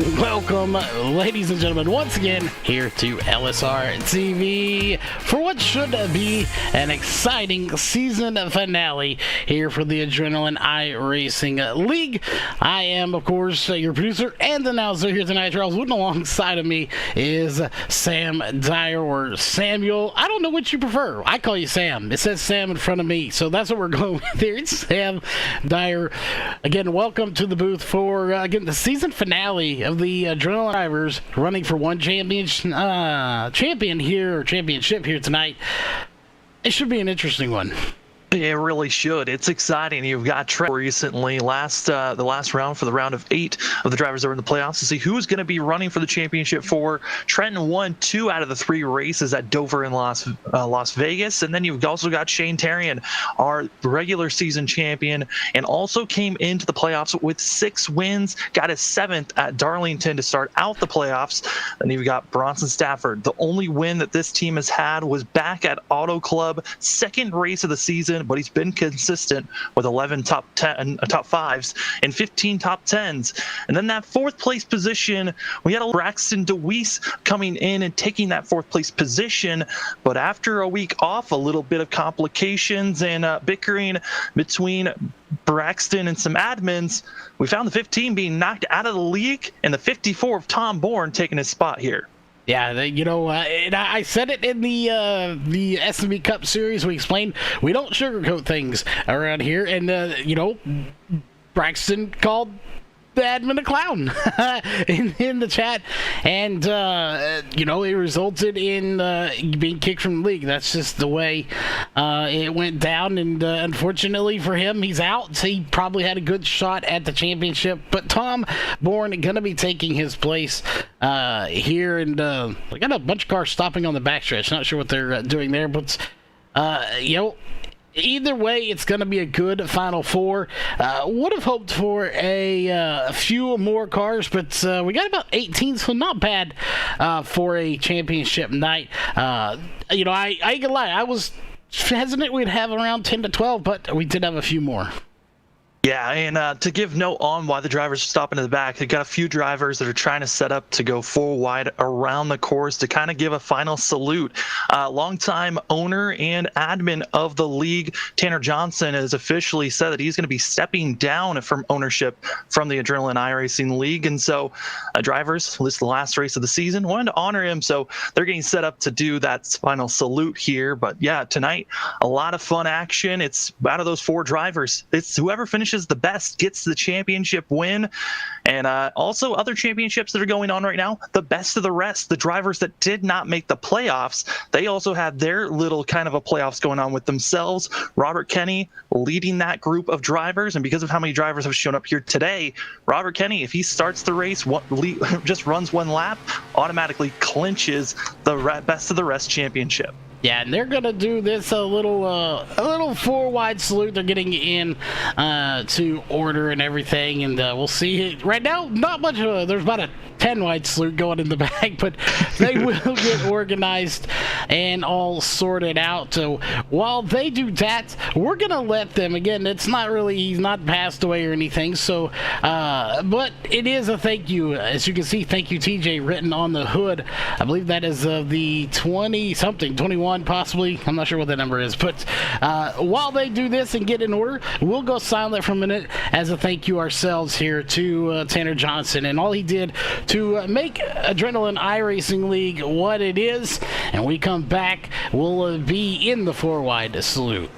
Welcome, ladies and gentlemen, once again here to LSRTV for what should be an exciting season finale here for the Adrenaline iRacing League. I am, of course, your producer and announcer here tonight, Charles Wooden. Alongside of me is Sam Dyer, or Samuel. I don't know which you prefer. I call you Sam. It says Sam in front of me, so that's what we're going with here. It's Sam Dyer. Again, welcome to the booth for, again, the season finale of the Adrenaline Drivers, running for one championship here tonight. It should be an interesting one. It really should. It's exciting. You've got Trent recently, the last round for the round of 8 of the drivers that were in the playoffs, to see who's going to be running for the championship for. Trenton won 2 out of the 3 races at Dover and Las Vegas. And then you've also got Shane Tarian, our regular season champion, and also came into the playoffs with 6 wins, got his 7th at Darlington to start out the playoffs. Then you've got Bronson Stafford. The only win that this team has had was back at Auto Club, 2nd race of the season, but he's been consistent with 11 top 5s and 15 top 10s. And then that 4th place position, we had Braxton DeWeese coming in and taking that 4th place position. But after a week off, a little bit of complications and bickering between Braxton and some admins, we found the 15 being knocked out of the league and the 54 of Tom Bourne taking his spot here. Yeah, and I said it in the SMB Cup series. We explained we don't sugarcoat things around here, and Braxton called the admin a clown in the chat, and it resulted in being kicked from the league. That's just the way it went down, and unfortunately for him, he's out. He probably had a good shot at the championship, but Tom Bourne gonna be taking his place here, and we got a bunch of cars stopping on the backstretch. Not sure what they're doing there, but either way, it's going to be a good Final Four. Would have hoped for a few more cars, but we got about 18, so not bad for a championship night. I ain't gonna lie, I was hesitant we'd have around 10 to 12, but we did have a few more. Yeah, and to give note on why the drivers are stopping in the back, they've got a few drivers that are trying to set up to go 4 wide around the course to kind of give a final salute. Longtime owner and admin of the league, Tanner Johnson, has officially said that he's going to be stepping down from ownership from the Adrenaline iRacing League. And so drivers, this is the last race of the season, wanted to honor him, so they're getting set up to do that final salute here. But yeah, tonight, a lot of fun action. It's out of those 4 drivers, it's whoever finishes the best gets the championship win. And also other championships that are going on right now, the best of the rest, the drivers that did not make the playoffs, they also had their little kind of a playoffs going on with themselves. Robert Kenny leading that group of drivers, and because of how many drivers have shown up here today, Robert Kenny, if he starts the race, just runs 1 lap, automatically clinches the best of the rest championship. Yeah, and they're gonna do this a little 4 wide salute. They're getting in to order and everything, and we'll see. Right now, not much. There's about a 10 wide salute going in the back, but they will get organized and all sorted out. So while they do that, we're gonna let them. Again, it's not really, he's not passed away or anything. So, but it is a thank you. As you can see, thank you TJ written on the hood. I believe that is the 20-something, 21 possibly. I'm not sure what that number is. But while they do this and get in order, we'll go silent for a minute as a thank you ourselves here to Tanner Johnson and all he did to make Adrenaline iRacing League what it is. And we come back, we'll be in the 4 wide salute.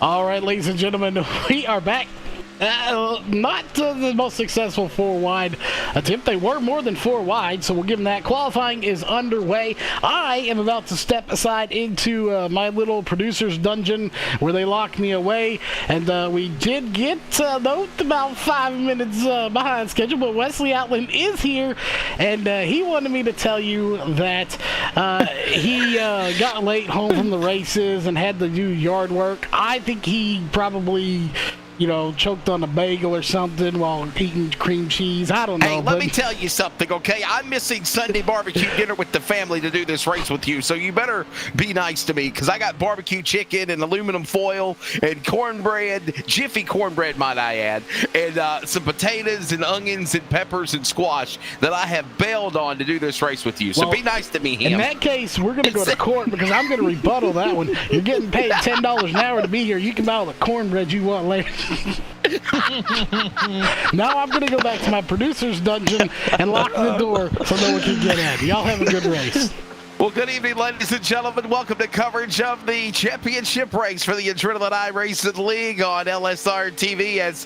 All right, ladies and gentlemen, we are back. Not the most successful four-wide attempt. They were more than four wide, so we'll give them that. Qualifying is underway. I am about to step aside into my little producer's dungeon where they locked me away, and we did get note about 5 minutes behind schedule, but Wesley Outland is here, and he wanted me to tell you that he got late home from the races and had to do yard work. I think he probably choked on a bagel or something while eating cream cheese. I don't know. Hey, let me tell you something, okay? I'm missing Sunday barbecue dinner with the family to do this race with you, so you better be nice to me, because I got barbecue chicken and aluminum foil and cornbread, Jiffy cornbread, might I add, and some potatoes and onions and peppers and squash that I have bailed on to do this race with you. So be nice to me, him. In that case, we're going to go to court because I'm going to rebuttal that one. You're getting paid $10 an hour to be here. You can buy all the cornbread you want later. Now I'm going to go back to my producer's dungeon and lock the door so no one can get in. Y'all have a good race. Well, good evening, ladies and gentlemen. Welcome to coverage of the championship race for the Adrenaline iRacing League on LSRTV. As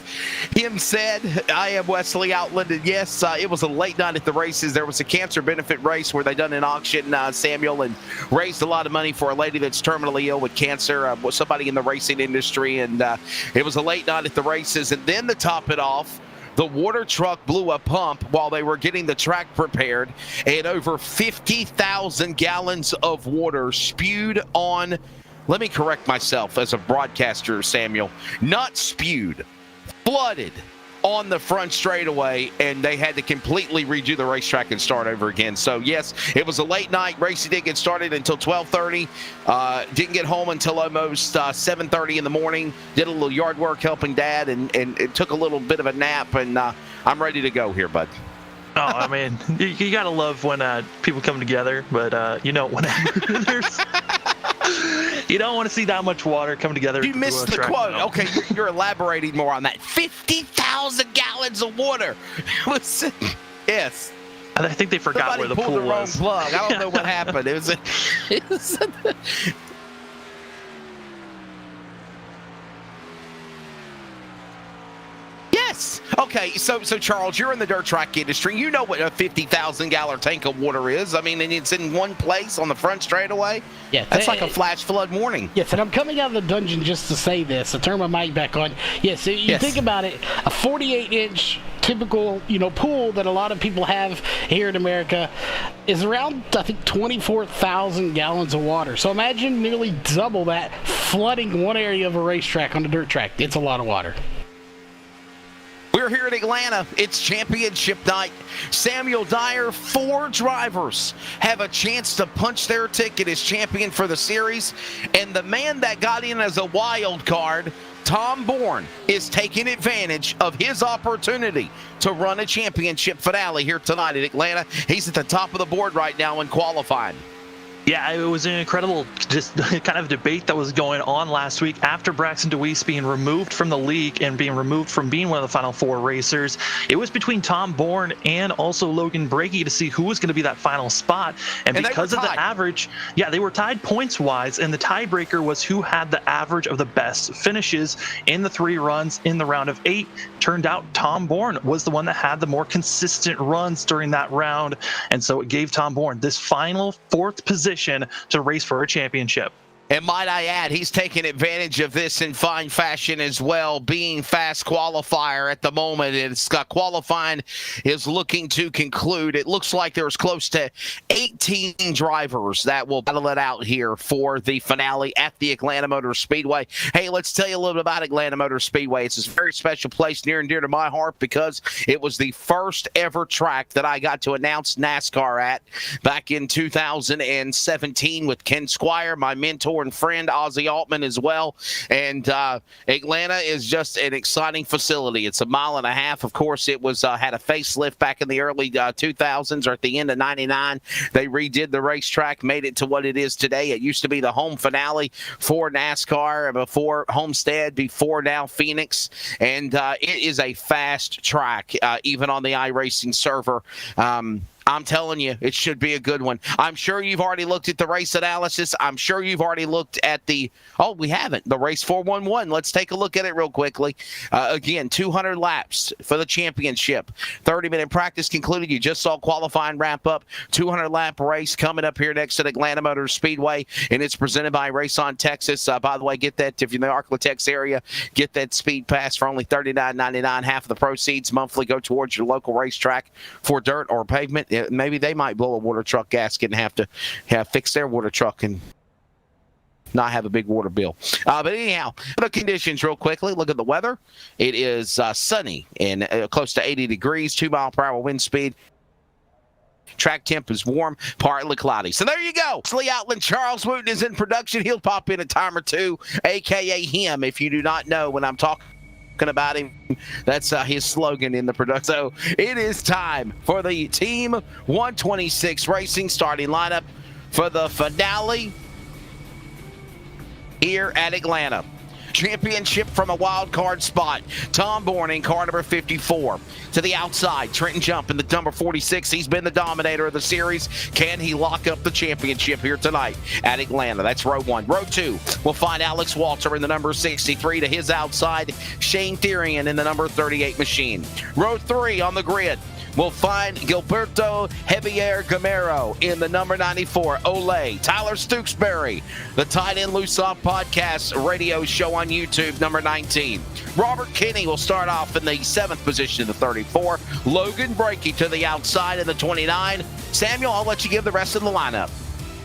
him said, I am Wesley Outland, and yes, it was a late night at the races. There was a cancer benefit race where they done an auction, Samuel, and raised a lot of money for a lady that's terminally ill with cancer, somebody in the racing industry, and it was a late night at the races. And then to top it off, the water truck blew a pump while they were getting the track prepared, and over 50,000 gallons of water spewed on, let me correct myself as a broadcaster, Samuel, not spewed, flooded on the front straightaway, and they had to completely redo the racetrack and start over again. So yes, it was a late night. Racing didn't get started until 12:30. Didn't get home until almost 7:30 in the morning. Did a little yard work helping Dad, and it took a little bit of a nap, and I'm ready to go here, bud. Oh, I mean, you gotta love when people come together, but when there's you don't want to see that much water come together. You missed the quote. Okay, you're elaborating more on that. 50,000 gallons of water. Yes. I think they forgot where the pool was. Somebody pulled the wrong plug. I don't know what happened. Yes. Okay, so Charles, you're in the dirt track industry. You know what a 50,000 gallon tank of water is. I mean, and it's in one place on the front straightaway. Yeah, that's like a flash flood warning. Yes, and I'm coming out of the dungeon just to say this. I turn my mic back on. Yes, so you think about it, a 48-inch typical, pool that a lot of people have here in America is around, I think, 24,000 gallons of water. So imagine nearly double that flooding one area of a racetrack on a dirt track. It's a lot of water. We're here in Atlanta. It's championship night. Samuel Dyer, 4 drivers have a chance to punch their ticket as champion for the series. And the man that got in as a wild card, Tom Bourne, is taking advantage of his opportunity to run a championship finale here tonight in Atlanta. He's at the top of the board right now in qualifying. Yeah, it was an incredible just kind of debate that was going on last week after Braxton DeWeese being removed from the league and being removed from being one of the final 4 racers. It was between Tom Bourne and also Logan Brakey to see who was going to be that final spot. And because of the average, they were tied points-wise, and the tiebreaker was who had the average of the best finishes in the 3 runs in the round of 8. Turned out Tom Bourne was the one that had the more consistent runs during that round, and so it gave Tom Bourne this final 4th position to race for a championship. And might I add, he's taking advantage of this in fine fashion as well, being fast qualifier at the moment. It's qualifying is looking to conclude. It looks like there's close to 18 drivers that will battle it out here for the finale at the Atlanta Motor Speedway. Hey, let's tell you a little bit about Atlanta Motor Speedway. It's a very special place near and dear to my heart because it was the first ever track that I got to announce NASCAR at back in 2017 with Ken Squire, my mentor and friend Ozzy Altman as well. And Atlanta is just an exciting facility. It's 1.5 miles. Of course, it was had a facelift back in the early 2000s or at the end of 99. They redid the racetrack, made it to what it is today. It used to be the home finale for NASCAR, before Homestead, before now Phoenix. And it is a fast track, even on the iRacing server. I'm telling you, it should be a good one. I'm sure you've already looked at the race analysis. I'm sure you've already looked at the, we haven't, the race 411. Let's take a look at it real quickly. Again, 200 laps for the championship. 30-minute practice concluded. You just saw qualifying wrap up. 200-lap race coming up here next at Atlanta Motor Speedway, and it's presented by Race on Texas. By the way, get that, if you're in the Arklatex area, get that speed pass for only $39.99. Half of the proceeds monthly go towards your local racetrack for dirt or pavement. Maybe they might blow a water truck gasket and have to fix their water truck and not have a big water bill. But anyhow, the conditions real quickly. Look at the weather. It is sunny and close to 80 degrees, 2-mile-per-hour wind speed. Track temp is warm, partly cloudy. So there you go. Lee Outland, Charles Wooten is in production. He'll pop in a time or two, a.k.a. him, if you do not know when I'm talking about him. That's his slogan in the production. So it is time for the Team 126 Racing starting lineup for the finale here at Atlanta. Championship from a wild card spot. Tom Bourne in car number 54. To the outside, Trenton Jump in the number 46. He's been the dominator of the series. Can he lock up the championship here tonight at Atlanta? That's row 1. Row 2, we'll find Alex Walter in the number 63. To his outside, Shane Therian in the number 38 machine. Row 3 on the grid, we'll find Gilberto Javier Gamero in the number 94, Olay. Tyler Stooksbury, the Tight End Loose Off podcast radio show on YouTube, number 19. Robert Kinney will start off in the 7th position in the 34. Logan Brakey to the outside in the 29. Samuel, I'll let you give the rest of the lineup.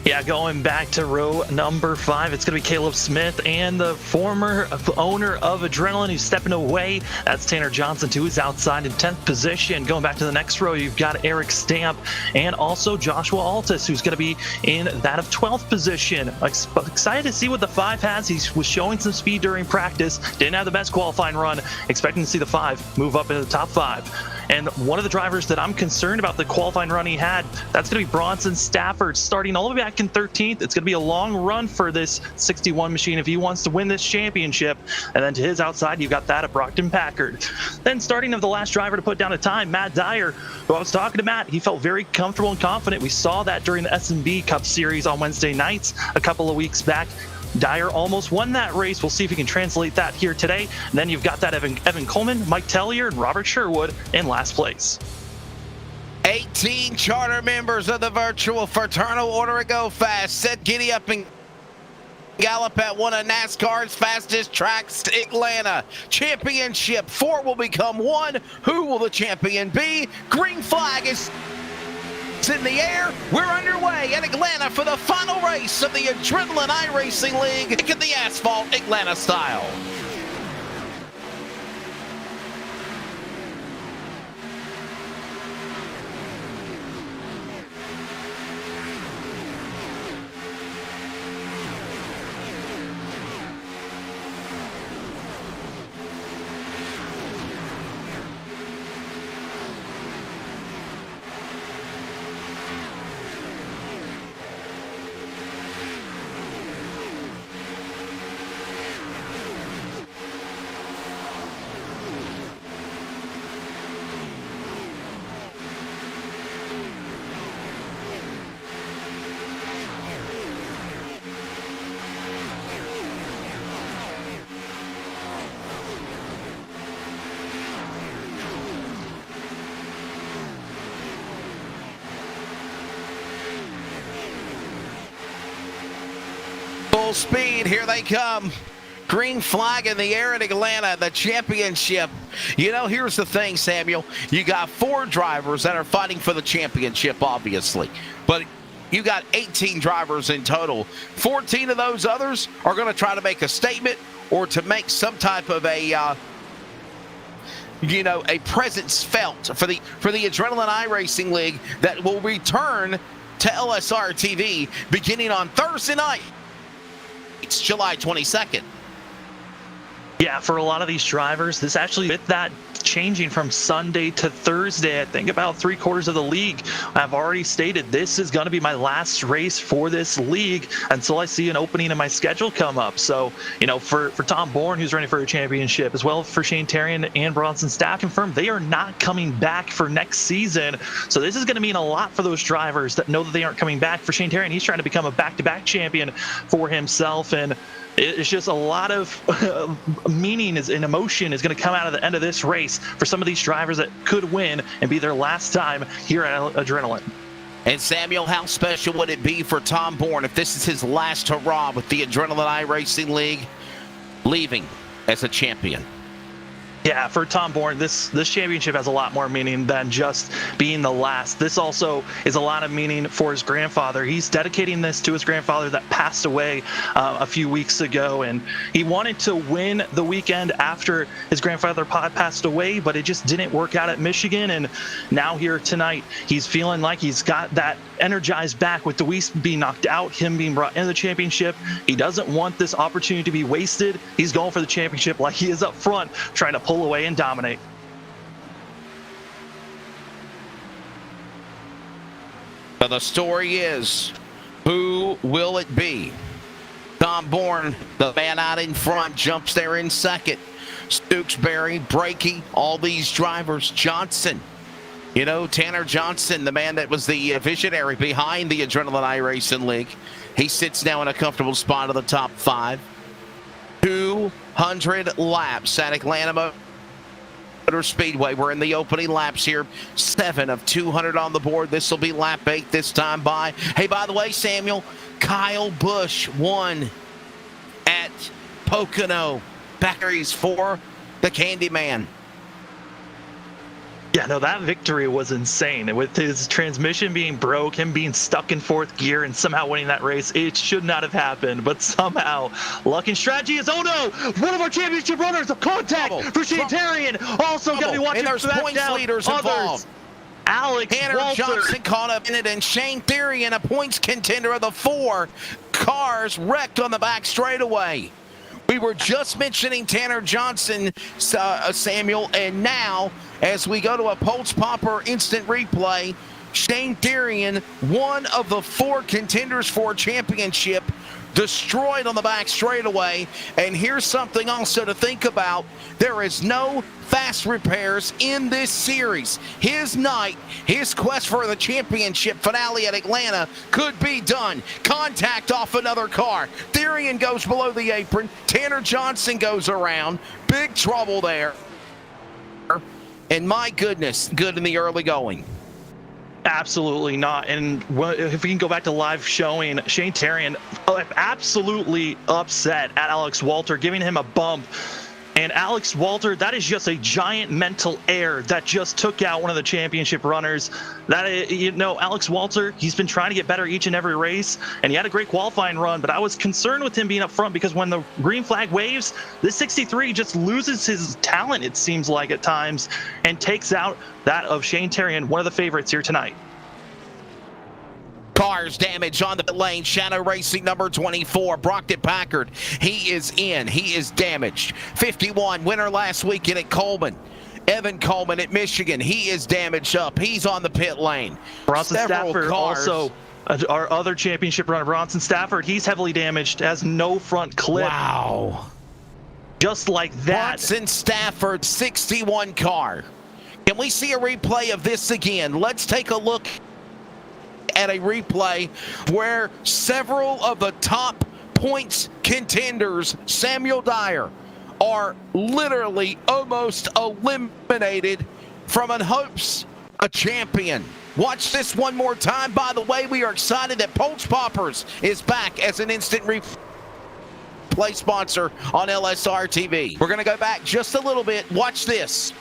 Yeah, going back to row number 5, it's going to be Caleb Smith and the former owner of Adrenaline who's stepping away. That's Tanner Johnson to his outside in 10th position. Going back to the next row, you've got Eric Stamp and also Joshua Altus, who's going to be in that of 12th position. Excited to see what the 5 has. He was showing some speed during practice. Didn't have the best qualifying run. Expecting to see the 5 move up into the top 5. And one of the drivers that I'm concerned about the qualifying run he had, that's going to be Bronson Stafford, starting all the way back in 13th. It's going to be a long run for this 61 machine if he wants to win this championship. And then to his outside, you've got that of Brockton Packard. Then starting of the last driver to put down a time, Matt Dyer, who I was talking to Matt, he felt very comfortable and confident. We saw that during the S&B Cup Series on Wednesday nights a couple of weeks back. Dyer almost won that race. We'll see if we can translate that here today. And then you've got that Evan Coleman, Mike Tellier, and Robert Sherwood in last place. 18 charter members of the virtual fraternal order to go fast. Set giddy up and gallop at one of NASCAR's fastest tracks, Atlanta. Championship 4 will become 1. Who will the champion be? Green flag is in the air. We're underway at Atlanta for the final race of the Adrenaline iRacing League. Look at the asphalt, Atlanta style. Full speed, here they come. Green flag in the air at Atlanta, the championship. You know, here's the thing, Samuel. You got 4 drivers that are fighting for the championship, obviously. But you got 18 drivers in total. 14 of those others are going to try to make a statement or to make some type of a a presence felt for the Adrenaline iRacing League that will return to LSRTV beginning on Thursday night. It's July 22nd. Yeah, for a lot of these drivers, this actually with that changing from Sunday to Thursday. I think about 3/4 of the league have already stated this is going to be my last race for this league until I see an opening in my schedule come up. So, for Tom Bourne, who's running for a championship, as well for Shane Terrian and Bronson Staff, confirmed they are not coming back for next season. So this is going to mean a lot for those drivers that know that they aren't coming back. For Shane Terrian, he's trying to become a back-to-back champion for himself, and it's just a lot of meaning and emotion is going to come out of the end of this race for some of these drivers that could win and be their last time here at Adrenaline. And Samuel, how special would it be for Tom Bourne if this is his last hurrah with the Adrenaline iRacing League, leaving as a champion? Yeah, for Tom Bourne, this championship has a lot more meaning than just being the last. This also is a lot of meaning for his grandfather. He's dedicating this to his grandfather that passed away a few weeks ago, and he wanted to win the weekend after his grandfather passed away, but it just didn't work out at Michigan. And now here tonight, he's feeling like he's got that energized back with Deweese being knocked out, him being brought into the championship. He doesn't want this opportunity to be wasted. He's going for the championship like he is up front, trying to pull away and dominate. So the story is, who will it be? Tom Bourne, the man out in front, jumps there in second. Stooksbury, Brakey, all these drivers. Johnson, Tanner Johnson, the man that was the visionary behind the Adrenaline iRacing League. He sits now in a comfortable spot of the top 5. 200 laps at Atlanta Motor Speedway. We're in the opening laps here. 7 of 200 on the board. This will be lap 8 this time by. Hey, by the way, Samuel, Kyle Busch won at Pocono. Batteries for the Candyman. Yeah, no, that victory was insane. With his transmission being broke, him being stuck in 4th gear, and somehow winning that race, it should not have happened. But somehow, luck and strategy is, oh no, one of our championship runners, a contact for Shane Terrian. Also got to be watching. And there's points leaders involved. Alex Tanner Walter. Johnson caught up in it, and Shane Terrian, a points contender of the 4 cars, wrecked on the back straightaway. We were just mentioning Tanner Johnson, Samuel, and now, as we go to a Pulse Popper instant replay, Shane Terrian, one of the 4 contenders for a championship, destroyed on the back straightaway. And here's something also to think about. There is no fast repairs in this series. His night, his quest for the championship finale at Atlanta could be done. Contact off another car. Terrian goes below the apron. Tanner Johnson goes around. Big trouble there. And my goodness, good in the early going. Absolutely not. And if we can go back to live showing, Shane Terrian absolutely upset at Alex Walter, giving him a bump. And Alex Walter, that is just a giant mental error that just took out one of the championship runners. Alex Walter, he's been trying to get better each and every race, and he had a great qualifying run, but I was concerned with him being up front because when the green flag waves, this 63 just loses his talent, it seems like at times, and takes out that of Shane Terrian, one of the favorites here tonight. Cars damage on the pit lane. Shadow Racing number 24, Brockton Packard. He is in. He is damaged. 51, winner last weekend at Coleman. Evan Coleman at Michigan. He is damaged up. He's on the pit lane. Bronson Stafford also, our other championship runner, Bronson Stafford, he's heavily damaged, has no front clip. Wow. Just like that. Bronson Stafford, 61 car. Can we see a replay of this again? Let's take a look at a replay where several of the top points contenders, Samuel Dyer, are literally almost eliminated from an hopes a champion. Watch this one more time. By the way, we are excited that Pulse Poppers is back as an instant replay sponsor on LSRTV. We're going to go back just a little bit. Watch this.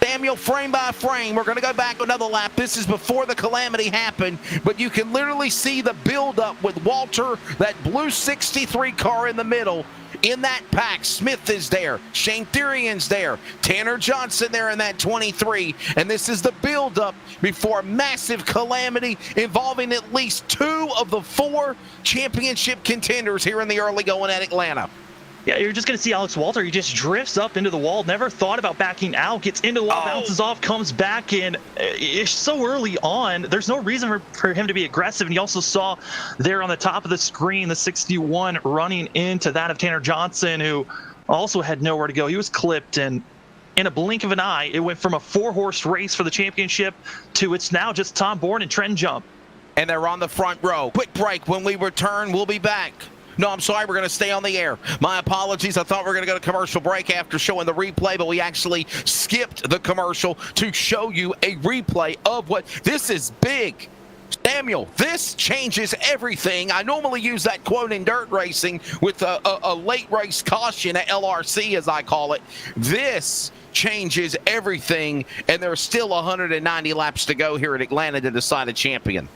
Samuel, frame by frame, we're going to go back another lap. This is before the calamity happened, but you can literally see the buildup with Walter, that blue 63 car in the middle. In that pack, Smith is there, Shane Terrian's there, Tanner Johnson there in that 23, and this is the buildup before a massive calamity involving at least 2 of the 4 championship contenders here in the early going at Atlanta. Yeah, you're just going to see Alex Walter. He just drifts up into the wall, never thought about backing out, gets into the wall, bounces off, comes back in. It's so early on. There's no reason for him to be aggressive. And you also saw there on the top of the screen, the 61 running into that of Tanner Johnson, who also had nowhere to go. He was clipped, and in a blink of an eye, it went from a 4-horse race for the championship to it's now just Tom Bourne and Trenton Jump. And they're on the front row. Quick break. When we return, we'll be back. No, I'm sorry, we're going to stay on the air. My apologies. I thought we were going to go to commercial break after showing the replay, but we actually skipped the commercial to show you a replay of what this is big. Samuel, this changes everything. I normally use that quote in dirt racing with a late race caution at LRC, as I call it. This changes everything, and there's still 190 laps to go here at Atlanta to decide a champion.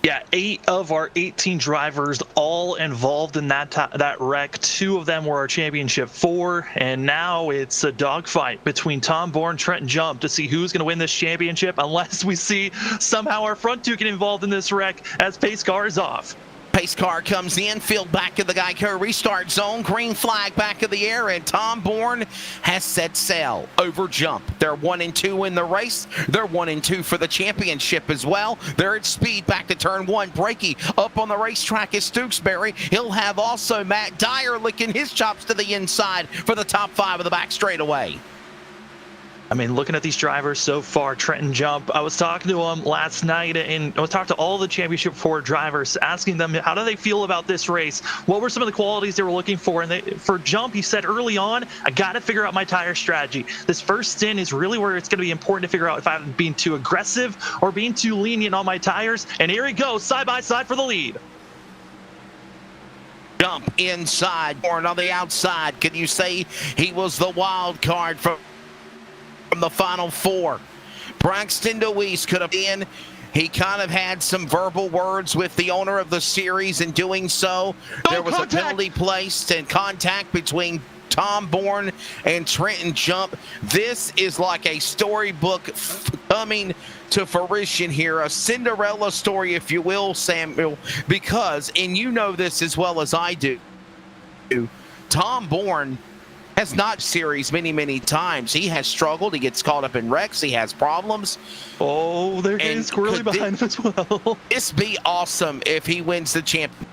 Yeah, 8 of our 18 drivers all involved in that wreck. 2 of them were our championship 4, and now it's a dogfight between Tom Bourne and Trenton Jump to see who's going to win this championship, unless we see somehow our front 2 get involved in this wreck as pace car is off. Pace car comes in, field back in the Geico restart zone, green flag back in the air, and Tom Bourne has set sail over Jump. They're 1 and 2 in the race. They're 1 and 2 for the championship as well. They're at speed back to turn 1. Breaky up on the racetrack is Stooksbury. He'll have also Matt Dyer licking his chops to the inside for the top 5 of the back straightaway. I mean, looking at these drivers so far, Trenton Jump, I was talking to him last night, and I was talking to all the Championship 4 drivers, asking them how do they feel about this race? What were some of the qualities they were looking for? And for Jump, he said early on, I got to figure out my tire strategy. This first stint is really where it's going to be important to figure out if I'm being too aggressive or being too lenient on my tires. And here he goes, side by side for the lead. Jump inside, Bourne on the outside. Can you say he was the wild card from the final 4? Braxton DeWeese could have been. He kind of had some verbal words with the owner of the series. In doing so, there was a penalty placed and contact between Tom Bourne and Trenton Jump. This is like a storybook coming to fruition here, a Cinderella story, if you will, Samuel, because, and you know this as well as I do, Tom Bourne has not series many times. He has struggled. He gets caught up in wrecks. He has problems. Oh, they're getting squirrely behind him as well. This be awesome if he wins the championship.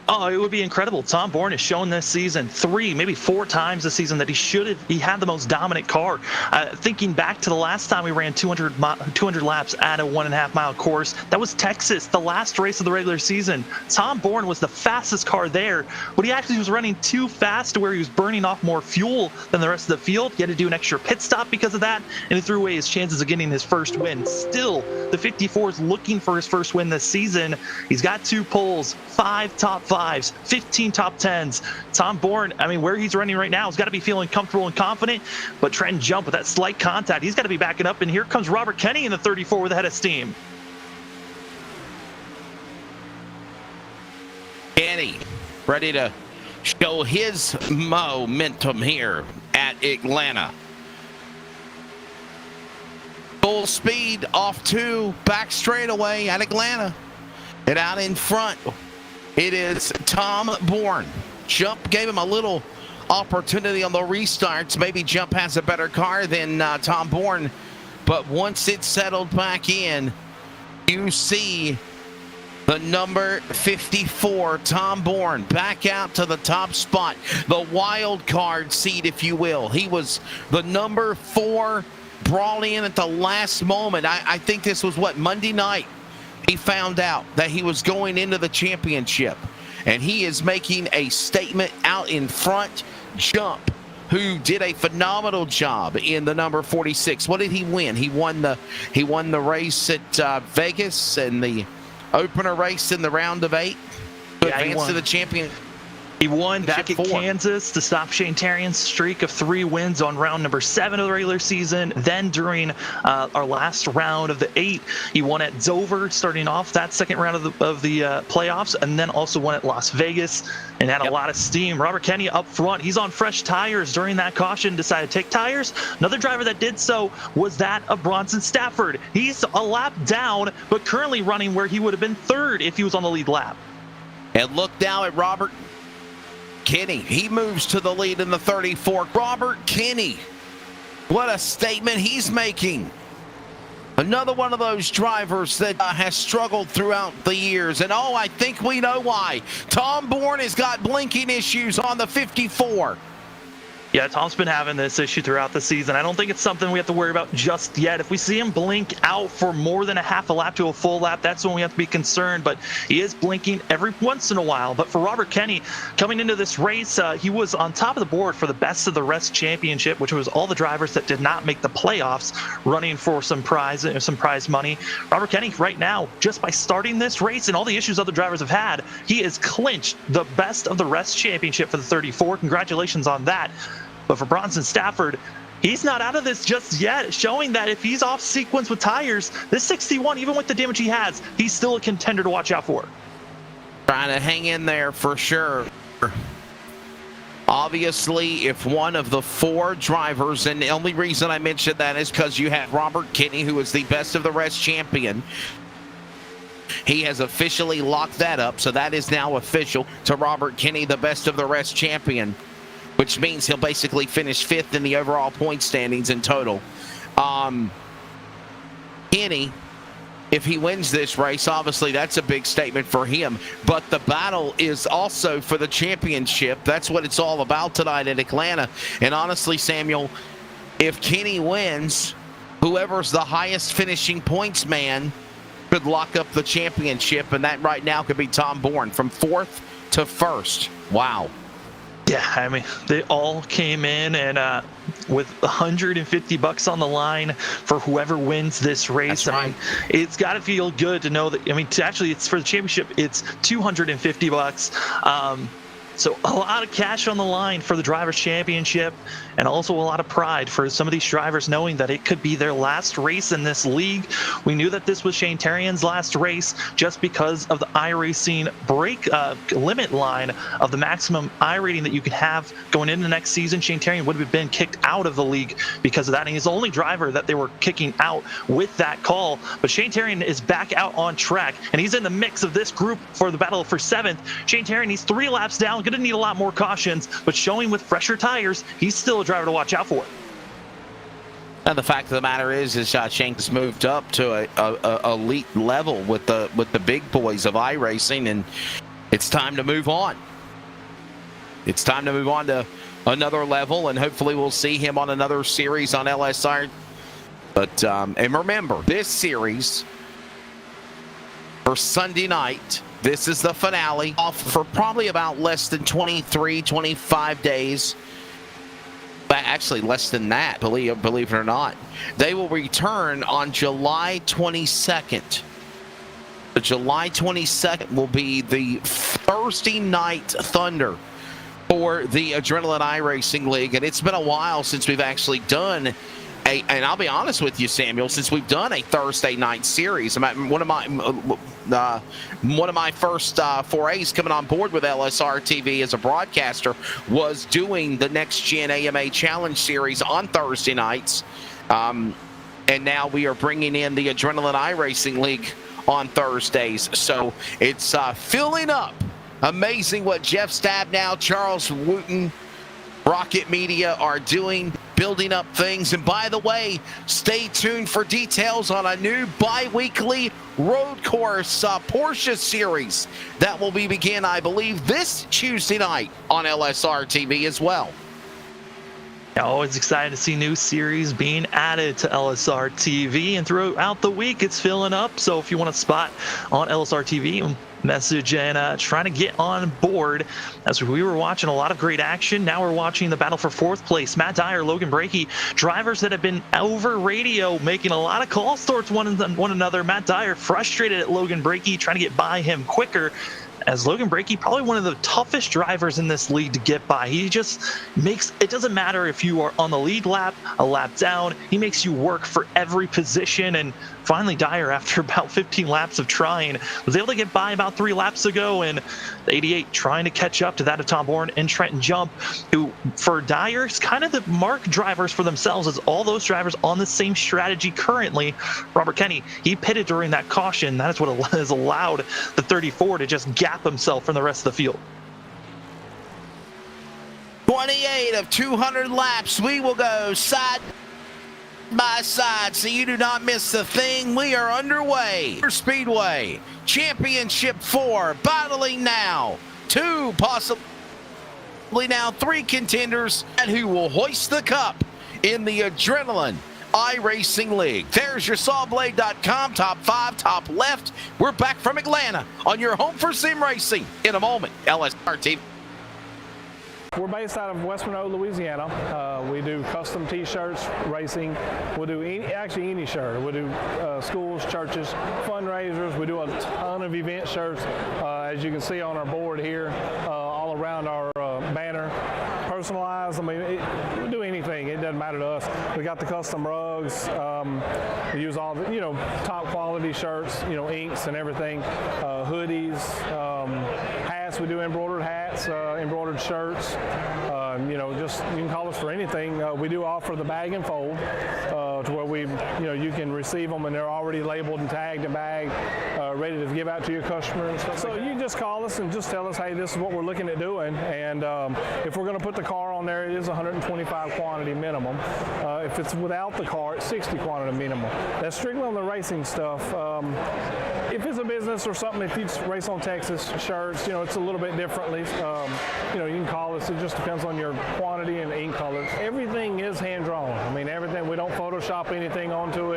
Oh, it would be incredible. Tom Bourne has shown this season 3, maybe 4 times this season that he had the most dominant car. Thinking back to the last time we ran 200 laps at a 1.5 mile course, that was Texas, the last race of the regular season. Tom Bourne was the fastest car there, but he actually was running too fast to where he was burning off more fuel than the rest of the field. He had to do an extra pit stop because of that, and he threw away his chances of getting his first win. Still, the 54 is looking for his first win this season. He's got 2 poles, 5 top 5s, 15 top 10s. Tom Bourne, I mean, where he's running right now, has got to be feeling comfortable and confident, but Trenton Jump with that slight contact, he's got to be backing up, and here comes Robert Kenny in the 34 with a head of steam. Kenny ready to show his momentum here at Atlanta. Full speed off 2, back straightaway at Atlanta. And out in front, it is Tom Bourne. Jump gave him a little opportunity on the restarts. Maybe Jump has a better car than Tom Bourne. But once it's settled back in, you see the number 54, Tom Bourne, back out to the top spot. The wild card seat, if you will. He was the number 4, brought in at the last moment. I think this was, Monday night. He found out that he was going into the championship, and he is making a statement out in front. Jump, who did a phenomenal job in the number 46. What did he win? He won the race at Vegas and the opener race in the round of 8 to advance to the champion. He won back at Kansas to stop Shane Terrian's streak of 3 wins on round number 7 of the regular season. Then during our last round of the 8, he won at Dover, starting off that second round of the playoffs, and then also won at Las Vegas and had a lot of steam. Robert Kenny up front. He's on fresh tires during that caution, decided to take tires. Another driver that did so was that of Bronson Stafford. He's a lap down, but currently running where he would have been 3rd if he was on the lead lap. And look now at Robert Kenny. He moves to the lead in the 34. Robert Kenny, what a statement he's making. Another one of those drivers that has struggled throughout the years. And I think we know why. Tom Bourne has got blinking issues on the 54. Yeah, Tom's been having this issue throughout the season. I don't think it's something we have to worry about just yet. If we see him blink out for more than a half a lap to a full lap, that's when we have to be concerned. But he is blinking every once in a while. But for Robert Kenny, coming into this race, he was on top of the board for the Best of the Rest Championship, which was all the drivers that did not make the playoffs running for some prize money. Robert Kenny, right now, just by starting this race and all the issues other drivers have had, he has clinched the Best of the Rest Championship for the 34. Congratulations on that. But for Bronson Stafford, he's not out of this just yet, showing that if he's off sequence with tires, this 61, even with the damage he has, he's still a contender to watch out for. Trying to hang in there for sure. Obviously, if one of the four drivers, and the only reason I mentioned that is because you have Robert Kenny, who is the Best of the Rest champion. He has officially locked that up, so that is now official to Robert Kenny, the Best of the Rest champion, which means he'll basically finish 5th in the overall point standings in total. Kenny, if he wins this race, obviously that's a big statement for him. But the battle is also for the championship. That's what it's all about tonight in Atlanta. And honestly, Samuel, if Kenny wins, whoever's the highest finishing points man could lock up the championship. And that right now could be Tom Bourne from 4th to 1st. Wow. Yeah, I mean, they all came in and with $150 on the line for whoever wins this race. That's right. I mean, it's got to feel good to know that. I mean, actually, it's for the championship. It's $250. So a lot of cash on the line for the Drivers' Championship, and also a lot of pride for some of these drivers knowing that it could be their last race in this league. We knew that this was Shane Terrian's last race just because of the iRacing break limit line of the maximum I rating that you could have going into the next season. Shane Terrian would have been kicked out of the league because of that, and he's the only driver that they were kicking out with that call. But Shane Terrian is back out on track, and he's in the mix of this group for the battle for 7th. Shane Terrian, he's 3 laps down, going to need a lot more cautions, but showing with fresher tires, he's still a driver to watch out for. And the fact of the matter is Shank's moved up to a elite level with the big boys of iRacing, and it's time to move on. It's time to move on to another level, and hopefully we'll see him on another series on LSR. But and remember, this series for Sunday night, this is the finale, off for probably about less than 23, 25 days. But actually less than that, believe it or not. They will return on July 22nd. The July 22nd will be the Thursday night Thunder for the Adrenaline iRacing League. And it's been a while since we've actually done and I'll be honest with you, Samuel, since we've done a Thursday night series, one of my first forays coming on board with LSRTV as a broadcaster was doing the Next Gen AMA Challenge series on Thursday nights, and now we are bringing in the Adrenaline iRacing League on Thursdays. So it's filling up. Amazing what Jeff Stabnow, Charles Wooten, Rocket Media are doing, building up things. And by the way, stay tuned for details on a new bi-weekly road course Porsche series that will begin, I believe, this Tuesday night on LSR TV as well. Always excited to see new series being added to LSR TV, and throughout the week it's filling up. So if you want a spot on LSR TV, message and trying to get on board. As we were watching a lot of great action, now we're watching the battle for 4th place. Matt Dyer, Logan Brakey, drivers that have been over radio making a lot of calls towards one another. Matt Dyer frustrated at Logan Brakey, trying to get by him quicker, as Logan Brakey, probably one of the toughest drivers in this league to get by. He just makes, it doesn't matter if you are on the lead lap, a lap down, he makes you work for every position. And finally Dyer, after about 15 laps of trying, was able to get by about 3 laps ago, and the 88 trying to catch up to that of Tom Bourne and Trenton Jump, who for Dyer is kind of the mark drivers for themselves, as all those drivers on the same strategy currently. Robert Kenny, he pitted during that caution. That is what has allowed the 34 to just gap himself from the rest of the field. 28 of 200 laps. We will go side by side so you do not miss a thing. We are underway. Speedway Championship 4, battling now 2, possibly now 3 contenders and who will hoist the cup in the Adrenaline iRacing League. There's your sawblade.com top 5, top left. We're back from Atlanta on your home for sim racing in a moment. LSRTV. We're based out of West Monroe, Louisiana. We do custom t-shirts, racing. We'll do any shirt. We'll do schools, churches, fundraisers. We do a ton of event shirts, as you can see on our board here, all around our banner. Personalized, I mean, we do anything. It doesn't matter to us. We got the custom rugs. We use all the, top quality shirts, inks and everything, hoodies, hats. We do embroidered hats, embroidered shirts. Just you can call us for anything. We do offer the bag and fold to where you can receive them and they're already labeled and tagged and bagged, ready to give out to your customer and stuff. So you just call us and just tell us, hey, this is what we're looking at doing, and if we're going to put the car on there, it is 125 quantity minimum. If it's without the car, it's 60 quantity minimum. That's strictly on the racing stuff. If it's a business or something, if you race on Texas shirts, it's a little bit differently. You can call us. It just depends on your quantity and ink colors. Everything is hand drawn. I mean, everything. We don't Photoshop anything onto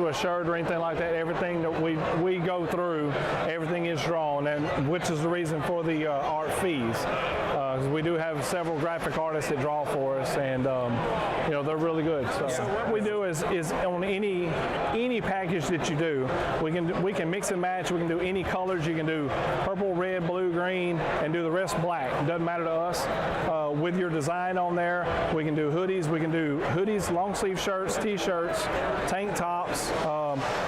a shirt or anything like that. Everything that we go through, everything is drawn, and which is the reason for the art fees. We do have several graphic artists that draw for us, and they're really good. So what we do is on any package that you do, we can mix and match. We can do any colors. You can do purple, red, blue, green, and do the rest black. It doesn't matter to us. With your design on there, we can do hoodies. We can do hoodies, long sleeve shirts, t-shirts, tank tops.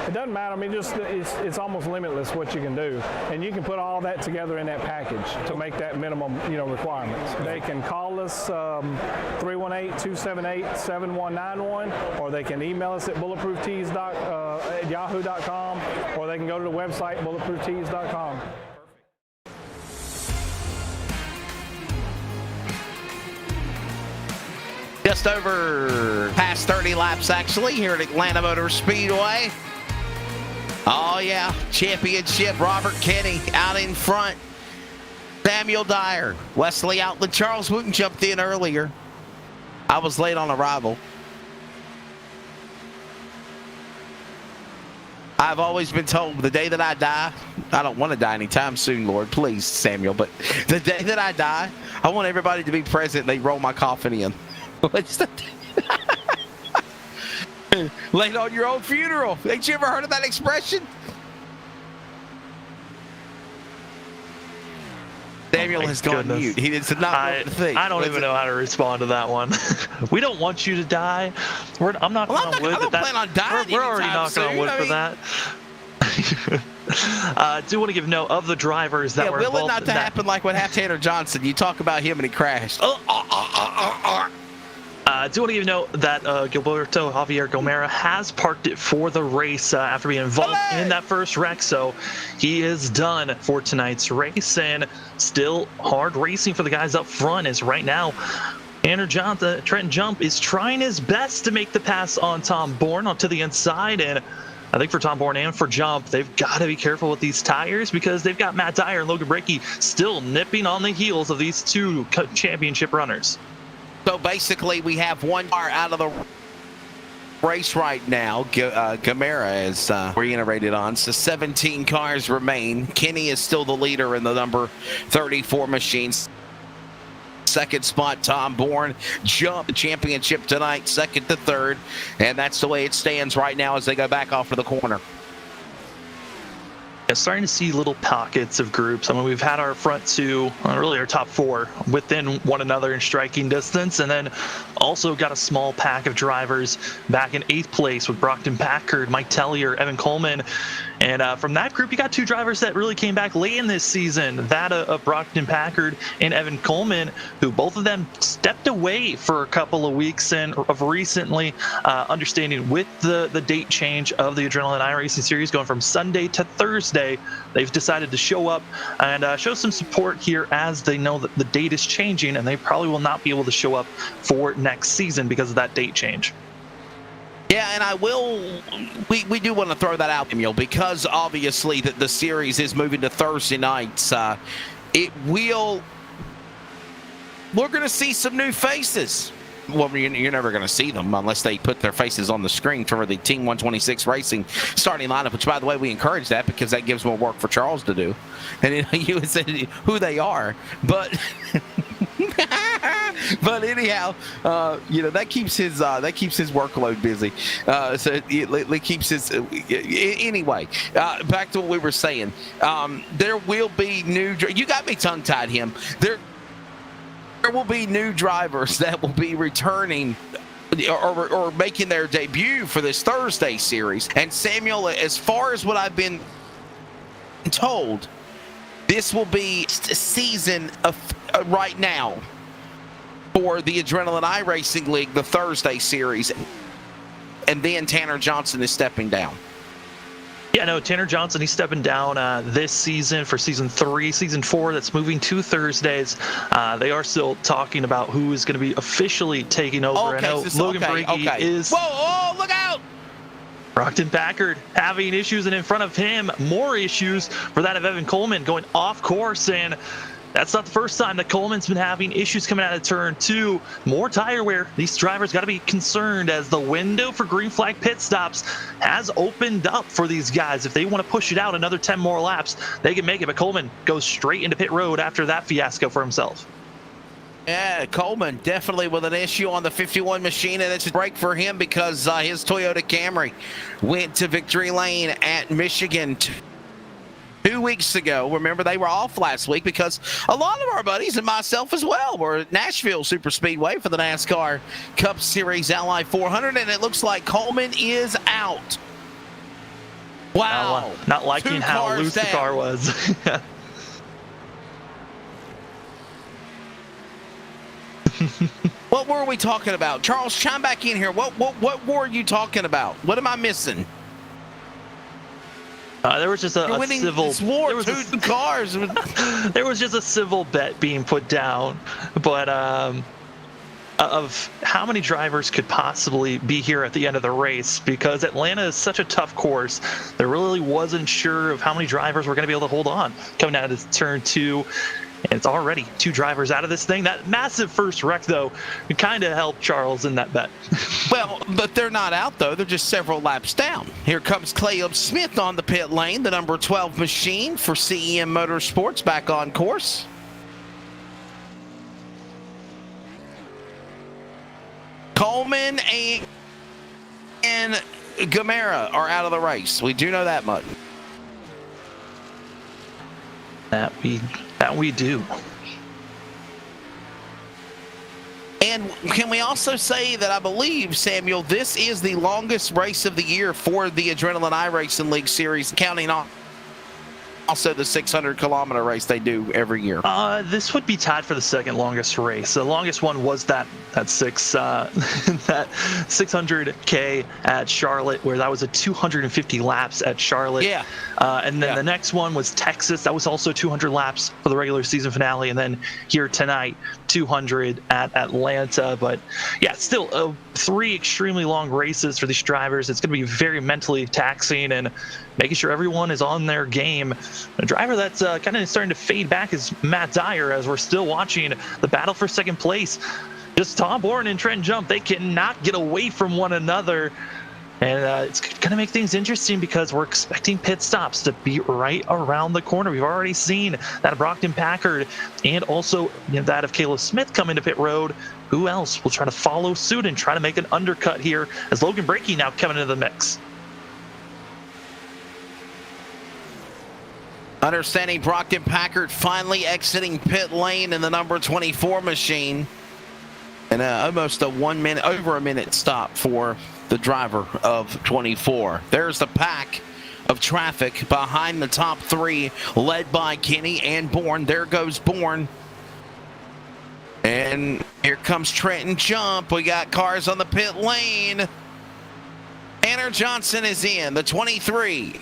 It doesn't matter. I mean, it's almost limitless what you can do, and you can put all that together in that package to make that minimum requirements. They can call us 318-278-7191, or they can email us at bulletprooftees@yahoo.com, or they can go to the website bulletprooftees.com. Just over past 30 laps actually here at Atlanta Motor Speedway. Oh yeah, championship. Robert Kenny out in front. Samuel Dyer, Wesley Outland, Charles Wooten jumped in earlier. I was late on arrival. I've always been told the day that I die, I don't want to die anytime soon, Lord, please, Samuel, but the day that I die, I want everybody to be present and they roll my coffin in. Late on your own funeral. Ain't you ever heard of that expression? Samuel has gone mute. He did not think. I don't even know how to respond to that one. We don't want you to die. I'm not going on wood. I don't plan on dying. We're already knocking on wood for that. Do want to give note of the drivers that were involved. Will it not to happen like what happened to Tanner Johnson? You talk about him and he crashed. Do want to give note that Gilberto Javier Gomera has parked it for the race after being involved in that first wreck, so he is done for tonight's race, and still hard racing for the guys up front as right now Trenton Jump is trying his best to make the pass on Tom Bourne onto the inside, and I think for Tom Bourne and for Jump, they've got to be careful with these tires because they've got Matt Dyer and Logan Breakey still nipping on the heels of these two championship runners. So basically, we have one car out of the race right now. Gamera is reiterated on. So 17 cars remain. Kenny is still the leader in the number 34 machines. Second spot, Tom Bourne. Jump the championship tonight, second to third. And that's the way it stands right now as they go back off of the corner. Starting to see little pockets of groups. I mean, we've had our front two, really our top four, within one another in striking distance, and then also got a small pack of drivers back in 8th place with Brockton Packard, Mike Tellier, Evan Coleman, And from that group, you got two drivers that really came back late in this season, that of Brockton Packard and Evan Coleman, who both of them stepped away for a couple of weeks and of recently, understanding with the date change of the Adrenaline iRacing series going from Sunday to Thursday, they've decided to show up and show some support here as they know that the date is changing and they probably will not be able to show up for next season because of that date change. Yeah, and we do want to throw that out, Emil, because obviously the series is moving to Thursday nights. We're going to see some new faces. Well, you're never going to see them unless they put their faces on the screen for the Team 126 Racing starting lineup, which, by the way, we encourage that because that gives more work for Charles to do. And you would say who they are, but but anyhow, that keeps his workload busy. So it keeps his anyway. Back to what we were saying. There will be new. You got me tongue-tied, him. There will be new drivers that will be returning or making their debut for this Thursday series. And Samuel, as far as what I've been told, this will be a season of right now for the Adrenaline iRacing League, the Thursday series. And then Tanner Johnson is stepping down. Yeah, no, Tanner Johnson, he's stepping down this season for season 3. Season 4, that's moving to Thursdays. They are still talking about who is going to be officially taking over. Okay, I know Logan Briggy is... Whoa, oh, look out! Brockton Packard having issues, and in front of him, more issues for that of Evan Coleman going off course. And that's not the first time that Coleman's been having issues coming out of turn 2. More tire wear. These drivers got to be concerned as the window for green flag pit stops has opened up for these guys. If they want to push it out another 10 more laps, they can make it. But Coleman goes straight into pit road after that fiasco for himself. Yeah, Coleman definitely with an issue on the 51 machine, and it's a break for him because his Toyota Camry went to victory lane at Michigan 2 weeks ago. Remember, they were off last week because a lot of our buddies and myself as well were at Nashville Super Speedway for the NASCAR Cup Series Ally 400, and it looks like Coleman is out. Wow. Not liking how loose the car was. What were we talking about? Charles, chime back in here. What were you talking about? What am I missing? There was just a civil war. Cars. There was just a civil bet being put down, but of how many drivers could possibly be here at the end of the race, because Atlanta is such a tough course. There really wasn't sure of how many drivers were going to be able to hold on coming out of turn 2. And it's already 2 drivers out of this thing. That massive first wreck, though, kind of helped Charles in that bet. Well, but they're not out, though. They're just several laps down. Here comes Caleb Smith on the pit lane, the number 12 machine for CEM Motorsports, back on course. Coleman and Gamera are out of the race. We do know that much. That we do. And can we also say that I believe, Samuel, this is the longest race of the year for the Adrenaline iRacing League Series, counting on also the 600-kilometer race they do every year. This would be tied for the second longest race. The longest one was that 600K at Charlotte, where that was a 250 laps at Charlotte. Yeah. And then the next one was Texas. That was also 200 laps for the regular season finale. And then here tonight, 200 at Atlanta. But yeah, still 3 extremely long races for these drivers. It's going to be very mentally taxing and making sure everyone is on their game. A driver that's kind of starting to fade back is Matt Dyer, as we're still watching the battle for second place. Just Tom Bourne and Trent Jump, they cannot get away from one another. And it's going to make things interesting because we're expecting pit stops to be right around the corner. We've already seen that of Brockton Packard and also that of Caleb Smith come into pit road. Who else will try to follow suit and try to make an undercut here as Logan Breakey now coming into the mix? Understanding Brockton Packard finally exiting pit lane in the number 24 machine. And almost over a minute stop for the driver of 24. There's the pack of traffic behind the top three, led by Kenny and Bourne. There goes Bourne. And here comes Trenton Jump. We got cars on the pit lane. Tanner Johnson is in, the 23.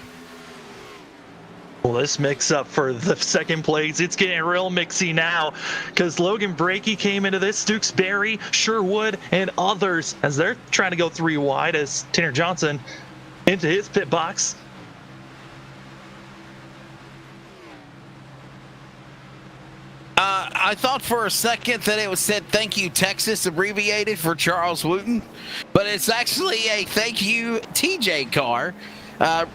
Well, this mix-up for the second place, it's getting real mixy now because Logan Brakey came into this, Stooksbury, Sherwood, and others as they're trying to go 3 wide as Tanner Johnson into his pit box. I thought for a second that it was said "Thank you, Texas," abbreviated for Charles Wooten, but it's actually a "Thank you, TJ" car,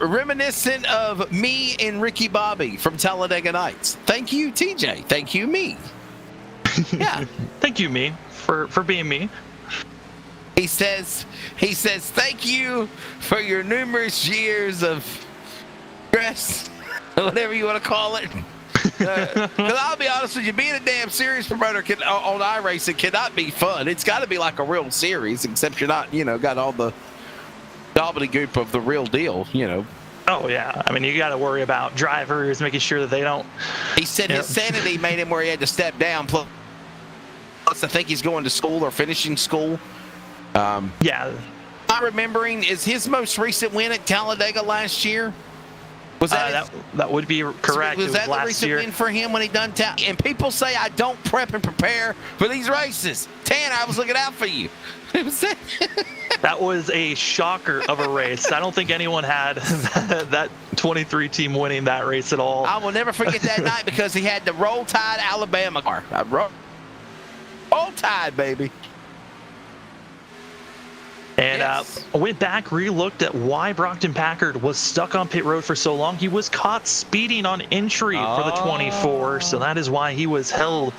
reminiscent of me and Ricky Bobby from Talladega Nights. Thank you, TJ. Thank you, me. Yeah. Thank you, me, for being me. He says, "Thank you for your numerous years of stress," whatever you want to call it. Because I'll be honest with you, being a damn series promoter on iRacing cannot be fun. It's got to be like a real series, except you're not, got all the gobbledygook of the real deal, Oh, yeah. I mean, you got to worry about drivers, making sure that they don't. He said his sanity made him where he had to step down. Plus, I think he's going to school or finishing school. Yeah. I'm remembering, is his most recent win at Talladega last year? Was that that would be correct. Was that the recent win for him when he done and people say I don't prep and prepare for these races. Tanner, I was looking out for you. That was a shocker of a race. I don't think anyone had that 23 team winning that race at all. I will never forget that night because he had the Roll Tide Alabama car. Roll Tide, baby. And went back, re-looked at why Brockton Packard was stuck on pit road for so long. He was caught speeding on entry for the 24, so that is why he was held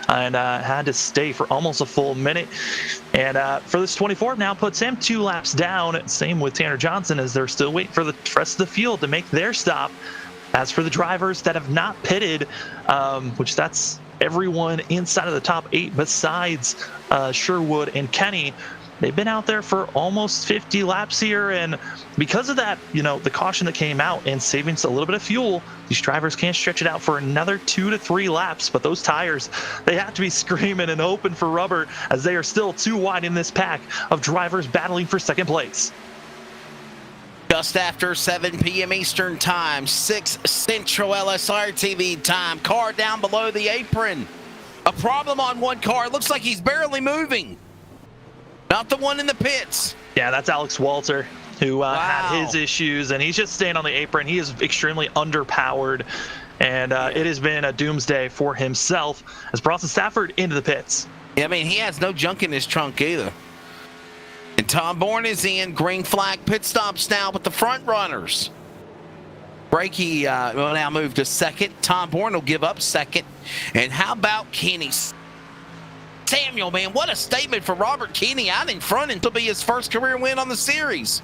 and had to stay for almost a full minute. And for this 24 now puts him 2 laps down. Same with Tanner Johnson as they're still waiting for the rest of the field to make their stop. As for the drivers that have not pitted, which that's everyone inside of the top 8 besides Sherwood and Kenny, they've been out there for almost 50 laps here, and because of that, the caution that came out and saving a little bit of fuel, these drivers can't stretch it out for another 2 to 3 laps, but those tires, they have to be screaming and open for rubber as they are still 2 wide in this pack of drivers battling for second place. Just after 7 p.m. Eastern Time, 6 Central LSRTV time, car down below the apron. A problem on one car, looks like he's barely moving. Not the one in the pits. Yeah, that's Alex Walter, who had his issues, and he's just staying on the apron. He is extremely underpowered, and it has been a doomsday for himself as Bronson Stafford into the pits. Yeah, I mean, he has no junk in his trunk either. And Tom Bourne is in. Green flag pit stops now with the front runners. Brakey will now move to second. Tom Bourne will give up second. And how about Kenny Samuel, man, what a statement for Robert Keeney out in front, and to be his first career win on the series.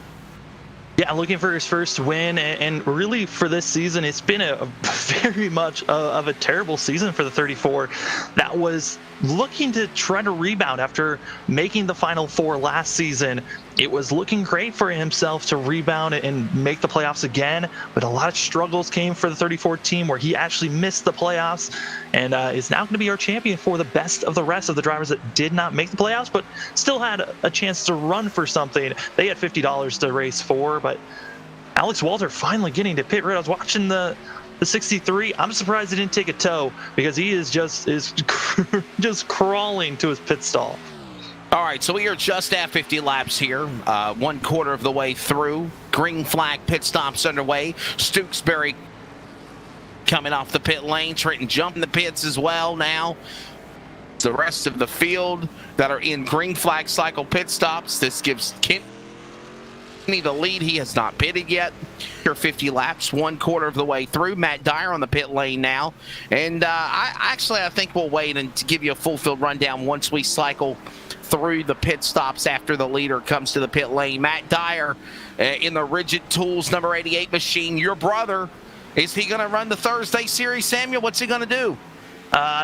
Yeah, looking for his first win, and really for this season, it's been a very much of a terrible season for the 34 that was looking to try to rebound after making the Final Four last season. It was looking great for himself to rebound and make the playoffs again, but a lot of struggles came for the 34 team where he actually missed the playoffs and is now going to be our champion for the best of the rest of the drivers that did not make the playoffs but still had a chance to run for something. They had $50 to race for, but Alex Walter finally getting to pit road. I was watching the 63. I'm surprised he didn't take a tow because he is just crawling to his pit stall. All right, so we are just at 50 laps here, 1/4 of the way through. Green flag pit stops underway. Stooksbury coming off the pit lane. Trenton jumping the pits as well now. The rest of the field that are in green flag cycle pit stops. This gives Kenny the lead. He has not pitted yet. Here 50 laps, 1/4 of the way through. Matt Dyer on the pit lane now. And I think we'll wait and to give you a full field rundown once we cycle through the pit stops after the leader comes to the pit lane. Matt Dyer in the Rigid Tools number 88 machine. Your brother, is he going to run the Thursday series, Samuel? What's he going to do?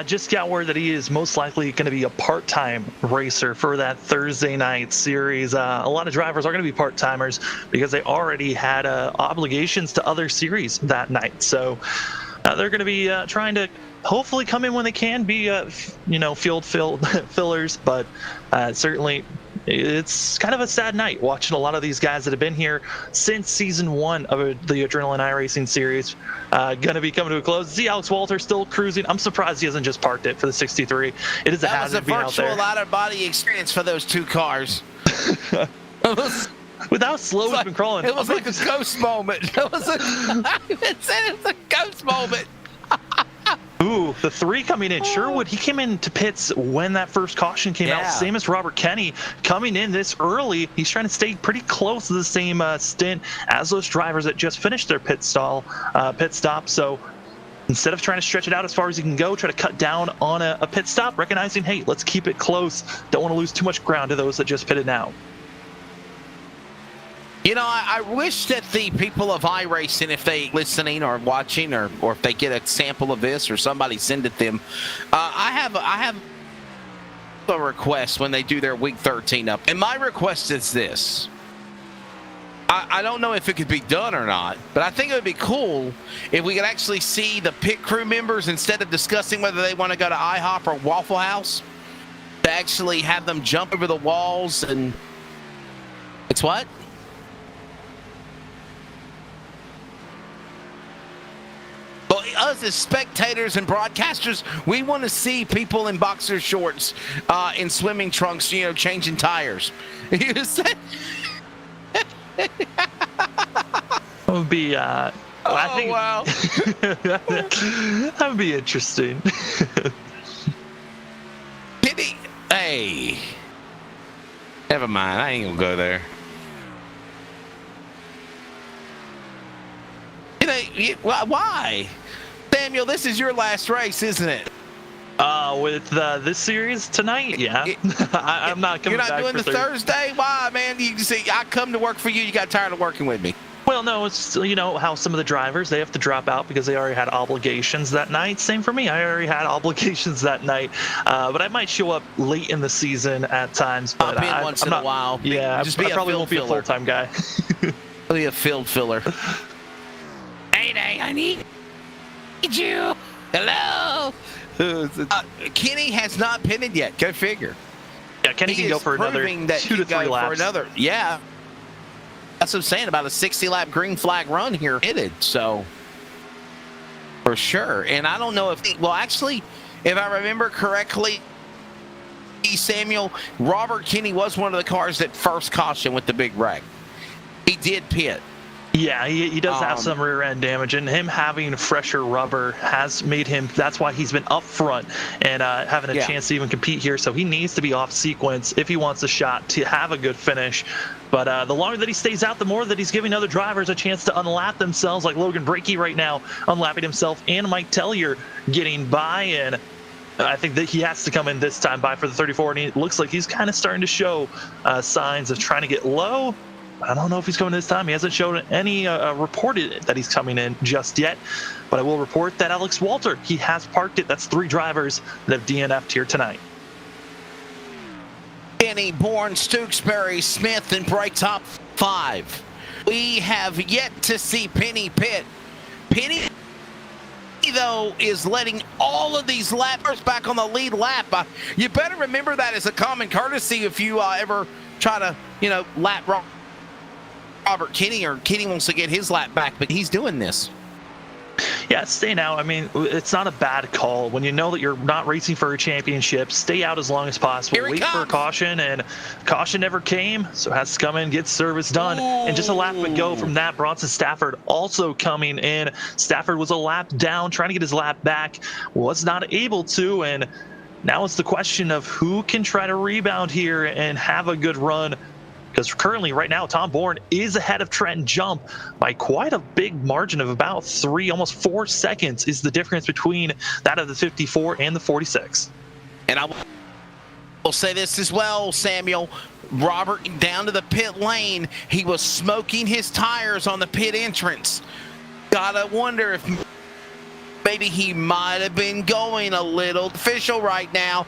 Just got word that he is most likely going to be a part-time racer for that Thursday night series. A lot of drivers are going to be part-timers because they already had obligations to other series that night. So they're going to be trying to hopefully come in when they can be, field fillers. But certainly it's kind of a sad night watching a lot of these guys that have been here since season 1 of the Adrenaline iRacing series going to be coming to a close. See Alex Walter still cruising. I'm surprised he hasn't just parked it for the 63. It is a hazard being out there. That was a virtual out-of-body experience for those two cars. With how slow he's been crawling. It was like a ghost moment. It was a ghost moment. Ooh, the 3 coming in. Sherwood, he came into pits when that first caution came out. Same as Robert Kenny coming in this early. He's trying to stay pretty close to the same stint as those drivers that just finished their pit stop. So instead of trying to stretch it out as far as he can go, try to cut down on a pit stop, recognizing, hey, let's keep it close. Don't want to lose too much ground to those that just pitted now. You know, I wish that the people of iRacing, if they listening or watching, or if they get a sample of this or somebody send it them, I have a request when they do their week 13 up, and my request is this. I don't know if it could be done or not, but I think it would be cool if we could actually see the pit crew members, instead of discussing whether they want to go to IHOP or Waffle House, to actually have them jump over the walls and it's what? Well, us as spectators and broadcasters, we want to see people in boxer shorts, in swimming trunks, changing tires. You said. That would be, I think, wow. That would be interesting. Kitty, hey. Never mind, I ain't gonna go there. Why? Samuel, this is your last race, isn't it? With this series tonight, yeah. I'm not coming back. You're not doing the Thursday? Why, man? You see, I come to work for you. You got tired of working with me. Well, no, it's how some of the drivers, they have to drop out because they already had obligations that night. Same for me. I already had obligations that night. But I might show up late in the season at times. But once in a while. Yeah, I probably won't be a full-time guy. Be a field filler. Hey, I need you. Hello. Kenny has not pitted yet. Go figure. Yeah, Kenny can go for another 2 to 3 laps. Yeah. That's what I'm saying about a 60-lap green flag run here. Pitted, so for sure. And I don't know if actually, if I remember correctly, Samuel, Robert Kenny was one of the cars that first cautioned with the big wreck. He did pit. Yeah, he does have some rear end damage, and him having fresher rubber has made him, that's why he's been up front and having a chance to even compete here. So he needs to be off sequence if he wants a shot to have a good finish. But the longer that he stays out, the more that he's giving other drivers a chance to unlap themselves, like Logan Brakey right now, unlapping himself, and Mike Tellier getting by. And I think that he has to come in this time by for the 34, and it looks like he's kind of starting to show signs of trying to get low. I don't know if he's coming this time. He hasn't shown any reported that he's coming in just yet. But I will report that Alex Walter, he has parked it. That's 3 drivers that have DNF'd here tonight. Kenny, Bourne, Stooksbury, Smith, and break top 5. We have yet to see Penny pit. Penny, though, is letting all of these lappers back on the lead lap. You better remember that as a common courtesy if you ever try to, lap Robert Kenny, or Kenny wants to get his lap back, but he's doing this. Yeah, staying out. I mean, it's not a bad call. When you know that you're not racing for a championship, stay out as long as possible. Wait for a caution, and caution never came, so has to come in, get service done. Ooh. And just a lap would go from that. Bronson Stafford also coming in. Stafford was a lap down, trying to get his lap back, was not able to, and now it's the question of who can try to rebound here and have a good run. Because currently, right now, Tom Bourne is ahead of Trent Jump by quite a big margin of about 3, almost 4 seconds is the difference between that of the 54 and the 46. And I will say this as well, Samuel. Robert down to the pit lane. He was smoking his tires on the pit entrance. Gotta wonder if maybe he might have been going a little official right now.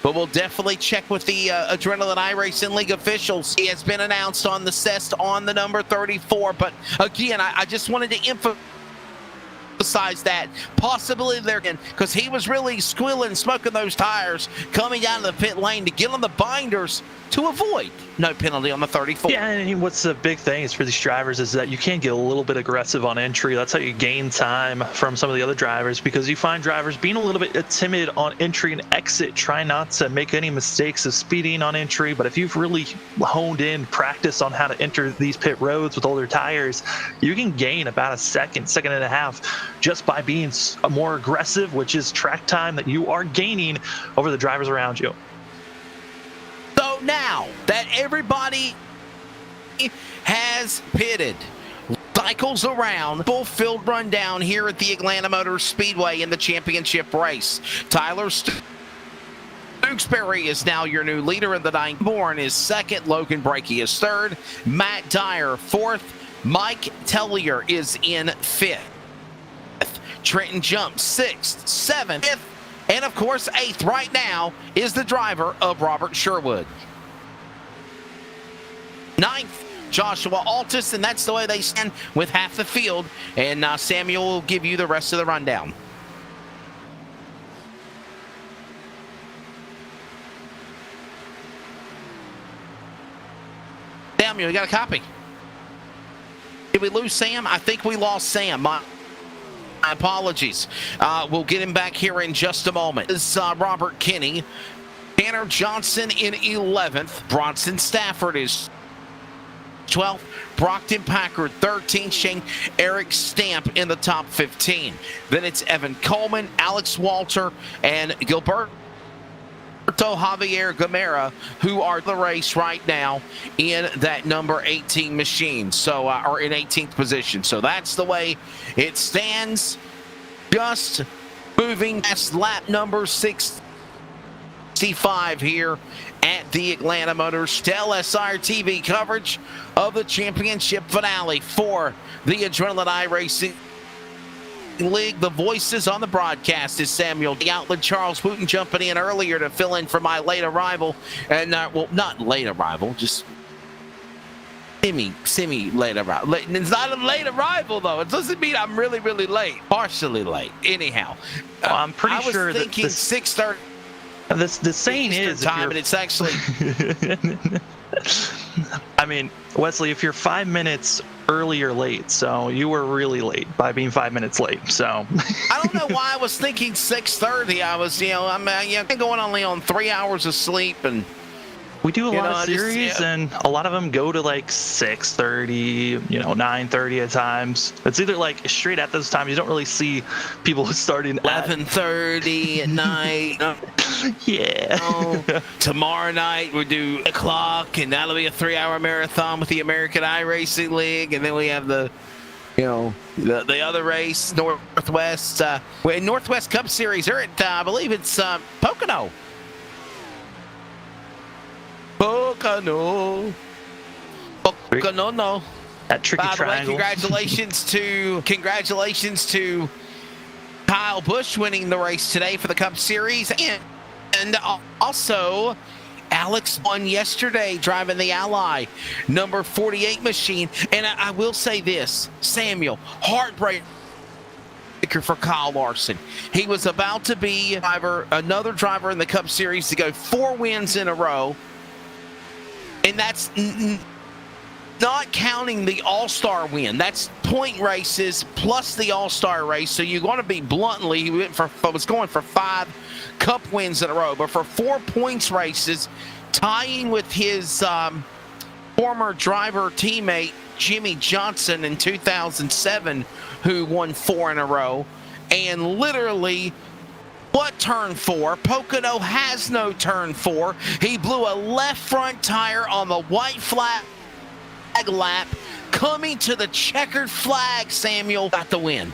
But we'll definitely check with the Adrenaline iRacing League officials. He has been announced on the CEST on the number 34. But again, I just wanted to emphasize that possibly there, because he was really squealing, smoking those tires, coming down to the pit lane to get on the binders to avoid no penalty on the 34. Yeah, and what's the big thing is for these drivers is that you can get a little bit aggressive on entry. That's how you gain time from some of the other drivers, because you find drivers being a little bit timid on entry and exit, try not to make any mistakes of speeding on entry. But if you've really honed in practice on how to enter these pit roads with older tires, you can gain about a second and a half just by being more aggressive, which is track time that you are gaining over the drivers around you. So now that everybody has pitted, cycles around, full field rundown here at the Atlanta Motor Speedway in the championship race. Tyler Stooksbury is now your new leader in the 9th. Bourne is second. Logan Brakey is third. Matt Dyer fourth. Mike Tellier is in fifth. Trenton Jump sixth, seventh, fifth, and of course, 8th right now is the driver of Robert Sherwood. 9th, Joshua Altus, and that's the way they stand with half the field. And Samuel will give you the rest of the rundown. Samuel, you got a copy? Did we lose Sam? I think we lost Sam. My apologies. We'll get him back here in just a moment. This is Robert Kinney. Tanner Johnson in 11th. Bronson Stafford is 12th. Brockton Packard 13th. Shane Eric Stamp in the top 15. Then it's Evan Coleman, Alex Walter, and Gilberto Javier Gamera, who are the race right now in that number 18 machine, so or in 18th position. So that's the way it stands. Just moving past lap number 65 here at the Atlanta Motors LSRTV coverage of the championship finale for the Adrenaline iRacing League. The voices on the broadcast is Samuel, the outlet Charles Wooten jumping in earlier to fill in for my late arrival, and well, not late arrival, just semi late arrival. It's not a late arrival though. It doesn't mean I'm really late. Partially late. Anyhow, well, I'm pretty sure that thinking 6:30. The saying is time, and it's actually. I mean, Wesley, if you're 5 minutes early or late, so you were really late by being 5 minutes late. So I don't know why I was thinking 6:30. I was, I'm going only on 3 hours of sleep, and we do a lot of series, and a lot of them go to like 6:30, 9:30 at times. It's either like straight at those times. You don't really see people starting 11:30 at night. Yeah. Tomorrow night we do 8 o'clock, and that'll be a 3-hour marathon with the American iRacing League, and then we have the other race, Northwest Northwest Cup Series. They're at I believe it's Pocono. Pocono. No. That tricky By the triangle. way, congratulations to Kyle Busch winning the race today for the Cup Series, and also Alex won yesterday driving the Ally number 48 machine. And I will say this, Samuel, heartbreaker for Kyle Larson. He was about to be another driver in the Cup Series to go 4 wins in a row, and that's not counting the All-Star win. That's point races plus the All-Star race. So you're going to be bluntly, he was going for 5 Cup wins in a row, but for 4 points races, tying with his former driver teammate Jimmy Johnson in 2007, who won 4 in a row. And literally, what turn 4? Pocono has no turn 4. He blew a left front tire on the white flag lap, coming to the checkered flag. Samuel got the win.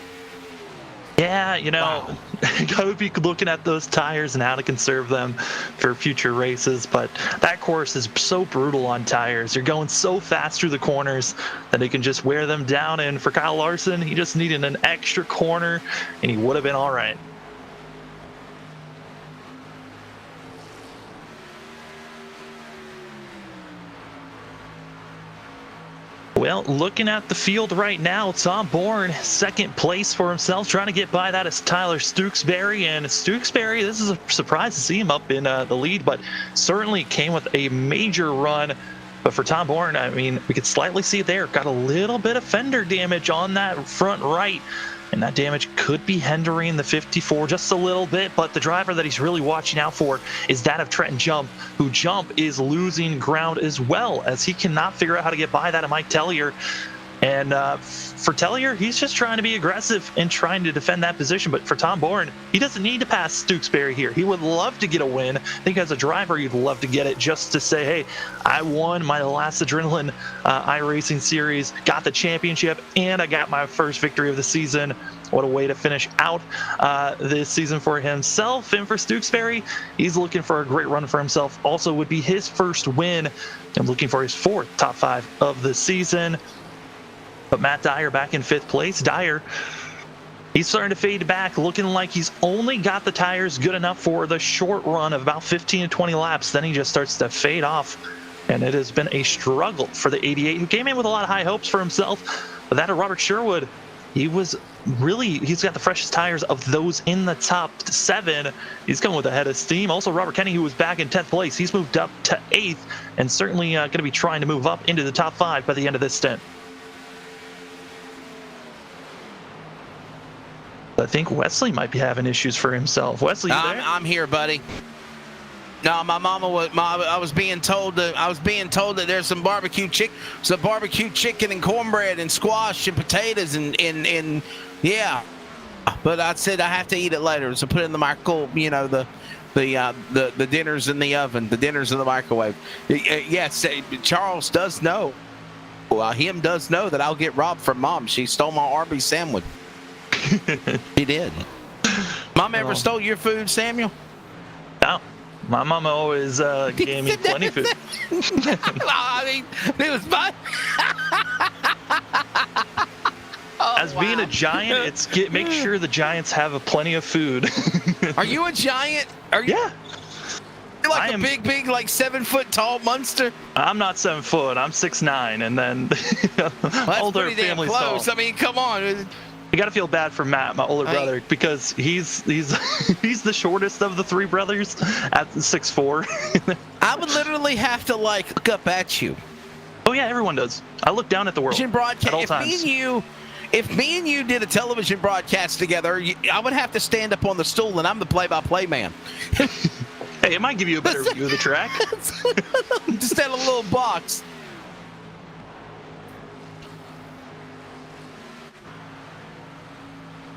Yeah, Wow. to be looking at those tires and how to conserve them for future races. But that course is so brutal on tires. You're going so fast through the corners that he can just wear them down. And for Kyle Larson, he just needed an extra corner, and he would have been all right. Well, looking at the field right now, Tom Bourne, second place for himself, trying to get by that is Tyler Stooksbury. And Stooksbury, this is a surprise to see him up in the lead, but certainly came with a major run. But for Tom Bourne, I mean, we could slightly see it there. Got a little bit of fender damage on that front right, and that damage could be hindering the 54 just a little bit. But the driver that he's really watching out for is that of Trenton Jump, who Jump is losing ground as well, as he cannot figure out how to get by that of Mike Tellier. And for Tellier, he's just trying to be aggressive and trying to defend that position. But for Tom Bourne, he doesn't need to pass Stooksbury here. He would love to get a win. I think as a driver, you'd love to get it just to say, hey, I won my last Adrenaline iRacing series, got the championship, and I got my first victory of the season. What a way to finish out this season for himself. And for Stooksbury, he's looking for a great run for himself. Also would be his first win and looking for his fourth top 5 of the season. But Matt Dyer back in 5th place. Dyer, he's starting to fade back, looking like he's only got the tires good enough for the short run of about 15 to 20 laps. Then he just starts to fade off. And it has been a struggle for the 88, who came in with a lot of high hopes for himself. But that of Robert Sherwood, he's got the freshest tires of those in the top 7. He's coming with a head of steam. Also, Robert Kenny, who was back in 10th place, he's moved up to 8th and certainly going to be trying to move up into the top 5 by the end of this stint. I think Wesley might be having issues for himself. Wesley, you there? I'm here, buddy. No, my mama was. I was being told that there's some barbecue chicken and cornbread and squash and potatoes and yeah. But I said I have to eat it later, so put it in the microwave. You know, the dinner's in the oven. The dinner's in the microwave. Yes, Charles does know. Him does know that I'll get robbed from Mom. She stole my Arby's sandwich. He did. Mom ever stole your food, Samuel? No. My mama always gave me plenty of food. I mean, it was fun. As being a Giant, it's make sure the Giants have plenty of food. Are you a Giant? Are you? Yeah. You're like a big, like 7 foot tall monster. I'm not 7 foot. I'm 6'9", and then older family's tall. I mean, come on. I gotta feel bad for Matt, my older brother, because he's the shortest of the 3 brothers at 6'4". I would literally have to look up at you. Oh yeah, everyone does. I look down at the world at all times. If me and you did a television broadcast together, I would have to stand up on the stool, and I'm the play-by-play man. Hey, it might give you a better view of the track. Just in a little box.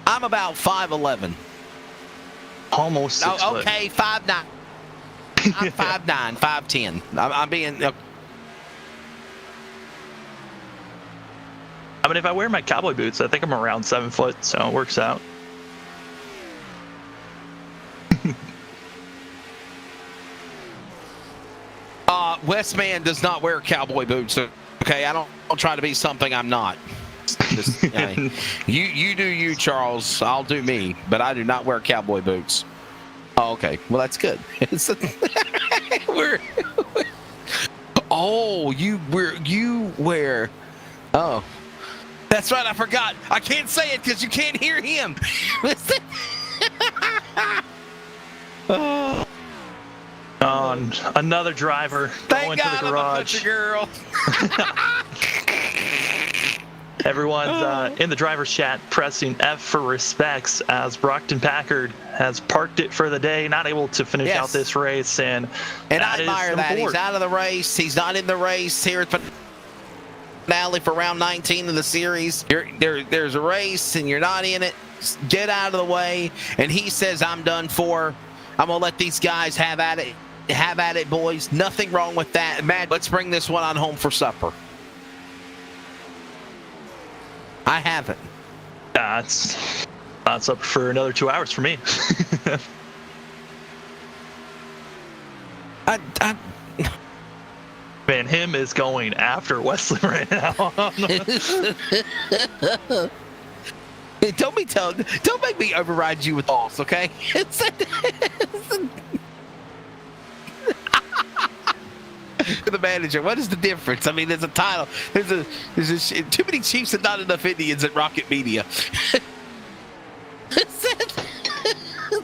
I'm about 5'11". Almost 6 foot. Okay, 5'9". I'm 5'9", 5'10". I'm being. I mean, if I wear my cowboy boots, I think I'm around 7 foot, so it works out. Westman does not wear cowboy boots. Okay, I don't try to be something I'm not. Just, you do you, Charles. I'll do me, but I do not wear cowboy boots. Oh, okay. Well, that's good. You wear. Oh, that's right. I forgot. I can't say it because you can't hear him. Another driver going to the garage. Thank God I'm a country girl. Everyone's in the driver's chat pressing F for respects as Brockton Packard has parked it for the day, not able to finish out this race. And I admire that. He's out of the race. He's not in the race here at the finale for round 19 of the series. There's a race and you're not in it. Get out of the way. And he says, I'm done for. I'm going to let these guys have at it. Have at it, boys. Nothing wrong with that. Matt, let's bring this one on home for supper. I haven't. That's up for another 2 hours for me. Man, him is going after Wesley right now. Don't make me override you with balls, okay? The manager, what is the difference? I mean, there's a title. There's too many Chiefs and not enough Indians at Rocket Media.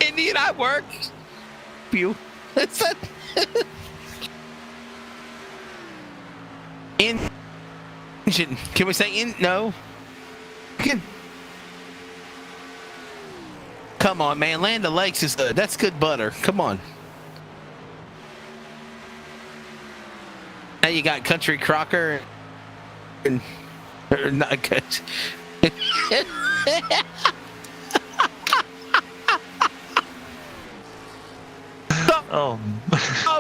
Indian, I work. Pew. Engine. Can we say in? No. Come on, man. Land O'Lakes is good. That's good butter. Come on. Now you got Country Crocker and or not good.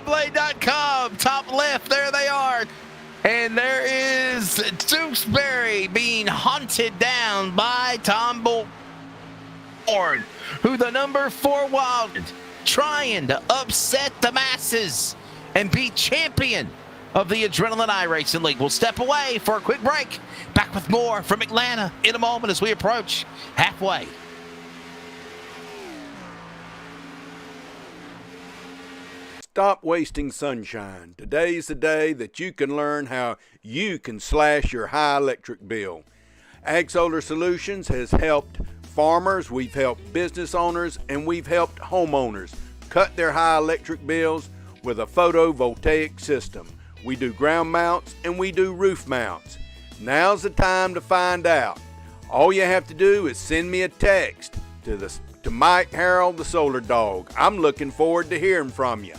Blade.com, top left, there they are. And there is Tewksbury being hunted down by Tom Bourne, who the number 4 wild, trying to upset the masses and be champion of the Adrenaline iRacing League. We'll step away for a quick break. Back with more from Atlanta in a moment as we approach halfway. Stop wasting sunshine. Today's the day that you can learn how you can slash your high electric bill. Ag Solar Solutions has helped farmers, we've helped business owners, and we've helped homeowners cut their high electric bills with a photovoltaic system. We do ground mounts and we do roof mounts. Now's the time to find out. All you have to do is send me a text to Mike Harold, the Solar Dog. I'm looking forward to hearing from you.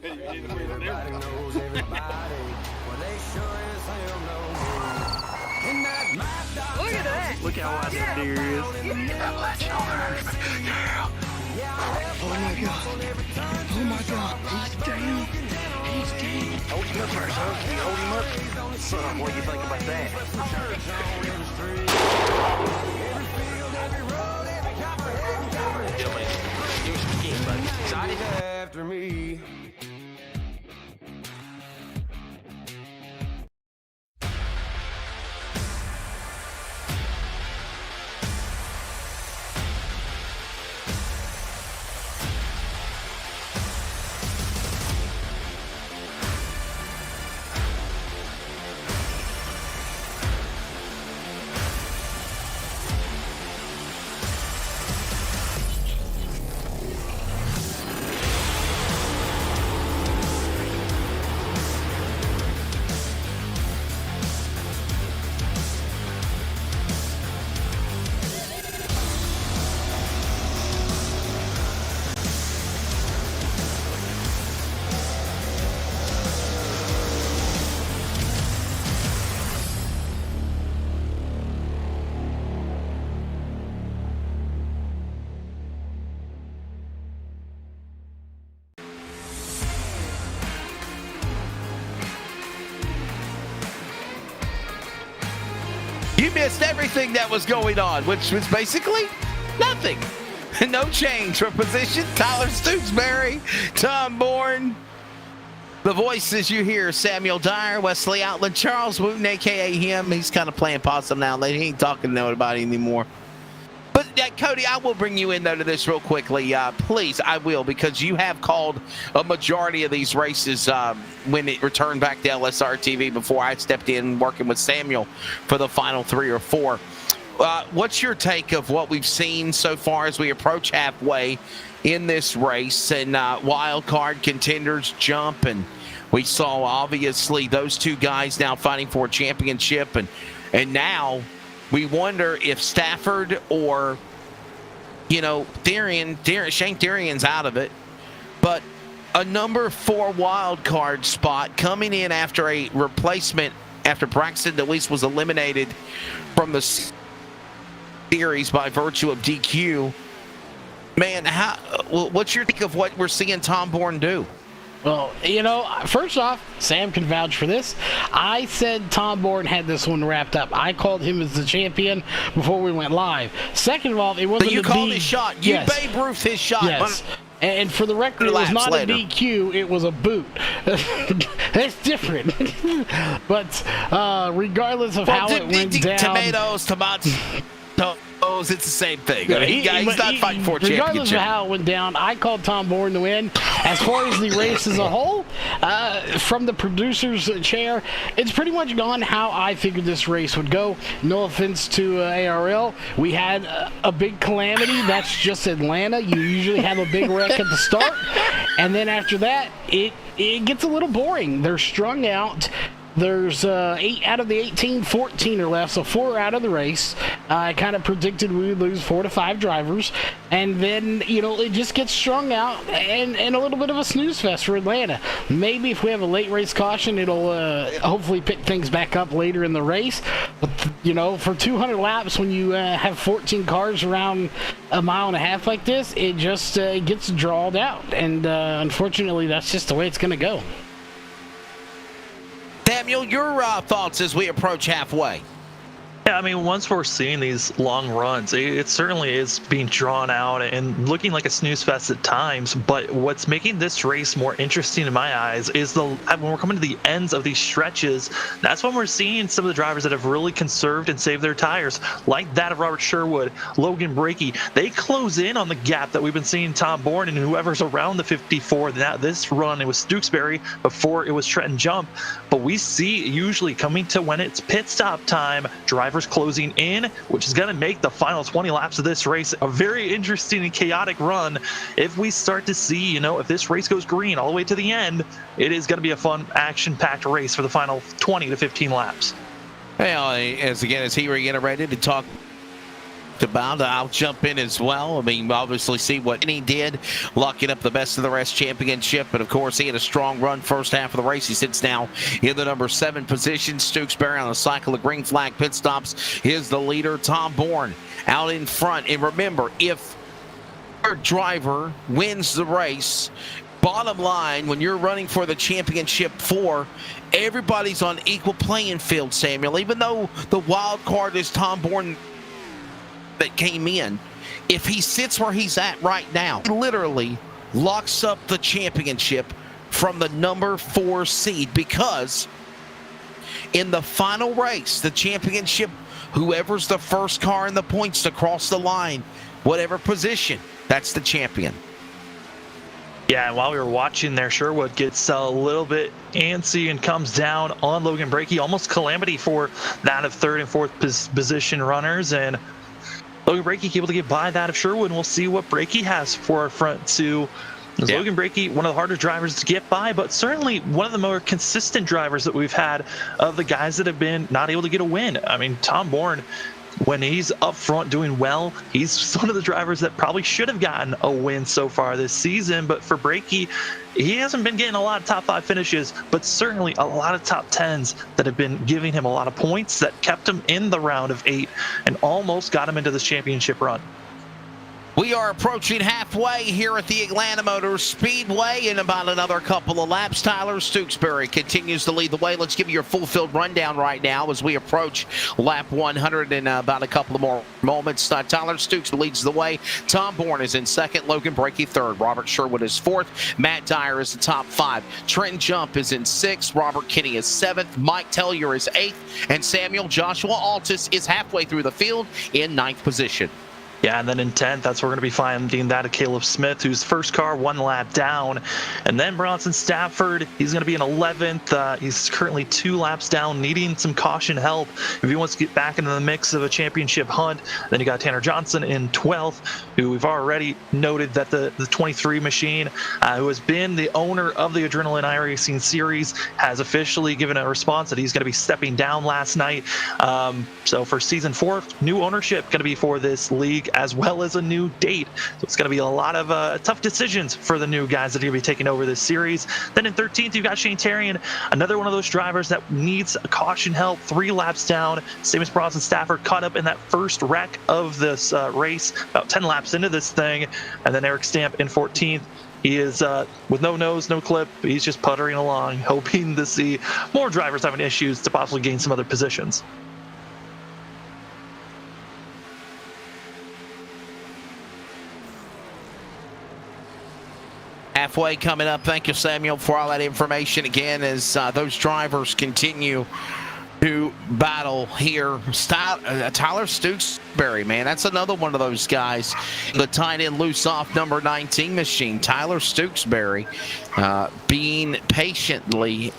Look at that. Look how wide that deer is. Oh my god. Oh my god. He's down. He's down. Hold him up first, huh? Can you hold him up? Son, what do you think about that? Excited? After me. You missed everything that was going on, which was basically nothing. No change from position. Tyler Tewksbury, Tom Bourne. The voices you hear, Samuel Dyer, Wesley Outland, Charles Wooten, a.k.a. him. He's kind of playing possum now. He ain't talking to nobody anymore. But, Cody, I will bring you in, though, to this real quickly. Please, I will, because you have called a majority of these races when it returned back to LSRTV before I stepped in working with Samuel for the final 3 or 4. what's your take of what we've seen so far as we approach halfway in this race and wild card contenders jump? And we saw obviously those two guys now fighting for a championship, and now we wonder if Stafford or Shane Therian's out of it, but a number 4 wild card spot coming in after a replacement after Braxton Delis was eliminated from the series by virtue of DQ. Man, what's your take of what we're seeing Tom Bourne do? Well, first off, Sam can vouch for this. I said Tom Bourne had this one wrapped up. I called him as the champion before we went live. Second of all, it wasn't. So you called his shot. You Babe Ruth his shot. Yes. And for the record, it was not a DQ. It was a boot. That's different. But regardless of how it went down, tomatoes, it's the same thing. He's not fighting for a championship. Regardless of how it went down, I called Tom Bourne to win. As far as the race as a whole, from the producer's chair, it's pretty much gone how I figured this race would go. No offense to ARL. We had a big calamity. That's just Atlanta. You usually have a big wreck at the start. And then after that, it gets a little boring. They're strung out. There's 8 out of the 18, 14 are left, so 4 are out of the race. I kind of predicted we would lose 4 to 5 drivers, and then it just gets strung out and a little bit of a snooze fest for Atlanta. Maybe if we have a late race caution, it'll hopefully pick things back up later in the race. But for 200 laps, when you have 14 cars around a mile and a half like this, it just gets drawled out, and unfortunately, that's just the way it's going to go. Samuel, your thoughts as we approach halfway? Yeah, I mean, once we're seeing these long runs, it certainly is being drawn out and looking like a snooze fest at times. But what's making this race more interesting in my eyes is when we're coming to the ends of these stretches, that's when we're seeing some of the drivers that have really conserved and saved their tires, like that of Robert Sherwood, Logan Breakey. They close in on the gap that we've been seeing Tom Bourne and whoever's around the 54. Now this run, it was Stewksbury before it was Trenton Jump. But we see usually coming to when it's pit stop time, drivers closing in, which is going to make the final 20 laps of this race a very interesting and chaotic run. If we start to see, if this race goes green all the way to the end, it is going to be a fun, action-packed race for the final 20 to 15 laps. Well, as he reiterated and talked about, I'll jump in as well. I mean, obviously see what he did, locking up the best of the rest championship, but of course he had a strong run first half of the race. He sits now in the number 7 position. Stewksbury on a cycle of green flag pit stops is the leader. Tom Bourne out in front. And remember, if your driver wins the race, bottom line, when you're running for the championship 4, everybody's on equal playing field, Samuel. Even though the wild card is Tom Bourne that came in, if he sits where he's at right now, he literally locks up the championship from the number 4 seed, because in the final race, the championship, whoever's the first car in the points to cross the line, whatever position, that's the champion. Yeah, and while we were watching there, Sherwood gets a little bit antsy and comes down on Logan Breakey, almost calamity for that of 3rd and 4th position runners, and Logan Breakey able to get by that of Sherwood, and we'll see what Breakey has for our front 2. Yeah. Logan Breakey, one of the harder drivers to get by, but certainly one of the more consistent drivers that we've had of the guys that have been not able to get a win. I mean, Tom Bourne, when he's up front doing well, he's one of the drivers that probably should have gotten a win so far this season. But for Breakey, he hasn't been getting a lot of top 5 finishes, but certainly a lot of top 10s that have been giving him a lot of points that kept him in the round of 8 and almost got him into this championship run. We are approaching halfway here at the Atlanta Motor Speedway in about another couple of laps. Tyler Stewksbury continues to lead the way. Let's give you your full field rundown right now as we approach lap 100 in about a couple of more moments. Tyler Stewks leads the way. Tom Bourne is in 2nd. Logan Breakey 3rd. Robert Sherwood is 4th. Matt Dyer is the top 5. Trenton Jump is in 6th. Robert Kinney is 7th. Mike Tellier is 8th. And Samuel Joshua Altus is halfway through the field in 9th position. Yeah, and then in 10th, that's where we're going to be finding that Caleb Smith, whose first car 1 lap down. And then Bronson Stafford, he's going to be in 11th. He's currently 2 laps down, needing some caution help if he wants to get back into the mix of a championship hunt. Then you got Tanner Johnson in 12th, who we've already noted that the 23 machine, who has been the owner of the Adrenaline iRacing series, has officially given a response that he's going to be stepping down last night. So for season 4, new ownership going to be for this league, as well as a new date. So it's going to be a lot of tough decisions for the new guys that are going to be taking over this series. Then in 13th, you've got Shane Tarian, another one of those drivers that needs a caution help, 3 laps down. Same as Bronson Stafford, caught up in that first wreck of this race, about 10 laps into this thing. And then Eric Stamp in 14th. He is with no nose, no clip. He's just puttering along, hoping to see more drivers having issues to possibly gain some other positions. Halfway coming up. Thank you, Samuel, for all that information again as those drivers continue to battle here. Tyler Stooksbury, man, that's another one of those guys. The tight end loose off number 19 machine. Tyler Stooksbury being patiently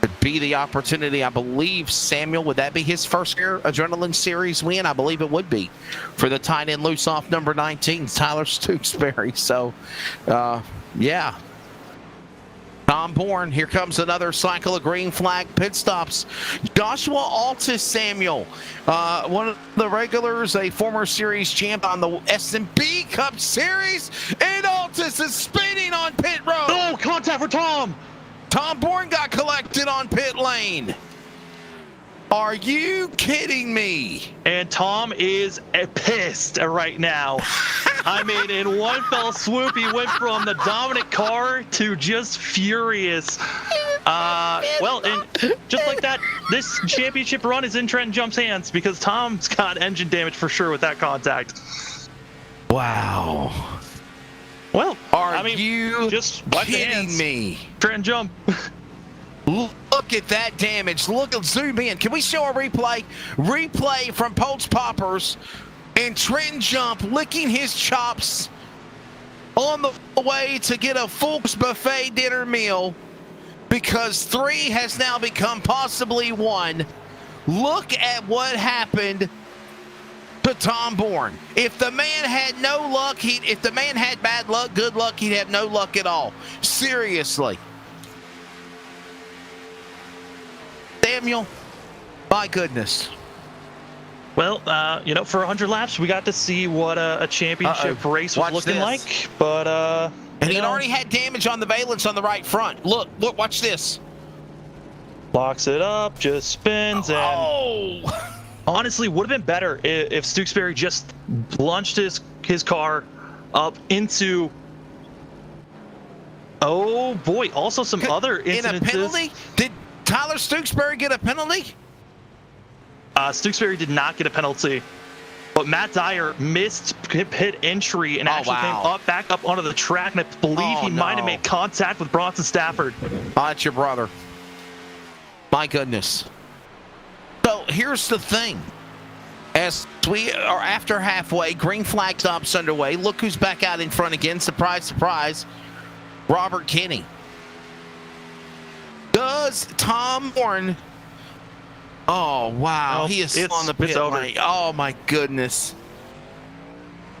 could be the opportunity. I believe, Samuel, would that be his first year Adrenaline Series win? I believe it would be for the tight end loose off number 19, Tyler Stooksbury. So, yeah. Tom Bourne, here comes another cycle of green flag pit stops. Joshua Altus, Samuel, one of the regulars, a former series champ on the S&P Cup Series, and Altus is spinning on pit road. Oh, contact for Tom! Tom Bourne got collected on pit lane. Are you kidding me? And Tom is pissed right now. I mean, in one fell swoop, he went from the dominant car to just furious. Well, and just like that, this championship run is in Trenton Jump's hands because Tom's got engine damage for sure with that contact. Wow. Well, Are you just kidding me? Trenton Jump. Look at that damage. Look at zoom in. Can we show a replay? Replay from Polch Poppers and Trenton Jump licking his chops on the way to get a full buffet dinner meal because 3 has now become possibly 1. Look at what happened to Tom Bourne. If the man had no luck, if the man had bad luck, good luck, he'd have no luck at all. Seriously. Samuel, my goodness. Well, for 100 laps, we got to see what a championship race was looking like. But, and he'd already had damage on the valence on the right front. Look, watch this. Locks it up, just spins, and honestly, would have been better if Stooksbury just launched his car up into. Oh boy! Also, some other incidences. In a penalty? Did Tyler Stooksbury get a penalty? Stooksbury did not get a penalty, but Matt Dyer missed pit entry and actually came back up onto the track, and I believe he might have made contact with Bronson Stafford. That's your brother. My goodness. So here's the thing. As we are after halfway, green flag stops underway. Look who's back out in front again. Surprise, surprise. Robert Kinney. Does Tom Bourne... Oh, wow. He is still on the pit lane. Oh, my goodness.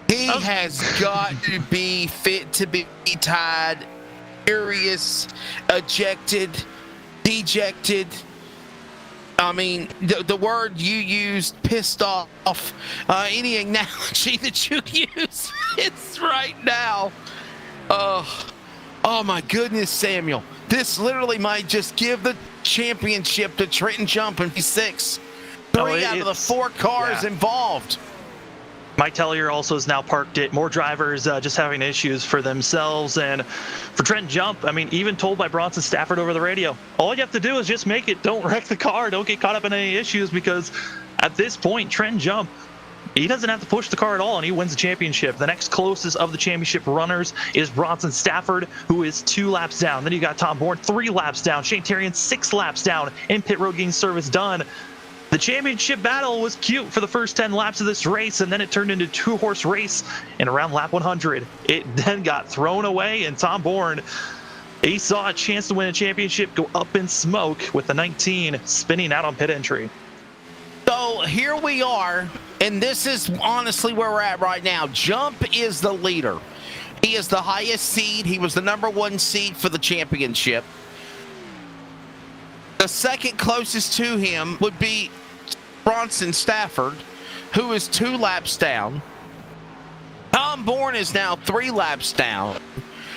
He has got to be fit to be tied, furious, ejected, dejected. I mean, the word you used, pissed off, any analogy that you use, it's right now. Oh, my goodness, Samuel. This literally might just give the championship to Trenton Jump in P6. 3 out of the 4 cars involved. Mike Tellier also has now parked it. More drivers just having issues for themselves. And for Trenton Jump, I mean, even told by Bronson Stafford over the radio, all you have to do is just make it. Don't wreck the car. Don't get caught up in any issues, because at this point, Trenton Jump, he doesn't have to push the car at all, and he wins the championship. The next closest of the championship runners is Bronson Stafford, who is 2 laps down. Then you got Tom Bourne, 3 laps down. Shane Tarian, 6 laps down. In pit road getting service done. The championship battle was cute for the first 10 laps of this race, and then it turned into a two-horse race. And around lap 100, it then got thrown away, and Tom Bourne, he saw a chance to win a championship go up in smoke with the 19 spinning out on pit entry. So here we are, and this is honestly where we're at right now. Jump is the leader. He is the highest seed. He was the #1 seed for the championship. The second closest to him would be Bronson Stafford, who is 2 laps down. Tom Bourne is now 3 laps down.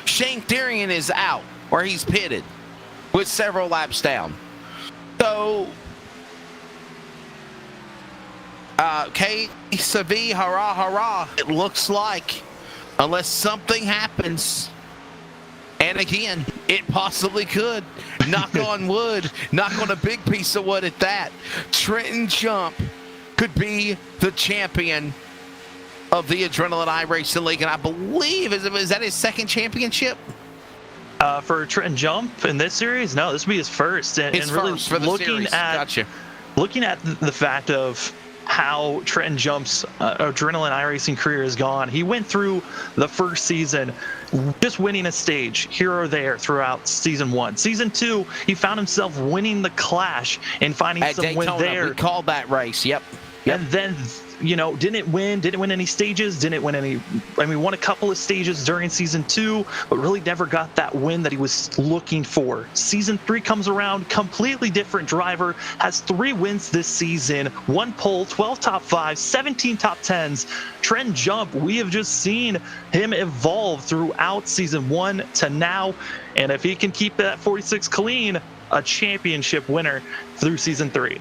Shane Therian is out, or he's pitted, with several laps down. So, K-Savi, hurrah, hurrah. It looks like, unless something happens, and again, it possibly could. Knock on wood. Knock on a big piece of wood at that. Trenton Jump could be the champion of the Adrenaline iRacing League. And I believe, is that his second championship? For Trenton Jump in this series? No, this will be his first. And really first for the series. Gotcha. Looking at the fact of how Trenton Jump's Adrenaline iRacing career has gone. He went through the first season just winning a stage here or there throughout season 1. Season 2, he found himself winning the Clash and finding At some Daytona, win there. We called that race. Yep. And then, didn't win any stages, won a couple of stages during season 2, but really never got that win that he was looking for. Season 3 comes around, completely different driver, has 3 wins this season, 1 pole, 12 top 5s, 17 top 10s. Trenton Jump, we have just seen him evolve throughout season 1 to now, and if he can keep that 46 clean, a championship winner through season 3.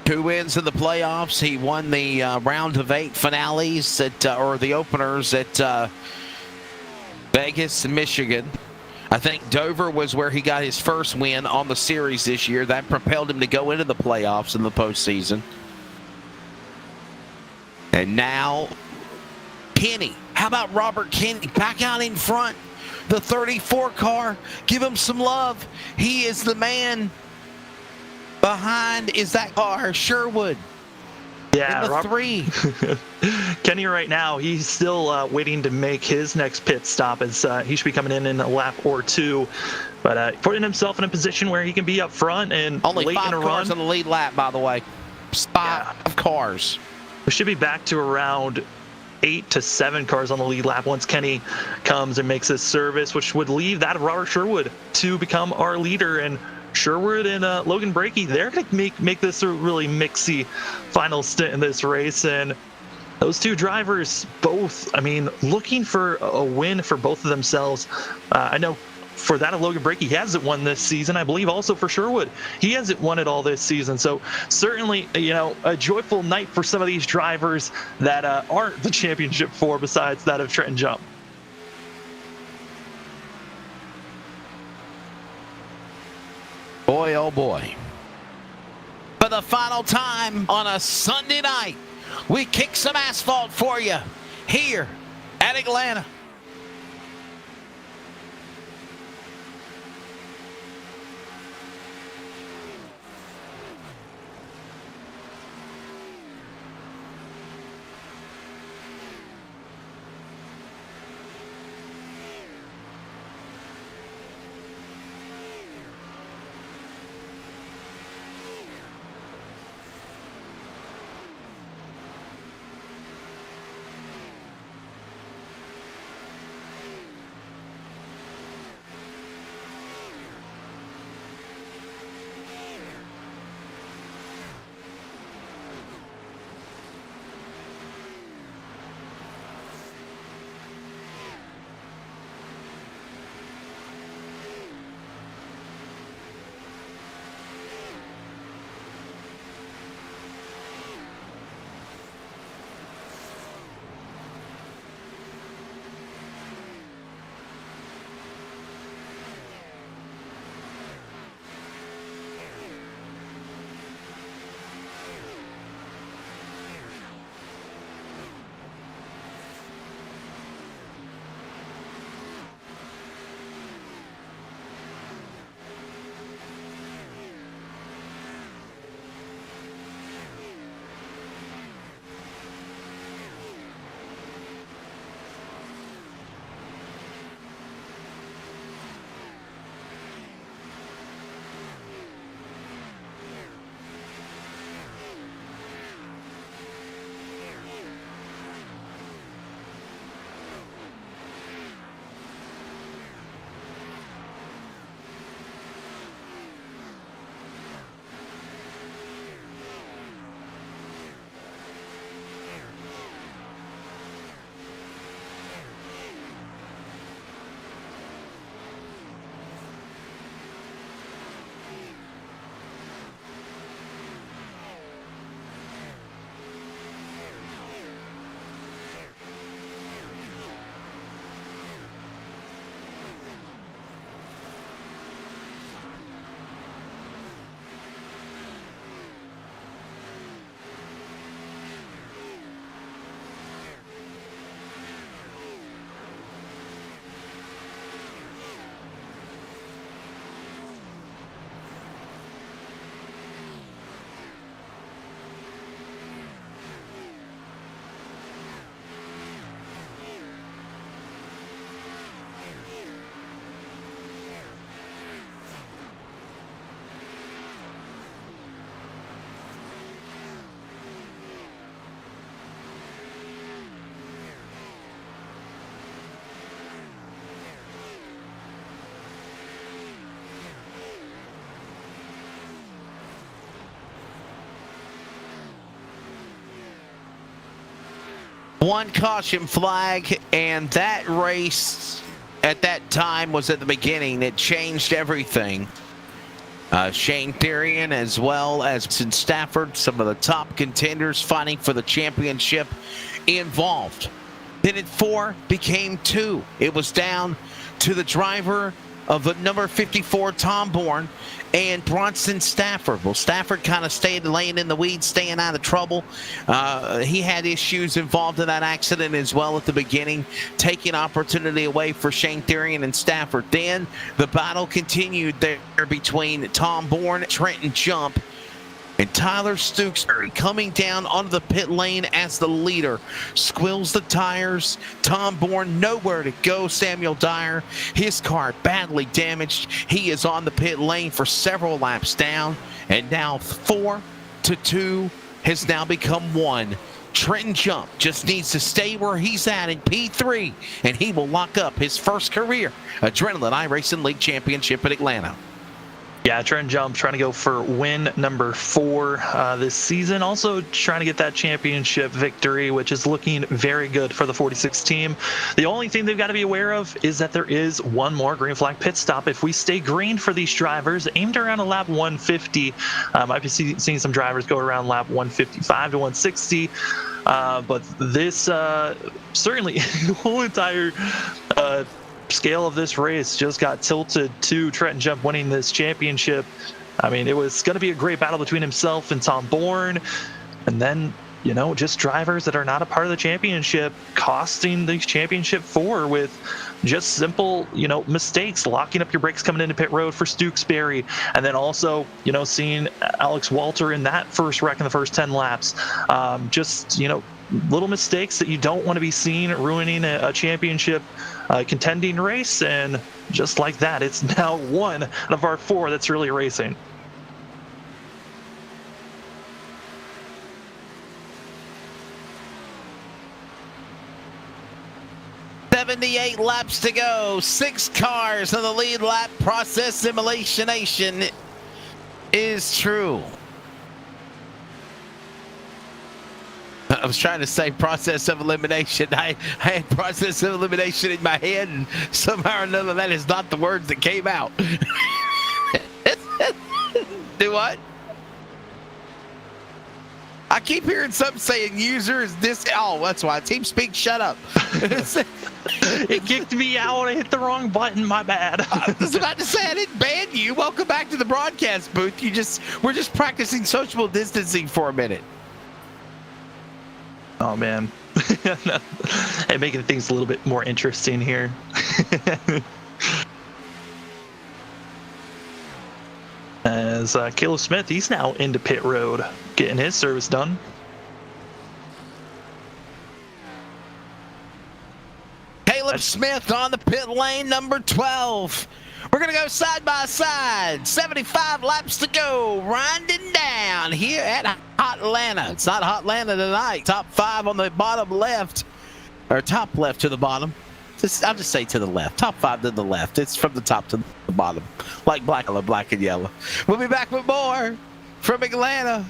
2 wins in the playoffs. He won the round of 8 finales or the openers at Vegas and Michigan. I think Dover was where he got his first win on the series this year. That propelled him to go into the playoffs in the postseason. And now, Kenny. How about Robert Kenny back out in front? The 34 car. Give him some love. He is the man. Behind is that car, Sherwood. Yeah, in the 3. Kenny right now, he's still waiting to make his next pit stop as he should be coming in a lap or 2. But putting himself in a position where he can be up front and only late 5 in a cars run. on the lead lap, by the way. 5 cars. We should be back to around 8 to 7 cars on the lead lap once Kenny comes and makes his service, which would leave that of Robert Sherwood to become our leader. And Sherwood and Logan Brakey, they're going to make this a really mixy final stint in this race. And those 2 drivers both, looking for a win for both of themselves. I know for that of Logan Brakey, he hasn't won this season. I believe also for Sherwood, he hasn't won it all this season. So certainly, a joyful night for some of these drivers that aren't the championship for besides that of Trenton Jump. Boy, oh boy. For the final time on a Sunday night, we kick some asphalt for you here at Atlanta. one caution flag, and that race at that time was at the beginning. It changed everything. Shane Therian as well as Stafford, some of the top contenders fighting for the championship involved. Then at 4 became 2. It was down to the driver of the number 54, Tom Bourne, and Bronson Stafford. Well, Stafford kind of stayed laying in the weeds, staying out of trouble. He had issues involved in that accident as well at the beginning, taking opportunity away for Shane Therian and Stafford. Then the battle continued there between Tom Bourne, Trenton Jump, and Tyler Stooksbury coming down onto the pit lane as the leader. Squills the tires. Tom Bourne nowhere to go. Samuel Dyer, his car badly damaged. He is on the pit lane for several laps down. And now 4-2 has now become 1. Trenton Jump just needs to stay where he's at in P3, and he will lock up his first career Adrenaline iRacing League Championship at Atlanta. Yeah, Trenton Jump trying to go for win number 4 this season. Also trying to get that championship victory, which is looking very good for the 46 team. The only thing they've got to be aware of is that there is one more green flag pit stop. If we stay green for these drivers, aimed around a lap 150, might be seeing some drivers go around lap 155 to 160. But this certainly the whole entire scale of this race just got tilted to Trenton Jump winning this championship. I mean, it was going to be a great battle between himself and Tom Bourne, and then, you know, just drivers that are not a part of the championship costing the championship 4 with just simple, you know, mistakes, locking up your brakes coming into pit road for Stooksbury, and then also, you know, seeing Alex Walter in that first wreck in the first 10 laps. Just, you know, little mistakes that you don't want to be seen ruining a championship contending race, and just like that, it's now 1 out of our 4 that's really racing. .78 laps to go. 6 cars on the lead lap. Process elimination is true. I was trying to say process of elimination. I had process of elimination in my head, and somehow or another that is not the words that came out. Do what? I keep hearing something saying user is this. Oh, that's why. TeamSpeak, shut up. It kicked me out. I hit the wrong button. My bad. I was about to say I didn't ban you. Welcome back to the broadcast booth. We're just practicing social distancing for a minute. Oh man, and making things a little bit more interesting here. As Caleb Smith, he's now into pit road, getting his service done. Caleb Smith on the pit lane, number 12. We're going to go side by side. 75 laps to go. Winding down here at Hotlanta. It's not Hotlanta tonight. Top 5 on the bottom left. Or top left to the bottom. I'll just say to the left. Top 5 to the left. It's from the top to the bottom. Like black and yellow. We'll be back with more from Atlanta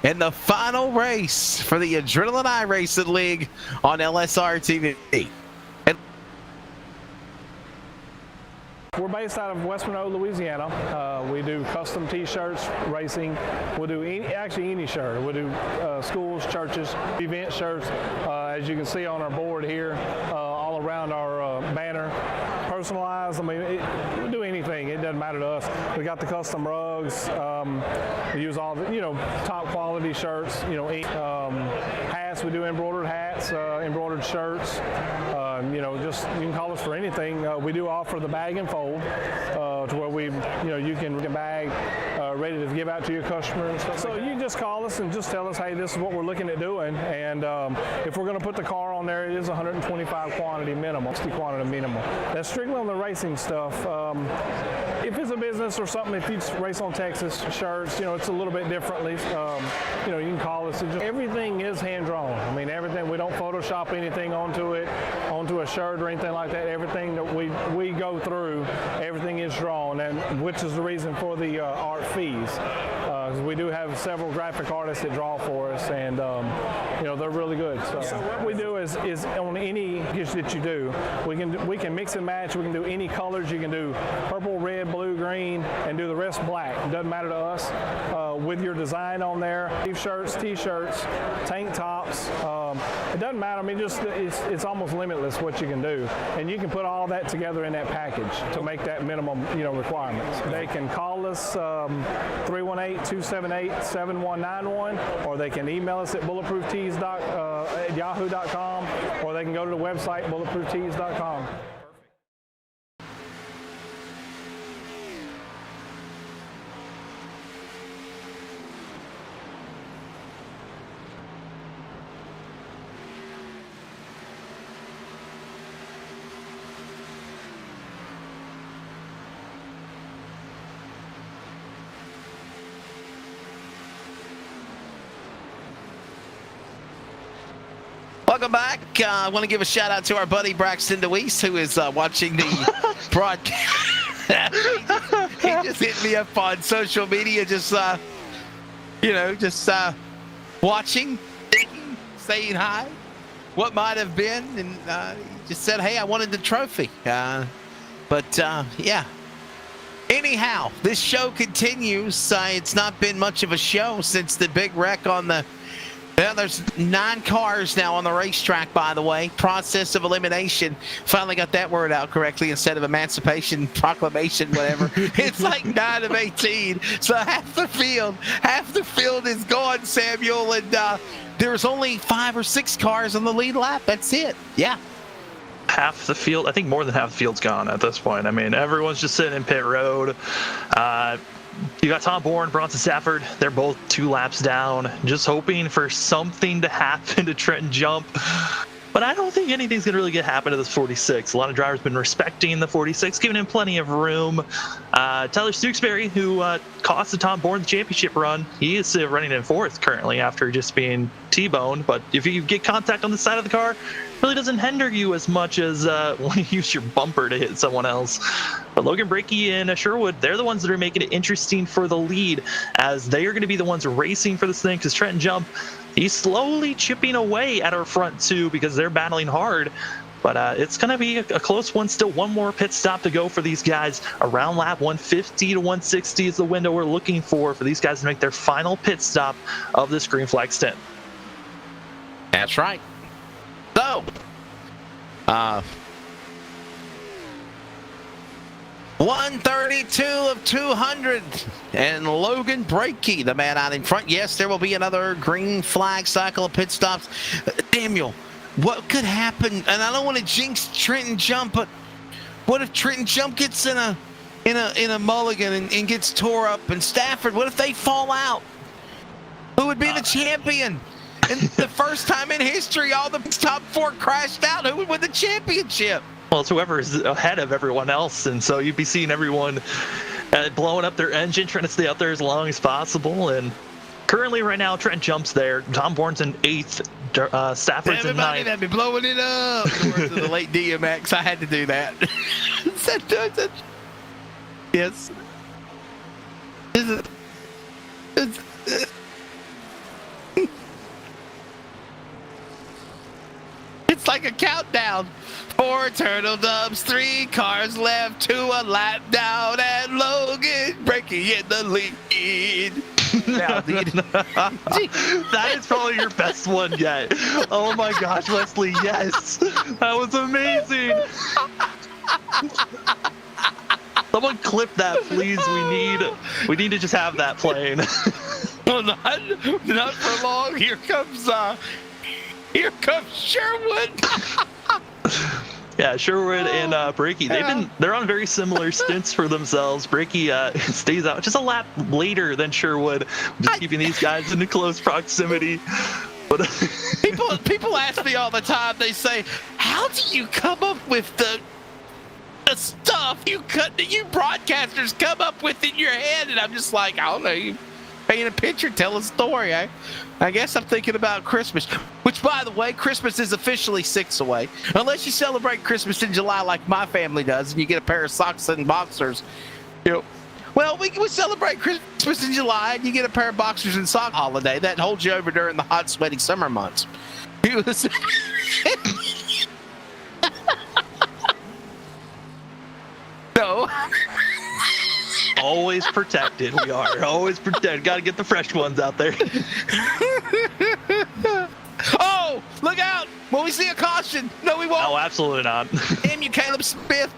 in the final race for the Adrenaline iRacing League on LSRTV. We're based out of West Monroe, Louisiana. We do custom T-shirts, racing. We'll do any shirt. We'll do schools, churches, event shirts. As you can see on our board here, all around our banner, personalized. I mean, we'll do anything. It doesn't matter to us. We got the custom rugs. We use all the, you know, top quality shirts. You know, hats. We do embroidered hats, embroidered shirts. You know, just you can call us for anything. We do offer the bag and fold to where you can get a bag ready to give out to your customer and stuff. So you can just call us and just tell us, hey, this is what we're looking at doing. And if we're going to put the car on there, it is 125 quantity minimum, 60 quantity minimum. That's strictly on the racing stuff. If it's a business or something, if you race on Texas shirts, you know, it's a little bit differently. You know, you can call us. Everything is hand drawn. I mean, everything. We don't Photoshop anything onto a shirt or anything like that. Everything that we go through, everything is drawn, and which is the reason for the art fee. tees. 'Cause we do have several graphic artists that draw for us, and you know, they're really good. So what we do is on any gift that you do, we can mix and match. We can do any colors. You can do purple, red, blue, green, and do the rest black. It doesn't matter to us. With your design on there, shirts, t-shirts, tank tops. It doesn't matter. I mean, just it's almost limitless what you can do, and you can put all that together in that package to make that minimum, you know, requirements. They can call us 318-278-7191, or they can email us at bulletprooftees.yahoo.com, or they can go to the website bulletprooftees.com. Welcome back. I want to give a shout out to our buddy Braxton DeWeese, who is watching the broadcast. He just hit me up on social media, just watching, saying hi, what might have been, and he just said, "Hey, I wanted the trophy." Yeah. Anyhow, this show continues. It's not been much of a show since the big wreck on the. Well, there's 9 cars now on the racetrack, by the way. Process of elimination. Finally got that word out correctly instead of Emancipation Proclamation, whatever. It's like 9 of 18. So half the field is gone, Samuel. And there's only 5 or 6 cars on the lead lap. That's it. Yeah. Half the field, I think more than half the field's gone at this point. I mean, everyone's just sitting in pit road. You got Tom Bourne, Bronson Stafford. They're both 2 laps down, just hoping for something to happen to Trenton Jump. But I don't think anything's going to really happen to this 46. A lot of drivers have been respecting the 46, giving him plenty of room. Tyler Stewksbury, who cost the Tom Bourne the championship run, he is running in 4th currently after just being T-boned. But if you get contact on the side of the car, really doesn't hinder you as much as when you use your bumper to hit someone else. But Logan Brakey and Sherwood, they're the ones that are making it interesting for the lead, as they are going to be the ones racing for this thing, because Trenton Jump, he's slowly chipping away at our front 2 because they're battling hard. But it's going to be a close one. Still one more pit stop to go for these guys. Around lap 150 to 160 is the window we're looking for these guys to make their final pit stop of this green flag stint. That's right. So, 132 of 200, and Logan Brakey, the man out in front. Yes, there will be another green flag cycle of pit stops. Samuel, what could happen? And I don't want to jinx Trenton Jump, but what if Trenton Jump gets in a mulligan and gets tore up? And Stafford, what if they fall out? Who would be the champion? And the first time in history, all the top 4 crashed out. Who would win the championship? Well, it's whoever's ahead of everyone else, and so you'd be seeing everyone blowing up their engine, trying to stay out there as long as possible. And currently, right now, Trent Jump's there. Tom Bourne's in 8th. Stafford's in 9th. Everybody, be blowing it up. The words of the late DMX. I had to do that. Yes. It's like a countdown. 4 turtle doves, 3 cars left, 2 a lap down, and Logan Brakey in the lead. Now, that is probably your best one yet. Oh my gosh, Wesley, yes. That was amazing. Someone clip that, please. We need to just have that playing. Well, not for long. Here comes Sherwood. Yeah, Sherwood and Brakey, they're on very similar stints for themselves. Brakey stays out just a lap later than Sherwood, just keeping these guys in close proximity. But people ask me all the time. They say, "How do you come up with the stuff you broadcasters come up with in your head?" And I'm just like, I don't know. You paint a picture, tell a story. I guess I'm thinking about Christmas, which, by the way, Christmas is officially 6 away. Unless you celebrate Christmas in July like my family does, and you get a pair of socks and boxers. You know, Well, we celebrate Christmas in July, and you get a pair of boxers and sock holiday that holds you over during the hot, sweaty summer months. He was. No. Always protected. We are always protected. Got to get the fresh ones out there. Oh, look out! Will we see a caution? No, we won't. Oh, absolutely not. Damn you, Caleb Smith.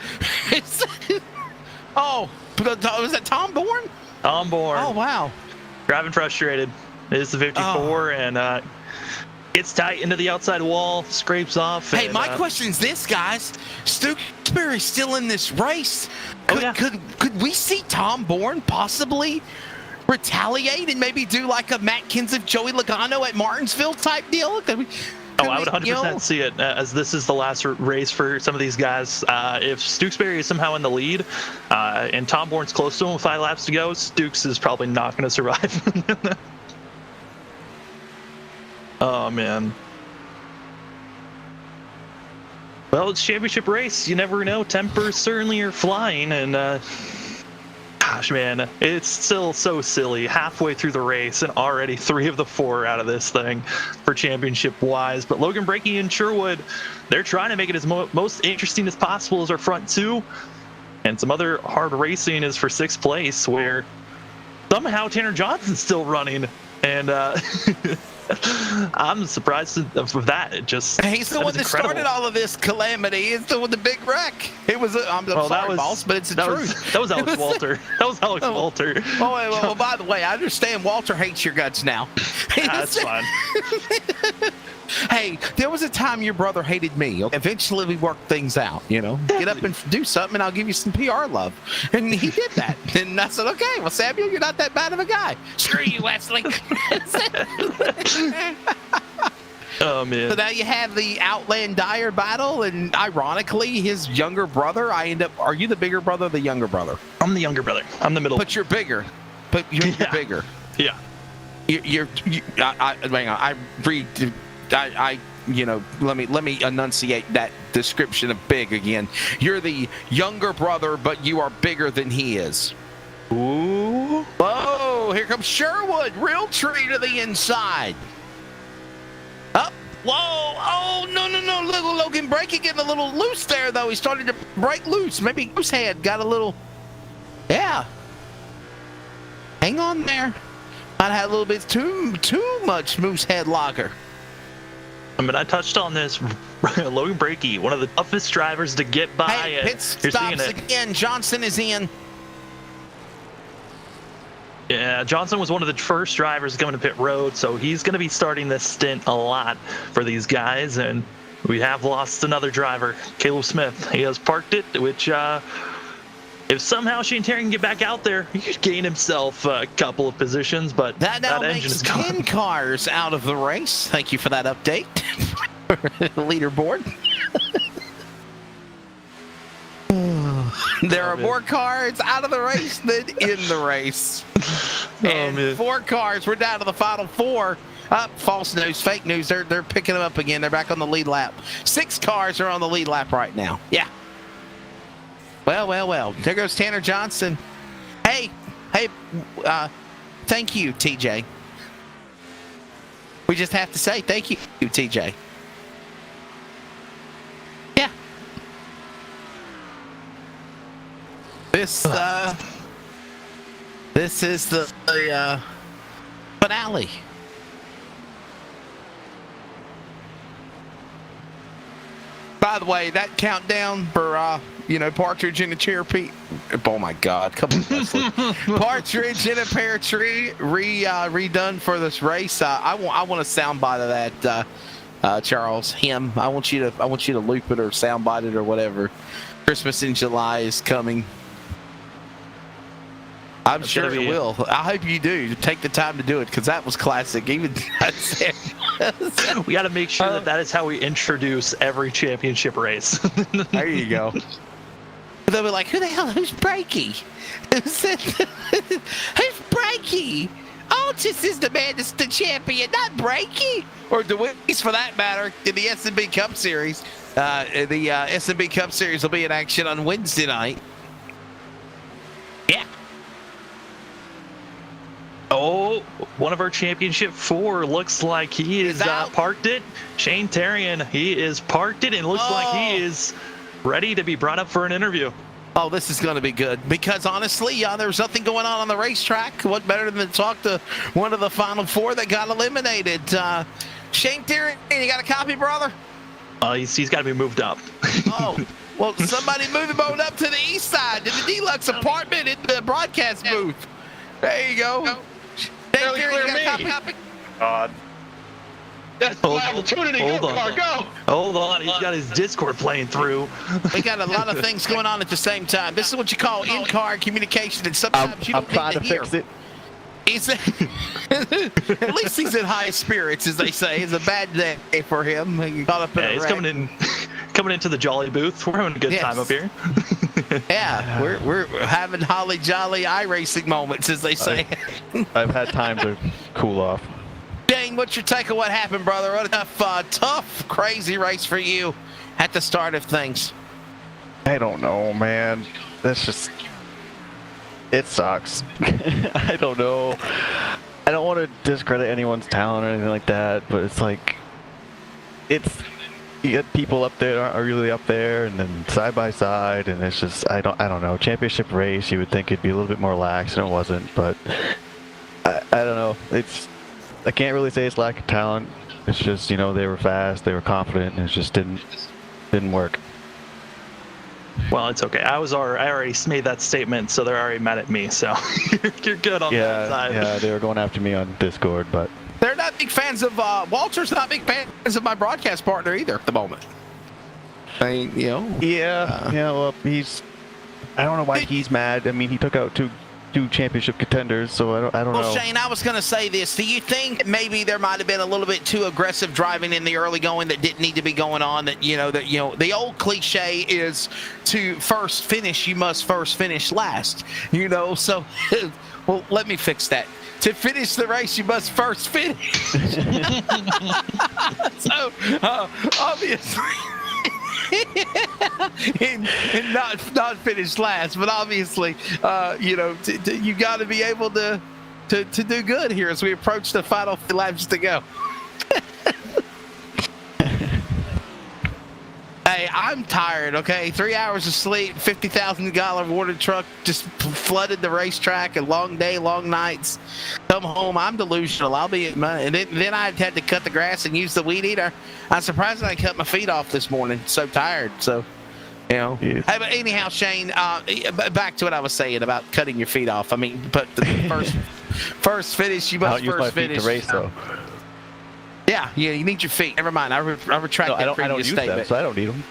Oh, was that Tom Bourne? On board. Oh, wow. Driving frustrated. It's the 54 and gets tight into the outside wall, scrapes off. Hey, and, my question's this, guys. Stewksbury's still in this race. Could we see Tom Bourne possibly retaliate and maybe do like a Matt Kenseth, Joey Logano at Martinsville type deal? I would 100% see it, as this is the last race for some of these guys. If Stewksbury is somehow in the lead and Tom Bourne's close to him with 5 laps to go, Stukes is probably not going to survive. Oh, man. Well, it's championship race. You never know. Tempers certainly are flying, and gosh, man, it's still so silly. Halfway through the race, and already 3 of the 4 out of this thing for championship-wise. But Logan Breakey and Sherwood, they're trying to make it as most interesting as possible as our front 2. And some other hard racing is for 6th place, where somehow Tanner Johnson's still running, and I'm surprised of that. He's the one that started all of this calamity. He's the one with the big wreck. It was. I'm sorry, boss, but it's the truth. That was Alex Walter. That was Alex Walter. Oh, well, by the way, I understand Walter hates your guts now. That's fine. Hey, there was a time your brother hated me. Eventually, we worked things out, you know. Get up and do something, and I'll give you some PR love. And he did that. And I said, okay, well, Samuel, you're not that bad of a guy. Screw you, Wesley. Oh, man. So now you have the Outland Dyer battle, and ironically, his younger brother, are you the bigger brother or the younger brother? I'm the younger brother. I'm the middle. But you're bigger. You're bigger. Yeah. Let me enunciate that description of big again. You're the younger brother, but you are bigger than he is. Ooh. Whoa, here comes Sherwood. Real tree to the inside. Up. Whoa. Oh, no. Little Logan Breakey getting a little loose there, though. He started to break loose. Maybe Moosehead got a little. Yeah. Hang on there. Might have had a little bit too much Moosehead lager. I mean, I touched on this. Logan Breakey, one of the toughest drivers to get by. Hey, pit stops again. Johnson is in. Yeah, Johnson was one of the first drivers coming to pit road, so he's going to be starting this stint a lot for these guys. And we have lost another driver, Caleb Smith. He has parked it, which if somehow Shane Terry can get back out there, he could gain himself a couple of positions, but that now engine makes is gone. 10 cars out of the race. Thank you for that update. Leaderboard. There are more cars out of the race than in the race. And 4 cars. We're down to the final 4. False news, fake news. They're picking them up again. They're back on the lead lap. 6 cars are on the lead lap right now. Yeah. Well. There goes Tanner Johnson. Hey. Thank you, TJ. We just have to say thank you, TJ. Yeah. This is the finale. By the way, that countdown for Partridge in a Pear Tree. Oh my God! Come on, Wesley. Partridge in a Pear Tree redone for this race. I want a soundbite of that, Charles. I want you to loop it or soundbite it or whatever. Christmas in July is coming. I'm sure it will. I hope you do. Take the time to do it because that was classic. Even we got to make sure that is how we introduce every championship race. There you go. They'll be like, who the hell? Who's Breakey? Who's Breakey? Altus is the man that's the champion, not Breakey. Or DeWeese, for that matter, in the S&B Cup Series. The S&B Cup Series will be in action on Wednesday night. Yeah. Oh, one of our championship 4 looks like he is parked it. Shane Terrian, he is parked it and looks like he is ready to be brought up for an interview. Oh, this is going to be good because honestly, there's nothing going on the racetrack. What better than to talk to one of the final 4 that got eliminated? Shane Terrian, you got a copy, brother? He's got to be moved up. Oh, well, somebody move him on up to the east side to the deluxe apartment in the broadcast booth. There you go. Shane Terrian, you got a copy? God. That's my opportunity. Go, Clark, go. Hold on, he's got his Discord playing through. We got a lot of things going on at the same time. This is what you call in-car communication, and sometimes you don't need to hear. Fix it. At least he's in high spirits, as they say. It's a bad day for him. He got up in a he's wreck. coming into the jolly booth. We're having a good time up here. Yeah, we're having holly jolly iRacing moments, as they say. I've had time to cool off. Shane, what's your take on what happened, brother? What a tough, crazy race for you at the start of things. I don't know, man. That's just... It sucks. I don't know. I don't want to discredit anyone's talent or anything like that, but it's like... You get people up there that aren't really up there, and then side by side, and it's just... I don't know. Championship race, you would think it'd be a little bit more lax, and it wasn't, but... I don't know. I can't really say it's lack of talent. It's just, they were fast, they were confident, and it just didn't work. Well, it's okay. I already made that statement, so they're already mad at me. So you're good on that side. Yeah, they were going after me on Discord, but they're not big fans of Walter's. Not big fans of my broadcast partner either at the moment. I mean, Yeah. Well, I don't know why he's mad. I mean, he took out two championship contenders, so I don't know. Well, Shane, I was going to say this. Do you think maybe there might have been a little bit too aggressive driving in the early going that didn't need to be going on? That the old cliche is to first finish, you must first finish last. So well, let me fix that. To finish the race, you must first finish. So obviously. and not finish last, but obviously, you got to be able to do good here as we approach the final few laps to go. Hey, I'm tired. Okay, 3 hours of sleep, $50,000 water truck just flooded the racetrack. A long day, long nights. Come home, I'm delusional. I'll be at my, and then I had to cut the grass and use the weed eater. I'm surprised I cut my feet off this morning. So tired. So, Yeah. Hey, but anyhow, Shane, back to what I was saying about cutting your feet off. I mean, but the first finish, you must first finish. Feet to race, though. Yeah, you need your feet. Never mind. I retract that previous statement. Them, so I don't need them.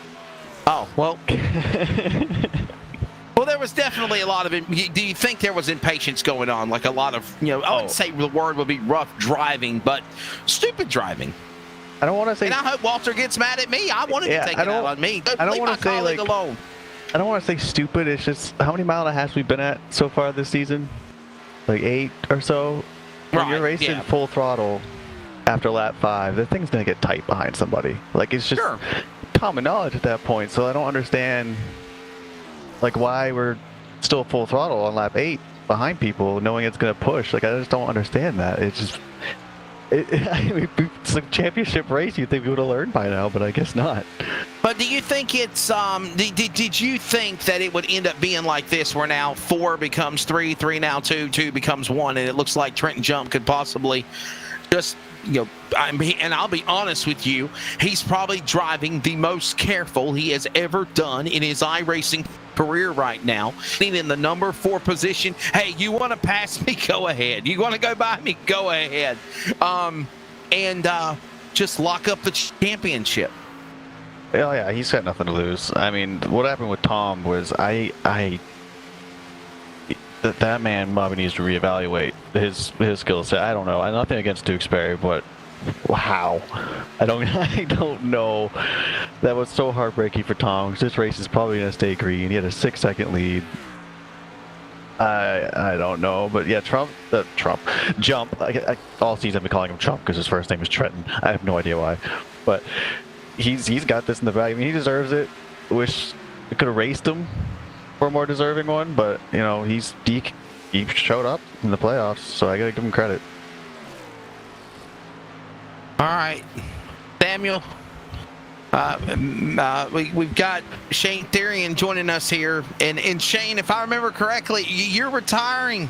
Oh, well. Well, there was definitely a lot of... Do you think there was impatience going on? Like a lot of, I wouldn't say the word would be rough driving, but stupid driving. I don't want to say... And I hope Walter gets mad at me. I want him to take it out on me. I don't want to say, alone. I don't want to say stupid. It's just, how many mile and a half we've been at so far this season? Like 8 or so? When you're racing full throttle after lap 5, the thing's going to get tight behind somebody. Like, it's just common knowledge at that point. So I don't understand, like, why we're still full throttle on lap 8 behind people, knowing it's going to push. Like, I just don't understand that. It's just... it's a championship race. You'd think we would have learned by now, but I guess not. But do you think it's did you think that it would end up being like this, where now 4 becomes 3, 3 now 2, 2 becomes 1, and it looks like Trenton Jump could possibly just, and I'll be honest with you, he's probably driving the most careful he has ever done in his iRacing career right now, being in the number 4 position. Hey, you want to pass me? Go ahead. You want to go by me? Go ahead. And just lock up the championship. Oh yeah, he's got nothing to lose. I mean, what happened with Tom was that man probably needs to reevaluate his skill set. I don't know. I'm nothing against Tewksbury, but wow, I don't know. That was so heartbreaking for Tom. This race is probably gonna stay green. He had a 6-second lead. I don't know, but yeah, Jump. All season I've been calling him Trump because his first name is Trenton. I have no idea why, but he's got this in the bag. I mean, he deserves it. Wish we could have raced him for a more deserving one, but he he showed up in the playoffs, so I gotta give him credit. All right, Samuel. We've got Shane Therian joining us here, and Shane, if I remember correctly, you're retiring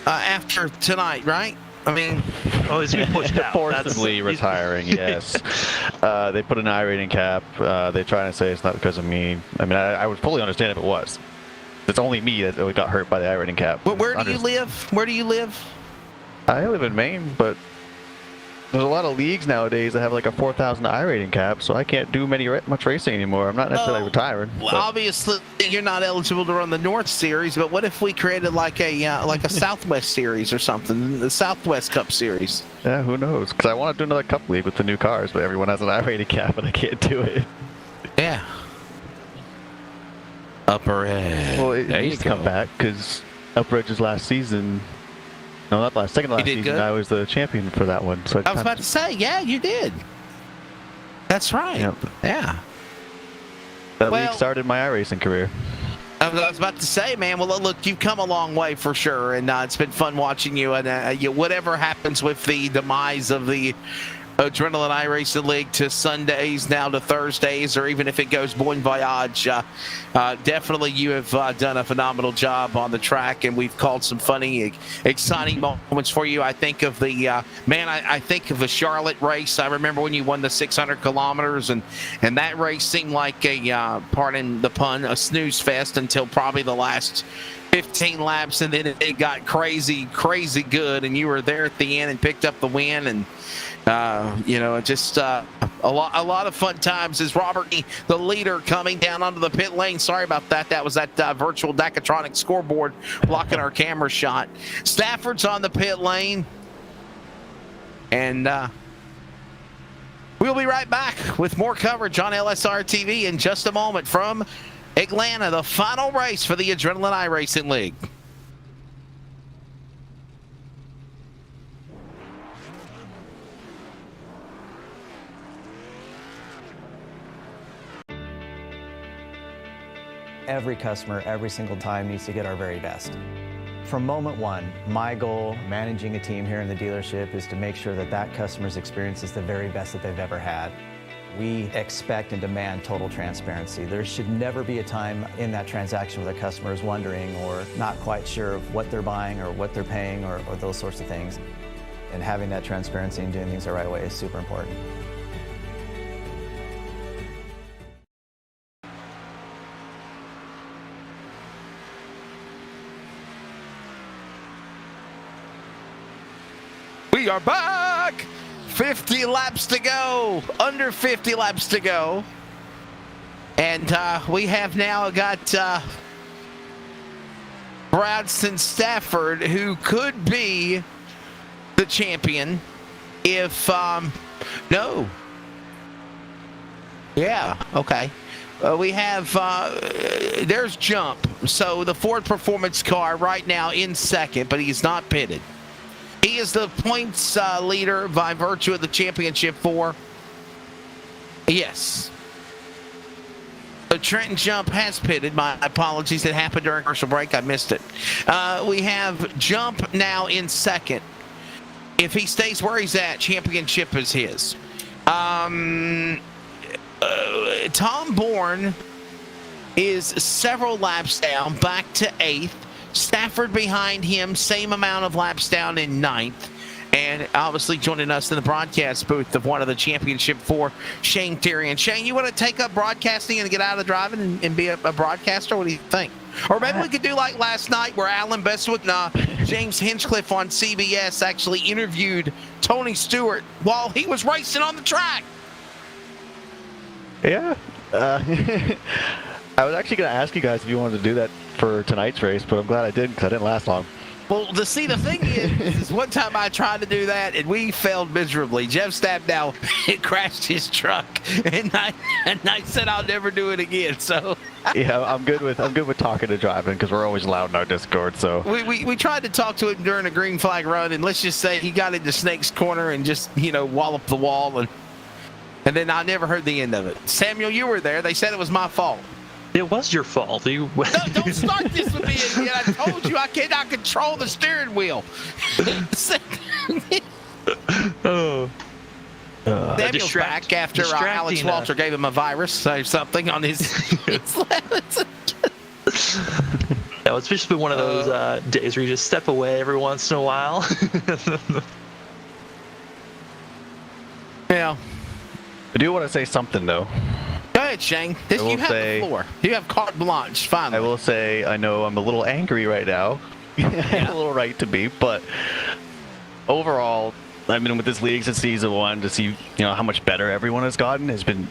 after tonight, right? I mean, Oh, he's getting pushed out. Forcibly retiring, yes. They put an iRating cap. They're trying to say it's not because of me. I mean, I would fully understand if it was. It's only me that got hurt by the iRating cap. where do you live? Where do you live? I live in Maine, but there's a lot of leagues nowadays that have like a 4,000 iRating cap, so I can't do much racing anymore. I'm not necessarily retiring. Well, obviously, you're not eligible to run the North Series, but what if we created like a Southwest Series or something, the Southwest Cup Series? Yeah, who knows? Because I want to do another Cup League with the new cars, but everyone has an iRating cap, and I can't do it. Yeah. Upper Edge. Well, it there needs you to come go. back because Upper Edge's last season. No, not last. Second to last did season, good? I was the champion for that one. So I was about to say, yeah, you did. That's right. Yep. Yeah. That well- league started my iRacing career. I was about to say, man. Well, look, you've come a long way for sure, and it's been fun watching you. And whatever happens with the demise of the Adrenaline iRacing League to Sundays now to Thursdays, or even if it goes bon voyage, definitely you have done a phenomenal job on the track, and we've called some funny, exciting moments for you. I think of the I think of the Charlotte race. I remember when you won the 600 kilometers, and that race seemed like a pardon the pun, a snooze fest until probably the last 15 laps, and then it got crazy good, and you were there at the end and picked up the win. And just a lot of fun times. As Robert, the leader, coming down onto the pit lane. Sorry about that. That was that virtual Dacatronic scoreboard blocking our camera shot. Stafford's on the pit lane. And we'll be right back with more coverage on LSRTV in just a moment from Atlanta, the final race for the Adrenaline iRacing League. Every customer, every single time, needs to get our very best. From moment one, my goal managing a team here in the dealership is to make sure that that customer's experience is the very best that they've ever had. We expect and demand total transparency. There should never be a time in that transaction where the customer is wondering or not quite sure of what they're buying or what they're paying or those sorts of things. And having that transparency and doing things the right way is super important. We are back! 50 laps to go. Under 50 laps to go. And we have now got Bradston Stafford, who could be the champion if... no. Yeah, okay. We have... there's Jump. So the Ford Performance car right now in second, but he's not pitted. He is the points leader by virtue of the championship 4. Yes. So Trenton Jump has pitted. My apologies. It happened during commercial break. I missed it. We have Jump now in second. If he stays where he's at, championship is his. Tom Bourne is several laps down, back to 8th. Stafford behind him, same amount of laps down in 9th. And obviously joining us in the broadcast booth of one of the championship 4, Shane Therian. Shane, you want to take up broadcasting and get out of driving and be a broadcaster? What do you think? Or maybe we could do like last night where Alan Bestwood and James Hinchcliffe on CBS actually interviewed Tony Stewart while he was racing on the track. Yeah. I was actually going to ask you guys if you wanted to do that for tonight's race, but I'm glad I didn't because I didn't last long. Well, the thing is one time I tried to do that and we failed miserably. Jeff Stabnow crashed his truck, and I said I'll never do it again. So yeah, I'm good with talking to driving because we're always loud in our Discord. So we tried to talk to him during a green flag run, and let's just say he got into Snake's corner and just walloped the wall, and then I never heard the end of it. Samuel, you were there. They said it was my fault. It was your fault. You No, don't start this with me again. I told you I cannot control the steering wheel. Oh. Samuel's back after Alex Walter gave him a virus or something on his. No, it's just been one of those days where you just step away every once in a while. Yeah. I do want to say something though. Go ahead, Shane. You have the floor. You have carte blanche. Finally. I will say I know I'm a little angry right now. I have a little right to be, but overall, I've been with this league since season 1 to see how much better everyone has gotten has been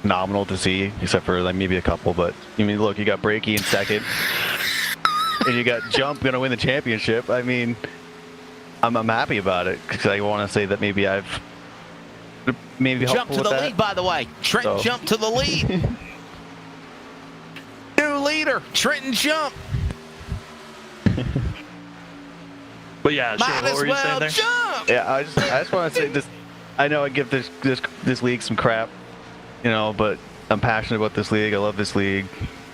phenomenal to see, except for like maybe a couple. But I mean, look, you got Breaky in second, and you got Jump gonna win the championship. I mean, I'm happy about it because I want to say that maybe I've jump to the lead. By the way, Trenton jumped to the lead. New leader, Trenton Jump. But yeah, might as well jump. Yeah, I just want to say this. I know I give this league some crap, but I'm passionate about this league. I love this league.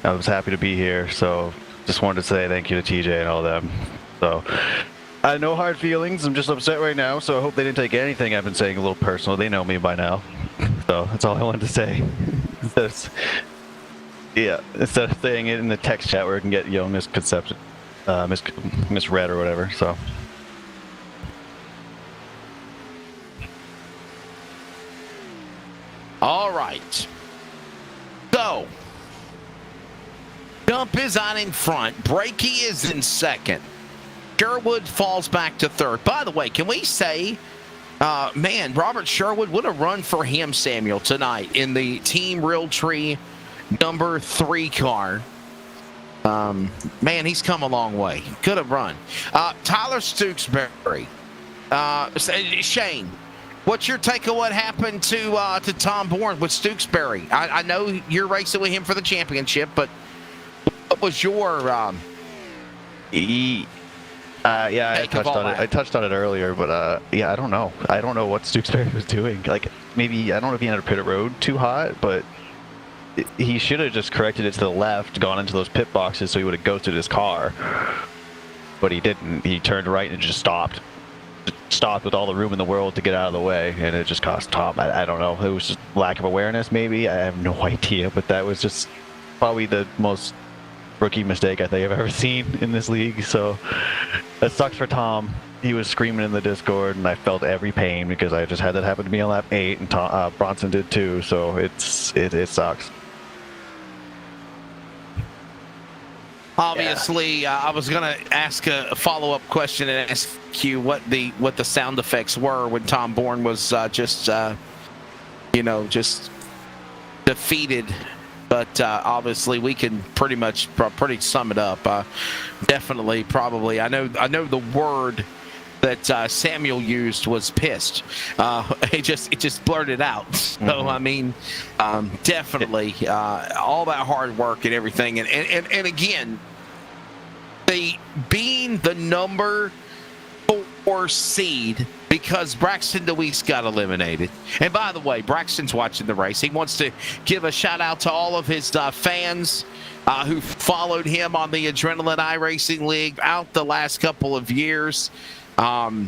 I was happy to be here, so just wanted to say thank you to TJ and all them. So I no hard feelings. I'm just upset right now, so I hope they didn't take anything I've been saying a little personal. They know me by now, so that's all I wanted to say. Instead of saying it in the text chat where it can get misconception, misread or whatever. So. All right. So, Jump is on in front. Breaky is in second. Sherwood falls back to third. By the way, can we say, man, Robert Sherwood, what a run for him, Samuel, tonight in the Team Realtree number 3 car. Man, he's come a long way. Good a run. Tyler Stooksbury. Shane, what's your take on what happened to Tom Bourne with Stooksbury? I know you're racing with him for the championship, but what was your I touched on it earlier, but I don't know. I don't know what Stooksbury was doing. Like, maybe, I don't know if he entered pit road too hot, but he should have just corrected it to the left, gone into those pit boxes so he would have ghosted his car. But he didn't. He turned right and just stopped with all the room in the world to get out of the way, and it just cost Tom. I don't know. It was just lack of awareness, maybe. I have no idea, but that was just probably the most rookie mistake I think I've ever seen in this league. So that sucks for Tom. He was screaming in the Discord, and I felt every pain because I just had that happen to me on lap 8, and Bronson did too. So it sucks. Obviously, I was going to ask a follow-up question and ask you what the sound effects were when Tom Bourne was just defeated. But obviously, we can pretty sum it up. Definitely, probably. I know the word that Samuel used was pissed. It just blurted out. So I mean, definitely all that hard work and everything, and again, being the number 4 seed because Braxton DeWeese got eliminated. And by the way, Braxton's watching the race. He wants to give a shout out to all of his fans who followed him on the Adrenaline iRacing League out the last couple of years.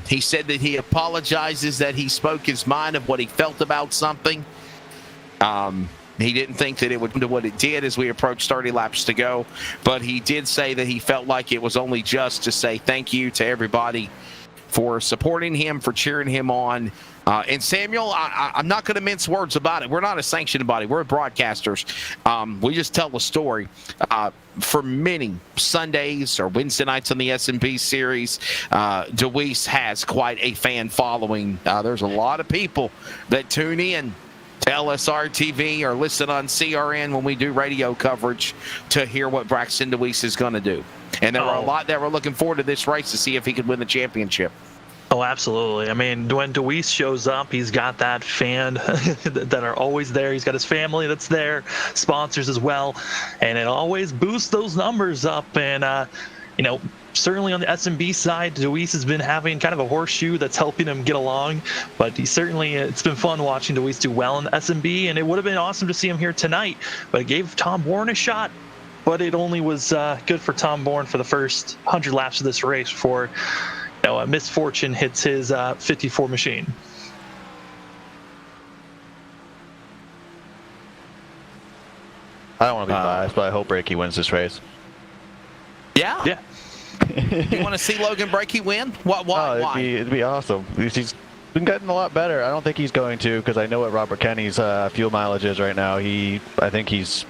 He said that he apologizes that he spoke his mind of what he felt about something. He didn't think that it would do what it did as we approached 30 laps to go, but he did say that he felt like it was only just to say thank you to everybody for supporting him, for cheering him on. And Samuel, I'm not going to mince words about it. We're not a sanctioned body. We're broadcasters. We just tell the story. For many Sundays or Wednesday nights on the S&P series, DeWeese has quite a fan following. There's a lot of people that tune in to LSRTV or listen on CRN when we do radio coverage to hear what Braxton DeWeese is going to do. And there were a lot that were looking forward to this race to see if he could win the championship. Oh, absolutely. I mean, when DeWeese shows up, he's got that fan that are always there. He's got his family that's there, sponsors as well, and it always boosts those numbers up. And certainly on the S&B side, Deweese has been having kind of a horseshoe that's helping him get along. But it's been fun watching Deweese do well in the S&B, and it would have been awesome to see him here tonight. But it gave Tom Bourne a shot, but it only was good for Tom Bourne for the first 100 laps of this race before a misfortune hits his 54 machine. I don't want to be biased, but I hope Brakey wins this race. Yeah. You want to see Logan Brakey win? Why? It'd be awesome. He's been getting a lot better. I don't think he's going to, because I know what Robert Kenny's fuel mileage is right now. I think he's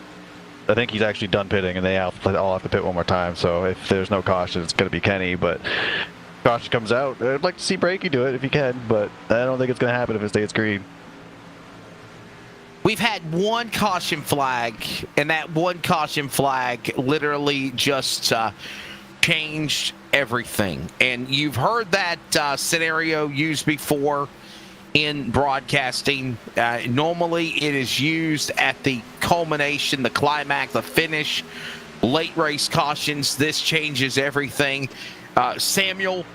actually done pitting, and they all have to pit one more time. So if there's no caution, it's going to be Kenny. But if caution comes out, I'd like to see Brakey do it if he can, but I don't think it's going to happen if it stays green. We've had one caution flag, and that one caution flag literally just changed everything. And you've heard that scenario used before in broadcasting. Normally it is used at the culmination, the climax, the finish, late race cautions. This changes everything. Samuel,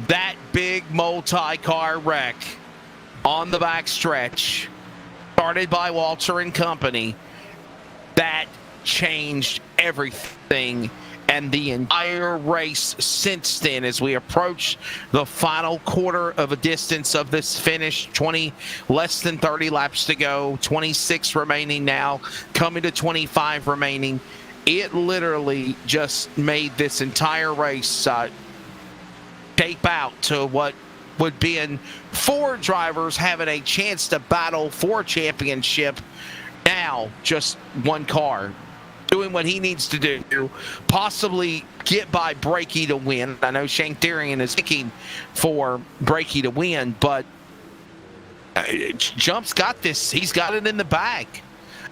that big multi-car wreck on the back stretch, started by Walter and company, that changed everything. And the entire race since then, as we approach the final quarter of a distance of this finish, less than 30 laps to go, 26 remaining now, coming to 25 remaining. It literally just made this entire race tape out to what would be in 4 drivers having a chance to battle for a championship. Now, just one car doing what he needs to do, possibly get by Brakey to win. I know Shankterian is picking for Brakey to win, but Jump's got this. He's got it in the bag.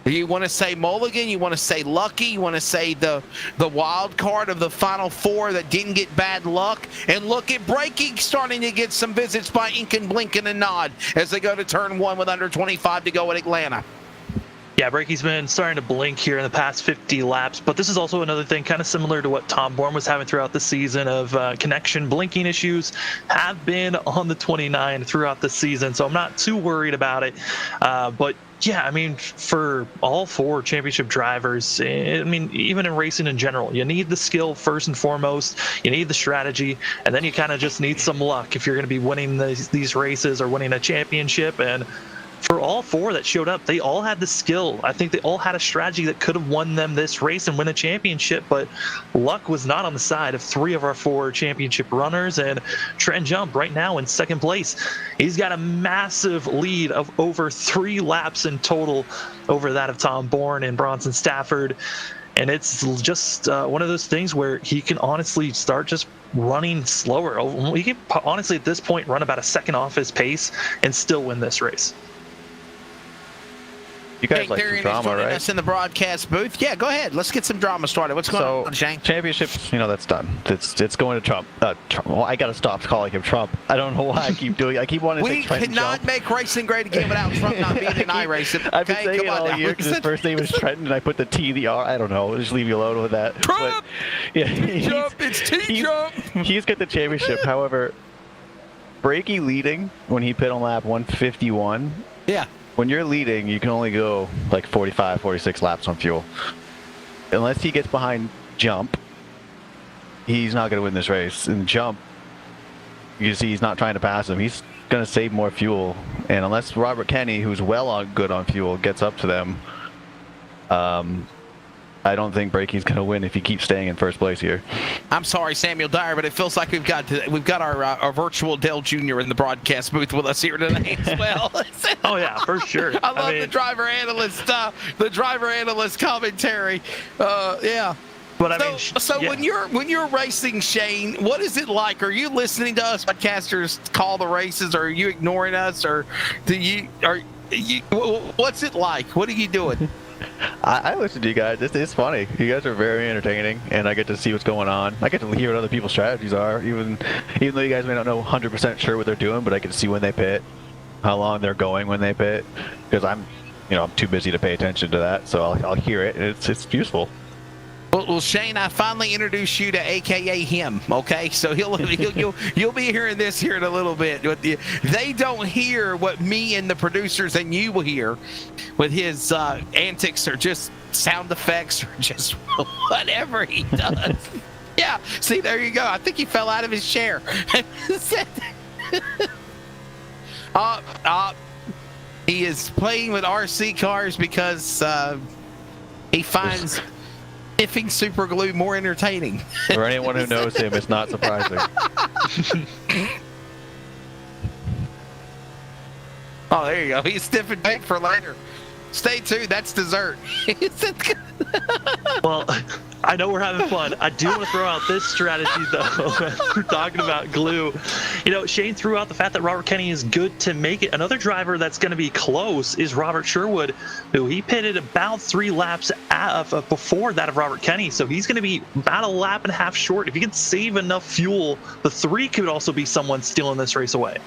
You want to say mulligan, you want to say lucky, you want to say the wild card of the final 4 that didn't get bad luck. And look at Brakey starting to get some visits by Incan, Blinken, and Nod as they go to turn 1 with under 25 to go at Atlanta. Yeah, Brakey's been starting to blink here in the past 50 laps, but this is also another thing kind of similar to what Tom Bourne was having throughout the season of connection blinking issues have been on the 29 throughout the season, so I'm not too worried about it. But yeah, I mean, for all 4 championship drivers, I mean, even in racing in general, you need the skill first and foremost, you need the strategy, and then you kind of just need some luck if you're going to be winning these races or winning a championship. And for all 4 that showed up, they all had the skill. I think they all had a strategy that could have won them this race and win a championship, but luck was not on the side of 3 of our 4 championship runners. And Trent Jump right now in 2nd place. He's got a massive lead of over 3 laps in total over that of Tom Bourne and Bronson Stafford. And it's just one of those things where he can honestly start just running slower. He can honestly at this point run about a second off his pace and still win this race. You guys like some drama, right? Us in the broadcast booth. Yeah, go ahead. Let's get some drama started. What's going on, Shane? Championships, that's done. It's going to Trump. Well, I got to stop calling him Trump. I don't know why I keep doing it. I keep wanting to say Trent We cannot Jump. make racing great again without Trump not being in iRacing. I've been saying it all year because his first name is Trenton, and I put the T, the R. I don't know. Just leave you alone with that. Trump! But, yeah, T-Jump! It's T-Jump! He's got the championship. However, Brakey leading when he pit on lap 151. Yeah. When you're leading, you can only go like 45, 46 laps on fuel. Unless he gets behind Jump, he's not going to win this race. And Jump, you see he's not trying to pass him. He's going to save more fuel. And unless Robert Kenny, who's good on fuel, gets up to them, I don't think Brakey's going to win if he keeps staying in first place here. I'm sorry, Samuel Dyer, but it feels like we've got our virtual Dale Jr. in the broadcast booth with us here today as well. Oh yeah, for sure. I love the driver analyst commentary. Yeah. But when you're racing, Shane, what is it like? Are you listening to us podcasters call the races, or are you ignoring us, or what's it like? What are you doing? I listen to you guys. It's funny. You guys are very entertaining, and I get to see what's going on. I get to hear what other people's strategies are, even though you guys may not know 100% sure what they're doing, but I get to see when they pit, how long they're going when they pit, because I'm too busy to pay attention to that, so I'll hear it, and it's useful. Well, Shane, I finally introduced you to AKA him. Okay, so you'll be hearing this here in a little bit. They don't hear what me and the producers and you will hear with his antics or just sound effects or just whatever he does. Yeah, see, there you go. I think he fell out of his chair. He is playing with RC cars because he finds sniffing super glue more entertaining. For anyone who knows him, it's not surprising. Oh, there you go. He's sniffing bait for later. Stay tuned. That's dessert. Well, I know we're having fun. I do want to throw out this strategy, though. We're talking about glue. You know, Shane threw out the fact that Robert Kenny is good to make it. Another driver that's going to be close is Robert Sherwood, who he pitted about 3 laps before that of Robert Kenny. So he's going to be about a lap and a half short. If he can save enough fuel, the 3 could also be someone stealing this race away.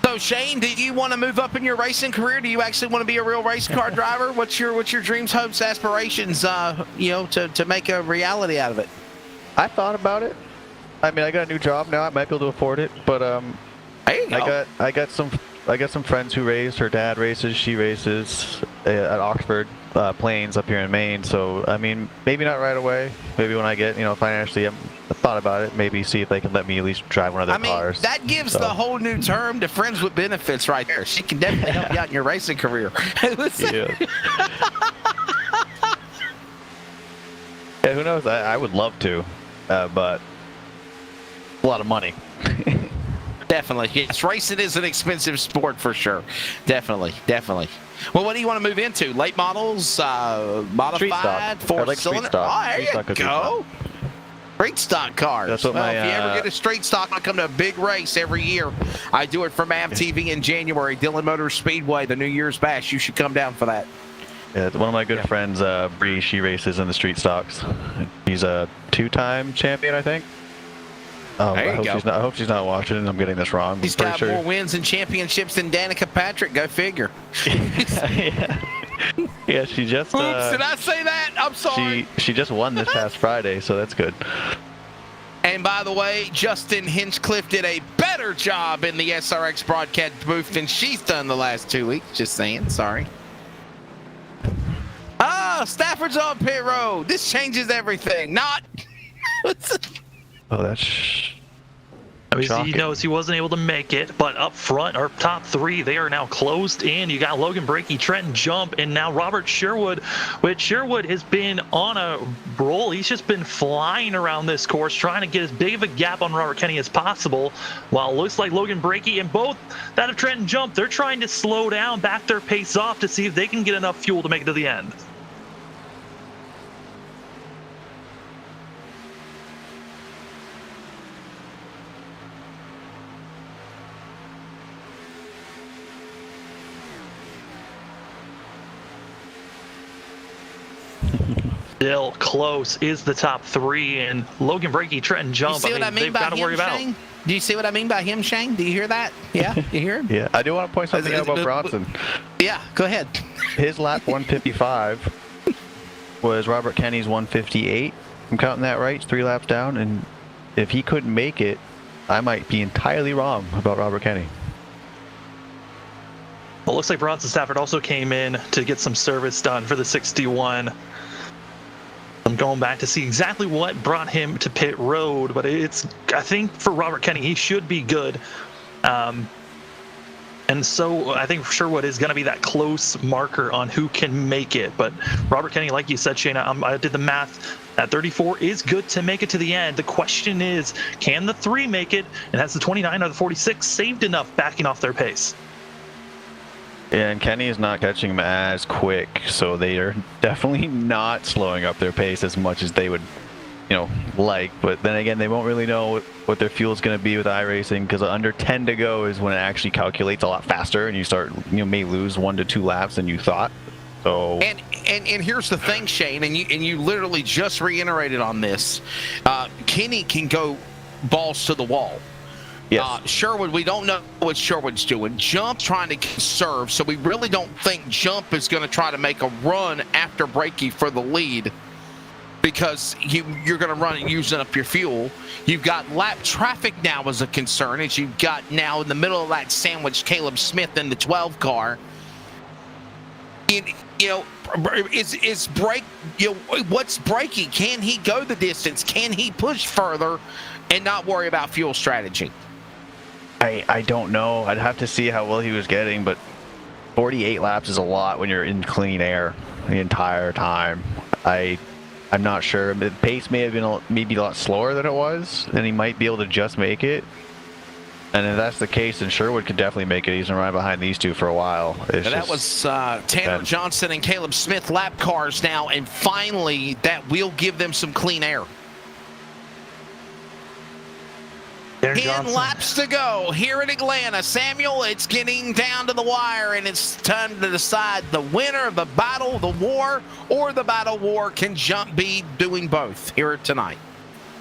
So Shane, do you want to move up in your racing career? Do you actually want to be a real race car driver? What's your dreams, hopes, aspirations? To make a reality out of it. I thought about it. I mean, I got a new job now. I might be able to afford it, but there you go. I got some friends who race. Her dad races. She races at Oxford Plains up here in Maine. So I mean, maybe not right away. Maybe when I get financially. I thought about it. Maybe see if they can let me at least drive one of their cars. That gives the whole new term to friends with benefits right there. She can definitely help you out in your racing career. Yeah, who knows? I would love to, but a lot of money. Definitely. Yes, racing is an expensive sport for sure. Definitely. Well, what do you want to move into? Late models, modified, 4-cylinder? Oh, there you go. Street stock cars. That's what if you ever get a street stock, I come to a big race every year. I do it for MAV TV in January, Dillon Motor Speedway, the New Year's Bash. You should come down for that. Yeah, one of my good friends, Bree, she races in the street stocks. She's a 2-time champion, I think. Oh, I hope she's not watching. I'm getting this wrong. She's got more wins and championships than Danica Patrick. Go figure. Yeah, she just. Oops, did I say that? I'm sorry. She just won this past Friday, so that's good. And by the way, Justin Hinchcliffe did a better job in the SRX broadcast booth than she's done the last 2 weeks. Just saying. Sorry. Stafford's on pit road. This changes everything. Not. Oh, that's. He knows he wasn't able to make it, but up front, our top 3, they are now closed in. You got Logan Breakey, Trenton Jump, and now Robert Sherwood, which Sherwood has been on a roll. He's just been flying around this course, trying to get as big of a gap on Robert Kenny as possible, while it looks like Logan Breakey and both that of Trenton Jump, they're trying to slow down, back their pace off to see if they can get enough fuel to make it to the end. Still close is the top 3, and Logan Breakey, Trenton Jump. You see what I mean they've by got to worry about. Shane? Do you see what I mean by him, Shane? Do you hear that? Yeah, you hear him? Yeah, I do want to point something out about Bronson. Yeah, go ahead. His lap 155 was Robert Kenny's 158. I'm counting that right. It's 3 laps down, and if he couldn't make it, I might be entirely wrong about Robert Kenny. Well, it looks like Bronson Stafford also came in to get some service done for the 61. I'm going back to see exactly what brought him to pit road, but I think for Robert Kenny, he should be good. And so I think Sherwood is going to be that close marker on who can make it. But Robert Kenny, like you said, Shane, I did the math. That 34 is good to make it to the end. The question is, can the 3 make it? And has the 29 or the 46 saved enough backing off their pace? Yeah, and Kenny is not catching them as quick, so they are definitely not slowing up their pace as much as they would, like. But then again, they won't really know what their fuel is going to be with iRacing, because under 10 to go is when it actually calculates a lot faster, and you start, may lose 1 to 2 laps than you thought. So. And here's the thing, Shane, and you literally just reiterated on this. Kenny can go balls to the wall. Yes. Sherwood, we don't know what Sherwood's doing. Jump trying to conserve, so we really don't think Jump is going to try to make a run after Breakey for the lead. because you're going to run it using up your fuel. You've got lap traffic now as a concern, as you've got now in the middle of that sandwich Caleb Smith in the 12 car. Is break, what's braking? Can he go the distance? Can he push further and not worry about fuel strategy? I don't know. I'd have to see how well he was getting, but 48 laps is a lot when you're in clean air the entire time. I'm not sure. The pace may have been maybe a lot slower than it was, and he might be able to just make it. And if that's the case, then Sherwood could definitely make it. He's been right behind these two for a while. That was Tanner Johnson and Caleb Smith lap cars now, and finally that will give them some clean air. 10 laps to go here in Atlanta. Samuel, it's getting down to the wire, and it's time to decide the winner of the battle, the war, or the battle war. Can Jump be doing both here tonight?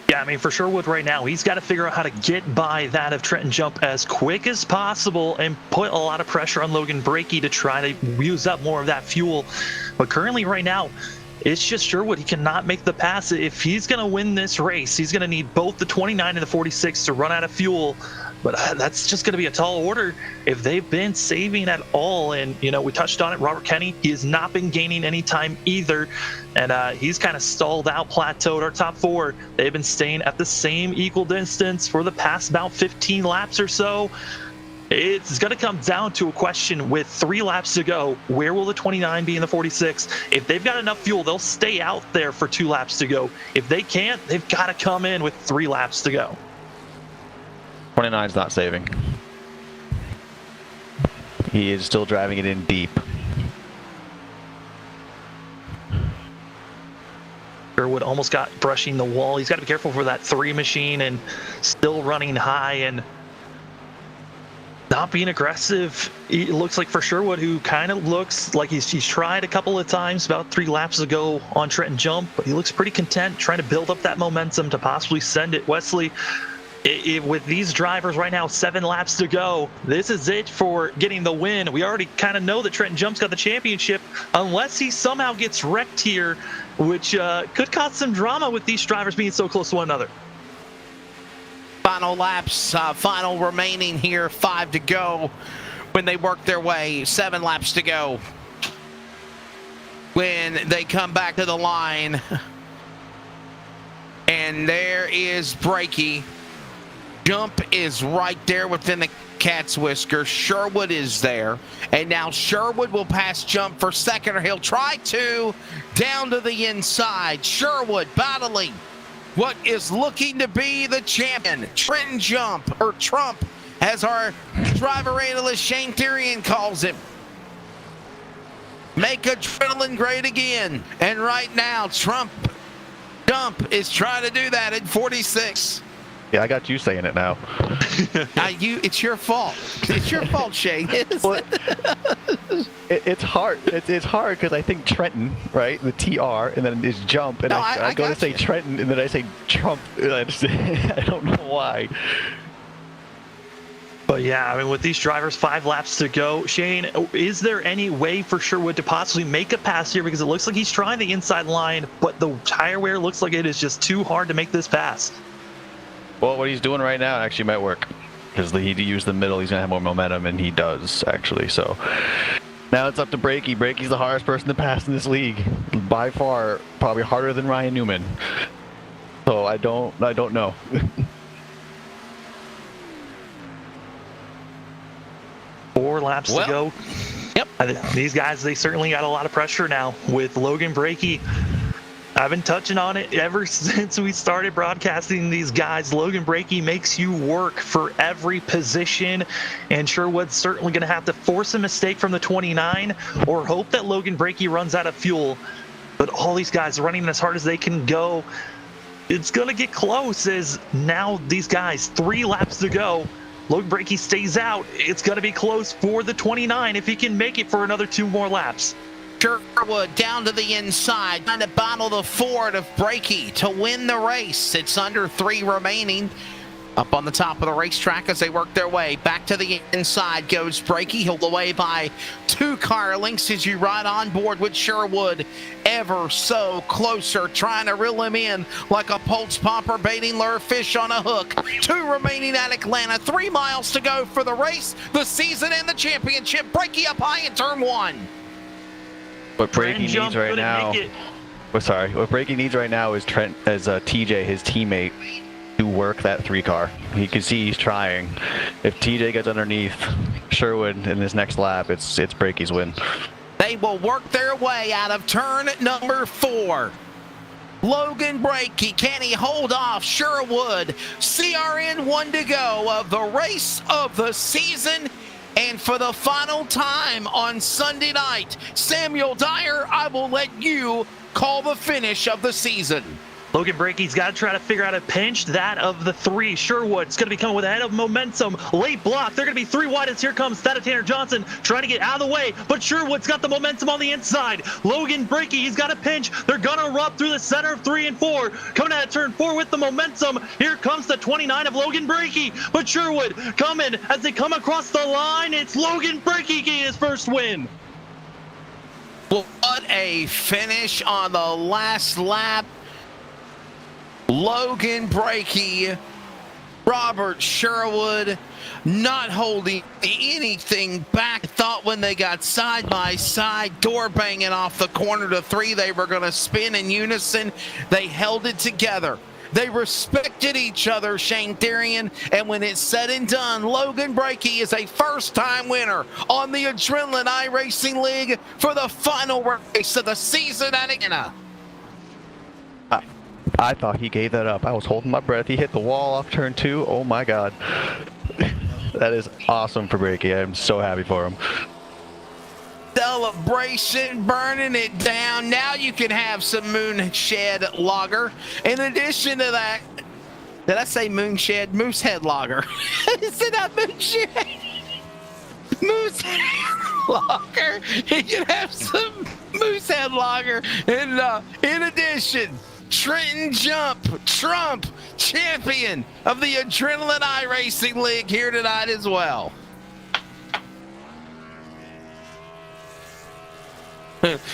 Yeah, I mean, for Sherwood right now, he's got to figure out how to get by that of Trenton Jump as quick as possible and put a lot of pressure on Logan Brakey to try to use up more of that fuel. But currently right now, it's just Sherwood. He cannot make the pass. If he's going to win this race, he's going to need both the 29 and the 46 to run out of fuel. But that's just going to be a tall order if they've been saving at all. And, we touched on it. Robert Kenny, he has not been gaining any time either. And he's kind of stalled out, plateaued. Our top four, they've been staying at the same equal distance for the past about 15 laps or so. It's going to come down to a question with 3 laps to go. Where will the 29 be in the 46? If they've got enough fuel, they'll stay out there for 2 laps to go. If they can't, they've got to come in with 3 laps to go. 29's not saving. He is still driving it in deep. Sherwood almost got brushing the wall. He's got to be careful for that 3 machine and still running high and not being aggressive. It looks like for Sherwood, who kind of looks like he's tried a couple of times about 3 laps ago on Trenton Jump, but he looks pretty content trying to build up that momentum to possibly send it. Wesley, with these drivers right now, 7 laps to go, this is it for getting the win. We already kind of know that Trenton Jump's got the championship, unless he somehow gets wrecked here, which could cause some drama with these drivers being so close to one another. Final laps, final remaining here, 5 to go when they work their way, 7 laps to go when they come back to the line. And there is Brakey. Jump is right there within the cat's whisker. Sherwood is there, and now Sherwood will pass Jump for second, or he'll try to down to the inside. Sherwood battling what is looking to be the champion, Trenton Jump, or Trump, as our driver analyst Shane Therian calls him. Make adrenaline great again. And right now, Jump is trying to do that at 46. Yeah, I got you saying it now. It's your fault. It's your fault, Shane. It's hard. It's hard because I think Trenton, right? The TR, and then it's Jump, and I go to say Trenton, and then I say Trump. I don't know why. But yeah, I mean, with these drivers, 5 laps to go. Shane, is there any way for Sherwood to possibly make a pass here? Because it looks like he's trying the inside line, but the tire wear looks like it is just too hard to make this pass. Well, what he's doing right now actually might work, because he used the middle. He's gonna have more momentum, and he does actually. So now it's up to Brakey. Brakey's the hardest person to pass in this league, by far, probably harder than Ryan Newman. So I don't know. Four laps to go. Yep. These guys, they certainly got a lot of pressure now with Logan Brakey. I've been touching on it ever since we started broadcasting these guys. Logan Brakey makes you work for every position, and Sherwood's certainly going to have to force a mistake from the 29 or hope that Logan Brakey runs out of fuel. But all these guys running as hard as they can go. It's going to get close, as now these guys, 3 laps to go. Logan Brakey stays out. It's going to be close for the 29 if he can make it for another 2 more laps. Sherwood down to the inside, trying to battle the Ford of Brakey to win the race. It's under 3 remaining. Up on the top of the racetrack as they work their way. Back to the inside goes Brakey. He'll go away by 2 car lengths as you ride on board with Sherwood ever so closer, trying to reel him in like a pulse popper baiting lure fish on a hook. 2 remaining at Atlanta, 3 miles to go for the race, the season, and the championship. Breaky up high in turn 1. What Breaky needs right now. What Breaky needs right now is TJ, his teammate, to work that 3 car. You can see he's trying. If TJ gets underneath Sherwood in this next lap, it's Breaky's win. They will work their way out of turn number 4. Logan Breaky, can he hold off Sherwood? CRN 1 to go of the race of the season. And for the final time on Sunday night, Samuel Dyer, I will let you call the finish of the season. Logan Breaky's got to try to figure out a pinch that of the 3. Sherwood's going to be coming with a head of momentum. Late block. They're going to be 3 wide as here comes that of Tanner Johnson trying to get out of the way. But Sherwood's got the momentum on the inside. Logan Breaky, he's got a pinch. They're going to rub through the center of 3 and 4. Coming out of turn 4 with the momentum. Here comes the 29 of Logan Breaky. But Sherwood coming as they come across the line. It's Logan Breaky getting his first win. What a finish on the last lap. Logan Breaky, Robert Sherwood, not holding anything back. Thought when they got side by side, door banging off the corner to 3, they were going to spin in unison. They held it together. They respected each other, Shane Therian, and when it's said and done, Logan Breaky is a first-time winner on the Adrenaline iRacing League for the final race of the season at Atlanta. I thought he gave that up. I was holding my breath. He hit the wall off turn 2. Oh my God. That is awesome for Breaky. I'm so happy for him. Celebration, burning it down. Now you can have some Moonshed Lager. In addition to that, did I say Moonshed? Moosehead Lager. Is it not Moonshed? Moosehead Lager. You can have some Moosehead Lager. And in addition, Trenton Trump, champion of the Adrenaline iRacing League here tonight as well.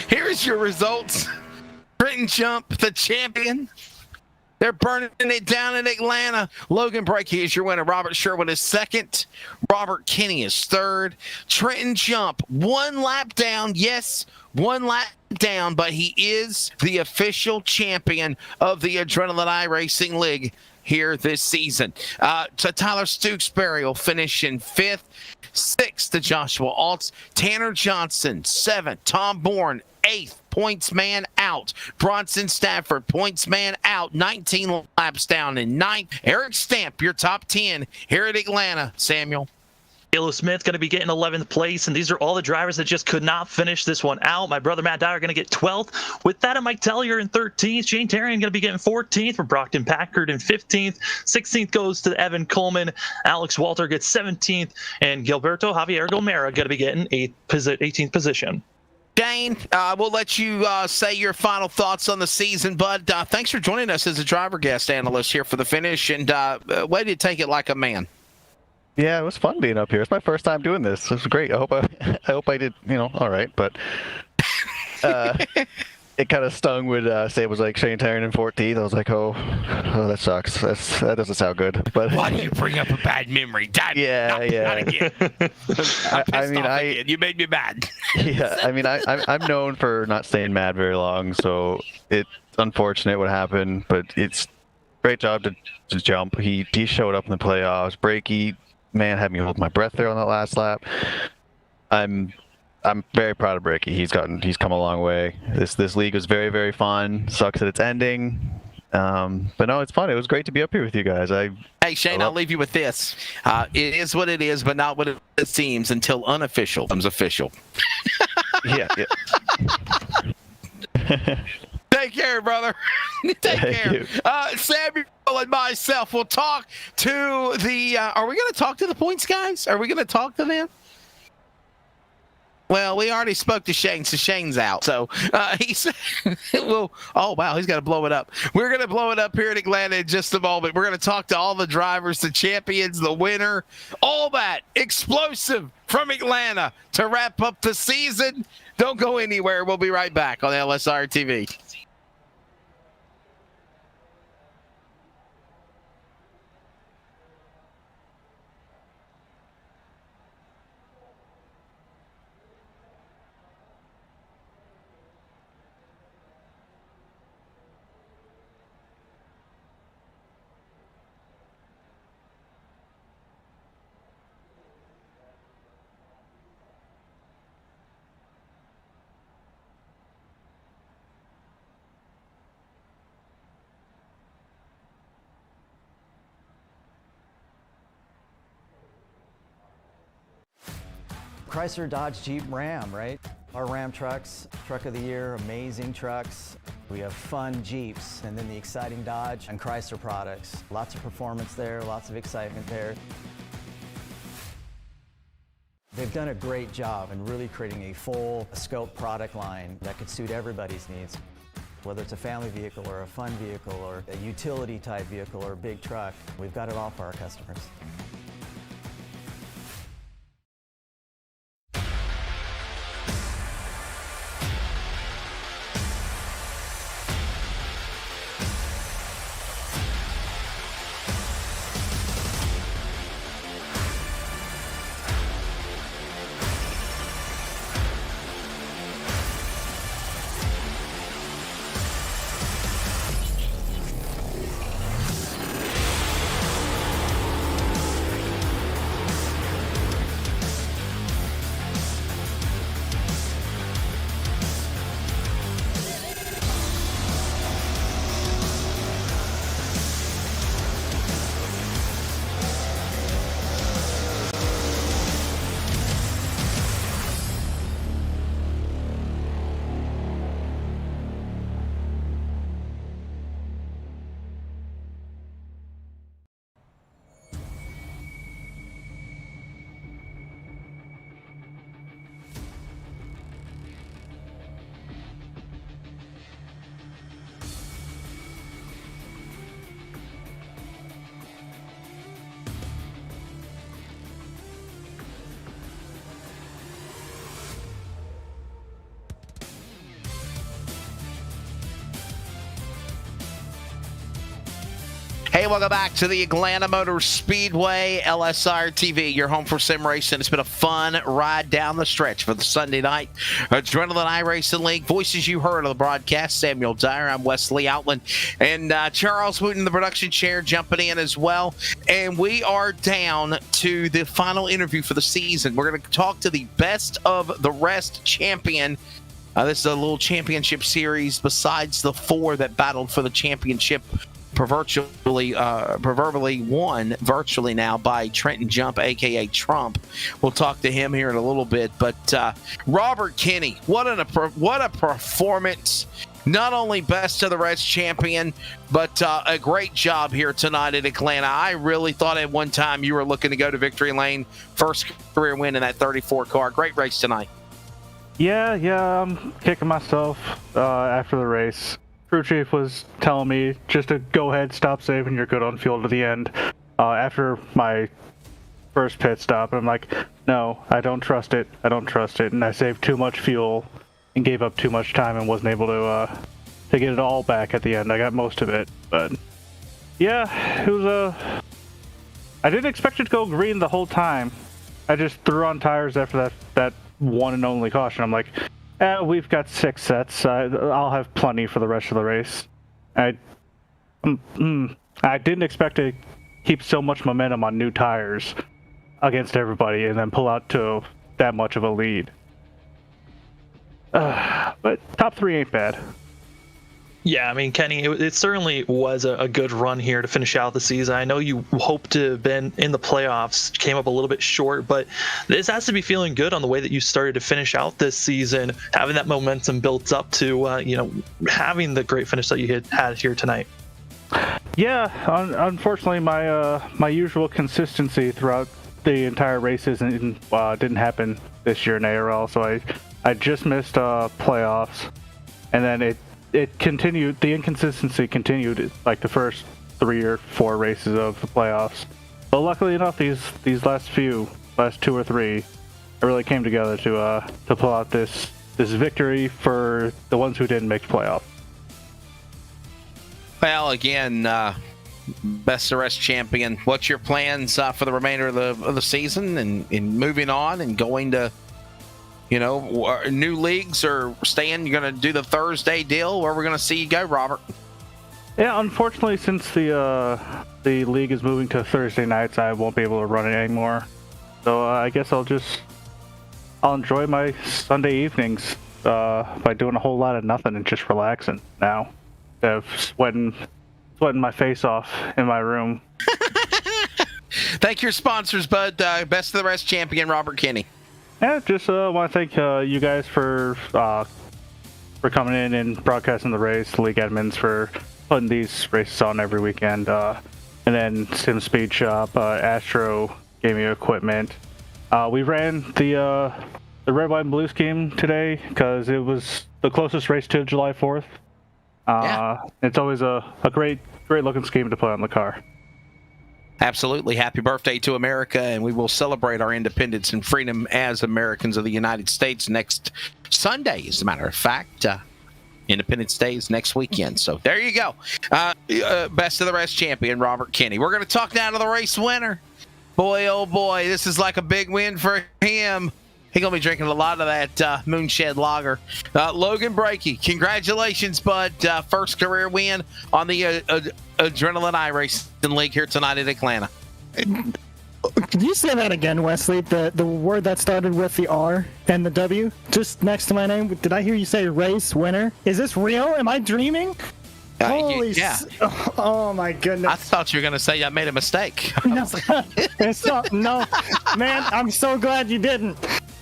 Here's your results. Trenton Jump, the champion. They're burning it down in Atlanta. Logan Breaky is your winner. Robert Sherwood is second. Robert Kinney is third. Trenton Jump, 1 lap down. Yes, 1 lap down, but he is the official champion of the Adrenaline iRacing League here this season. So Tyler Stooksbury will finish in 5th. 6th to Joshua Altz. Tanner Johnson, 7th. Tom Bourne, 8th. Points man out. Bronson Stafford, points man out. 19 laps down in 9th. Eric Stamp, your top 10 here at Atlanta. Samuel. Ilo Smith going to be getting 11th place, and these are all the drivers that just could not finish this one out. My brother Matt Dyer going to get 12th. With that, and Mike Tellier in 13th. Shane Therian going to be getting 14th for Brockton Packard in 15th. 16th goes to Evan Coleman. Alex Walter gets 17th, and Gilberto Javier Gomera going to be getting 18th position. Shane, we'll let you say your final thoughts on the season, bud. Thanks for joining us as a driver guest analyst here for the finish, and way to take it like a man. Yeah, it was fun being up here. It's my first time doing this. It was great. I hope I did, all right. But it kind of stung when say it was like Shane Therian in 14th. I was like, oh, that sucks. That doesn't sound good. But why do you bring up a bad memory? Dad, yeah. Not again. Again. You made me mad. Yeah, I mean, I'm known for not staying mad very long, so it's unfortunate what happened. But it's great job to jump. He showed up in the playoffs. Breaky, man, had me hold my breath there on that last lap. I'm very proud of Breaky. He's come a long way. This league was very, very fun. Sucks that it's ending. But no, it's fun. It was great to be up here with you guys. Hey, Shane, I'll leave you with this. It is what it is, but not what it seems until unofficial becomes official. Yeah. Take care, brother. Take care. Samuel and myself will talk to the... are we going to talk to the points guys? Are we going to talk to them? Well, we already spoke to Shane, so Shane's out. So he said, well, oh, wow, he's got to blow it up. We're going to blow it up here in Atlanta in just a moment. We're going to talk to all the drivers, the champions, the winner, all that explosive from Atlanta to wrap up the season. Don't go anywhere. We'll be right back on LSR TV. Chrysler, Dodge, Jeep, Ram, right? Our Ram trucks, truck of the year, amazing trucks. We have fun Jeeps, and then the exciting Dodge and Chrysler products. Lots of performance there, lots of excitement there. They've done a great job in really creating a full scope product line that could suit everybody's needs. Whether it's a family vehicle or a fun vehicle or a utility type vehicle or a big truck, we've got it all for our customers. Hey, welcome back to the Atlanta Motor Speedway, LSRTV, your home for sim racing. It's been a fun ride down the stretch for the Sunday night Adrenaline iRacing League. Voices you heard on the broadcast, Samuel Dyer, I'm Wesley Outland, and Charles Wooten, the production chair, jumping in as well. And we are down to the final interview for the season. We're going to talk to the best of the rest champion. This is a little championship series besides the four that battled for the championship, proverbially won virtually now by Trenton Jump, aka Trump. We'll talk to him here in a little bit, but Robert Kinney, what a performance! Not only best of the rest champion, but a great job here tonight at Atlanta. I really thought at one time you were looking to go to victory lane, first career win in that 34 car. Great race tonight. Yeah, I'm kicking myself after the race. Crew chief was telling me just to go ahead, stop saving, you're good on fuel to the end. After my first pit stop, I'm like, no, I don't trust it. And I saved too much fuel and gave up too much time and wasn't able to get it all back at the end. I got most of it, but yeah, it was I didn't expect it to go green the whole time. I just threw on tires after that one and only caution. I'm like, we've got 6 sets. I'll have plenty for the rest of the race. I didn't expect to keep so much momentum on new tires against everybody and then pull out to that much of a lead. But top 3 ain't bad. Yeah, I mean, Kenny, it certainly was a good run here to finish out the season. I know you hoped to have been in the playoffs, came up a little bit short, but this has to be feeling good on the way that you started to finish out this season, having that momentum built up to, having the great finish that you had here tonight. Yeah, unfortunately, my usual consistency throughout the entire races didn't happen this year in ARL, so I just missed playoffs, and then it continued. The inconsistency continued like the first 3 or 4 races of the playoffs. But luckily enough, these last 2 or 3, it really came together to pull out this victory for the ones who didn't make the playoff. Well, again, best of rest champion. What's your plans for the remainder of the season and moving on and going to, new leagues or staying? You're going to do the Thursday deal? Where we're going to see you go, Robert? Yeah, unfortunately, since the league is moving to Thursday nights, I won't be able to run it anymore. So I guess I'll enjoy my Sunday evenings by doing a whole lot of nothing and just relaxing now. Of sweating my face off in my room. Thank your sponsors, bud. Best of the rest champion, Robert Kinney. Yeah, just want to thank you guys for coming in and broadcasting the race, the league admins for putting these races on every weekend, and then Sim Speed Shop, Astro gave me equipment. We ran the red, white, and blue scheme today because it was the closest race to July 4th. It's always a great looking scheme to put on the car. Absolutely. Happy birthday to America, and we will celebrate our independence and freedom as Americans of the United States next Sunday, as a matter of fact. Independence Day is next weekend. So there you go. Best of the rest champion, Robert Kinney. We're going to talk now to the race winner. Boy, oh boy, this is like a big win for him. He's going to be drinking a lot of that Moonshed Lager. Logan Brakey, congratulations, bud. First career win on the Adrenaline iRacing League here tonight at Atlanta. Can you say that again, Wesley? The word that started with the R and the W just next to my name. Did I hear you say race winner? Is this real? Am I dreaming? Holy yeah. Oh my goodness. I thought you were going to say I made a mistake. No, no, man, I'm so glad you didn't.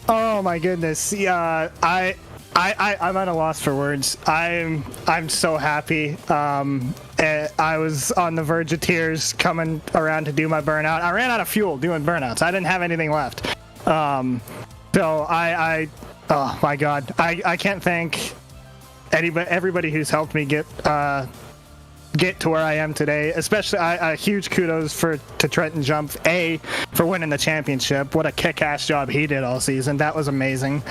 Oh my goodness. Yeah, I'm at a loss for words. I'm so happy. I was on the verge of tears coming around to do my burnout. I ran out of fuel doing burnouts. I didn't have anything left. So oh my God, I can't thank everybody who's helped me get to where I am today. Especially a huge kudos to Trenton Jump, A, for winning the championship. What a kick-ass job he did all season. That was amazing.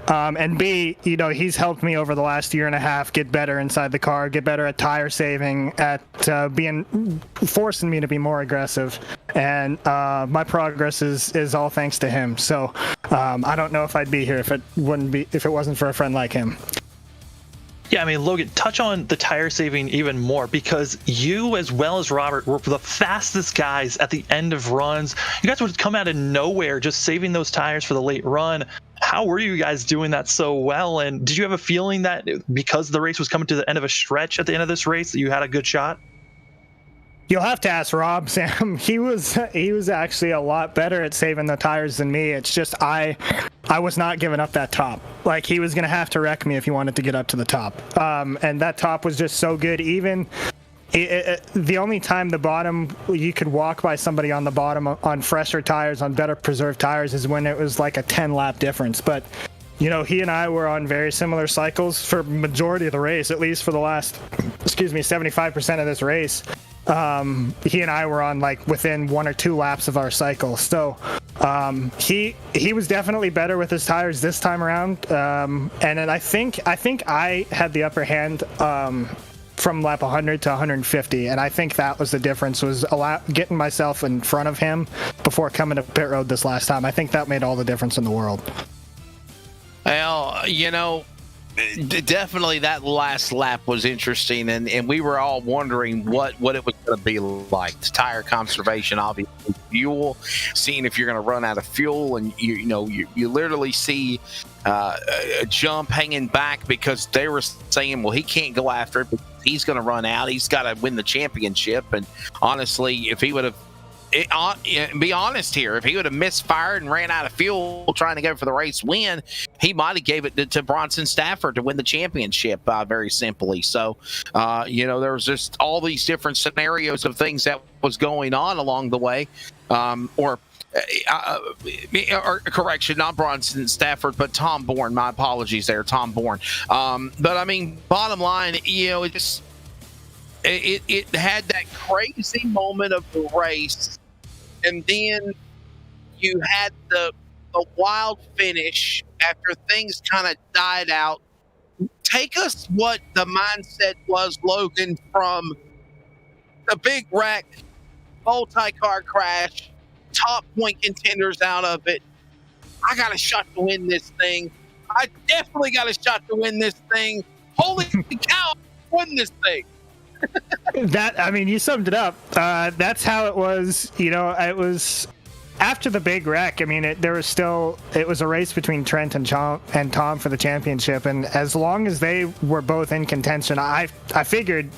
And B, he's helped me over the last year and a half get better inside the car, get better at tire saving, at forcing me to be more aggressive. And my progress is all thanks to him. So I don't know if I'd be here if it wasn't for a friend like him. Yeah, I mean, Logan, touch on the tire saving even more, because you, as well as Robert, were the fastest guys at the end of runs. You guys would come out of nowhere just saving those tires for the late run. How were you guys doing that so well? And did you have a feeling that because the race was coming to the end of a stretch at the end of this race that you had a good shot? You'll have to ask Rob, Sam. He was actually a lot better at saving the tires than me. It's just I was not giving up that top. Like, he was going to have to wreck me if he wanted to get up to the top. And that top was just so good. Even the only time the bottom, you could walk by somebody on the bottom on fresher tires, on better preserved tires, is when it was like a 10-lap difference. But he and I were on very similar cycles for majority of the race, at least for the last, 75% of this race. He and I were on like within 1 or 2 laps of our cycle. So he was definitely better with his tires this time around. And then I think I had the upper hand from lap 100 to 150, and I think that was the difference, was getting myself in front of him before coming to pit road this last time. I think that made all the difference in the world. Well, definitely that last lap was interesting, and we were all wondering what it was going to be like. The tire conservation, obviously, fuel, seeing if you're going to run out of fuel, and you literally see a Jump hanging back because they were saying, well, he can't go after it because he's going to run out. He's got to win the championship. And honestly, if he would have, be honest here, if he would have misfired and ran out of fuel trying to go for the race win, he might have gave it to Bronson Stafford to win the championship, very simply. So there was just all these different scenarios of things that was going on along the way, or correction, not Bronson Stafford, but Tom Bourne. My apologies there, Tom Bourne. But I mean, bottom line, it had that crazy moment of the race, and then you had the wild finish after things kind of died out. Take us what the mindset was, Logan, from the big wreck, multi-car crash, top point contenders out of it. I got a shot to win this thing. I definitely got a shot to win this thing. Holy cow, won this thing. You summed it up. That's how it was. It was after the big wreck. It was a race between Trent and Tom for the championship, and as long as they were both in contention, I figured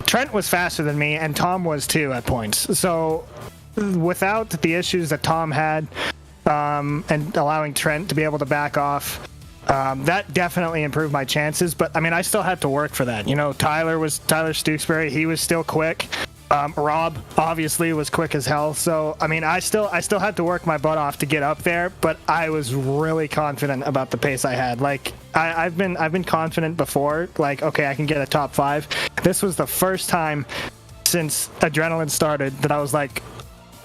Trent was faster than me, and Tom was too at points. So without the issues that Tom had, and allowing Trent to be able to back off, that definitely improved my chances. But I still had to work for that. Tyler Stewksbury, he was still quick. Rob obviously was quick as hell. So I still had to work my butt off to get up there, but I was really confident about the pace I had. I've been confident before, okay, I can get a top 5. This was the first time since Adrenaline started that I was like,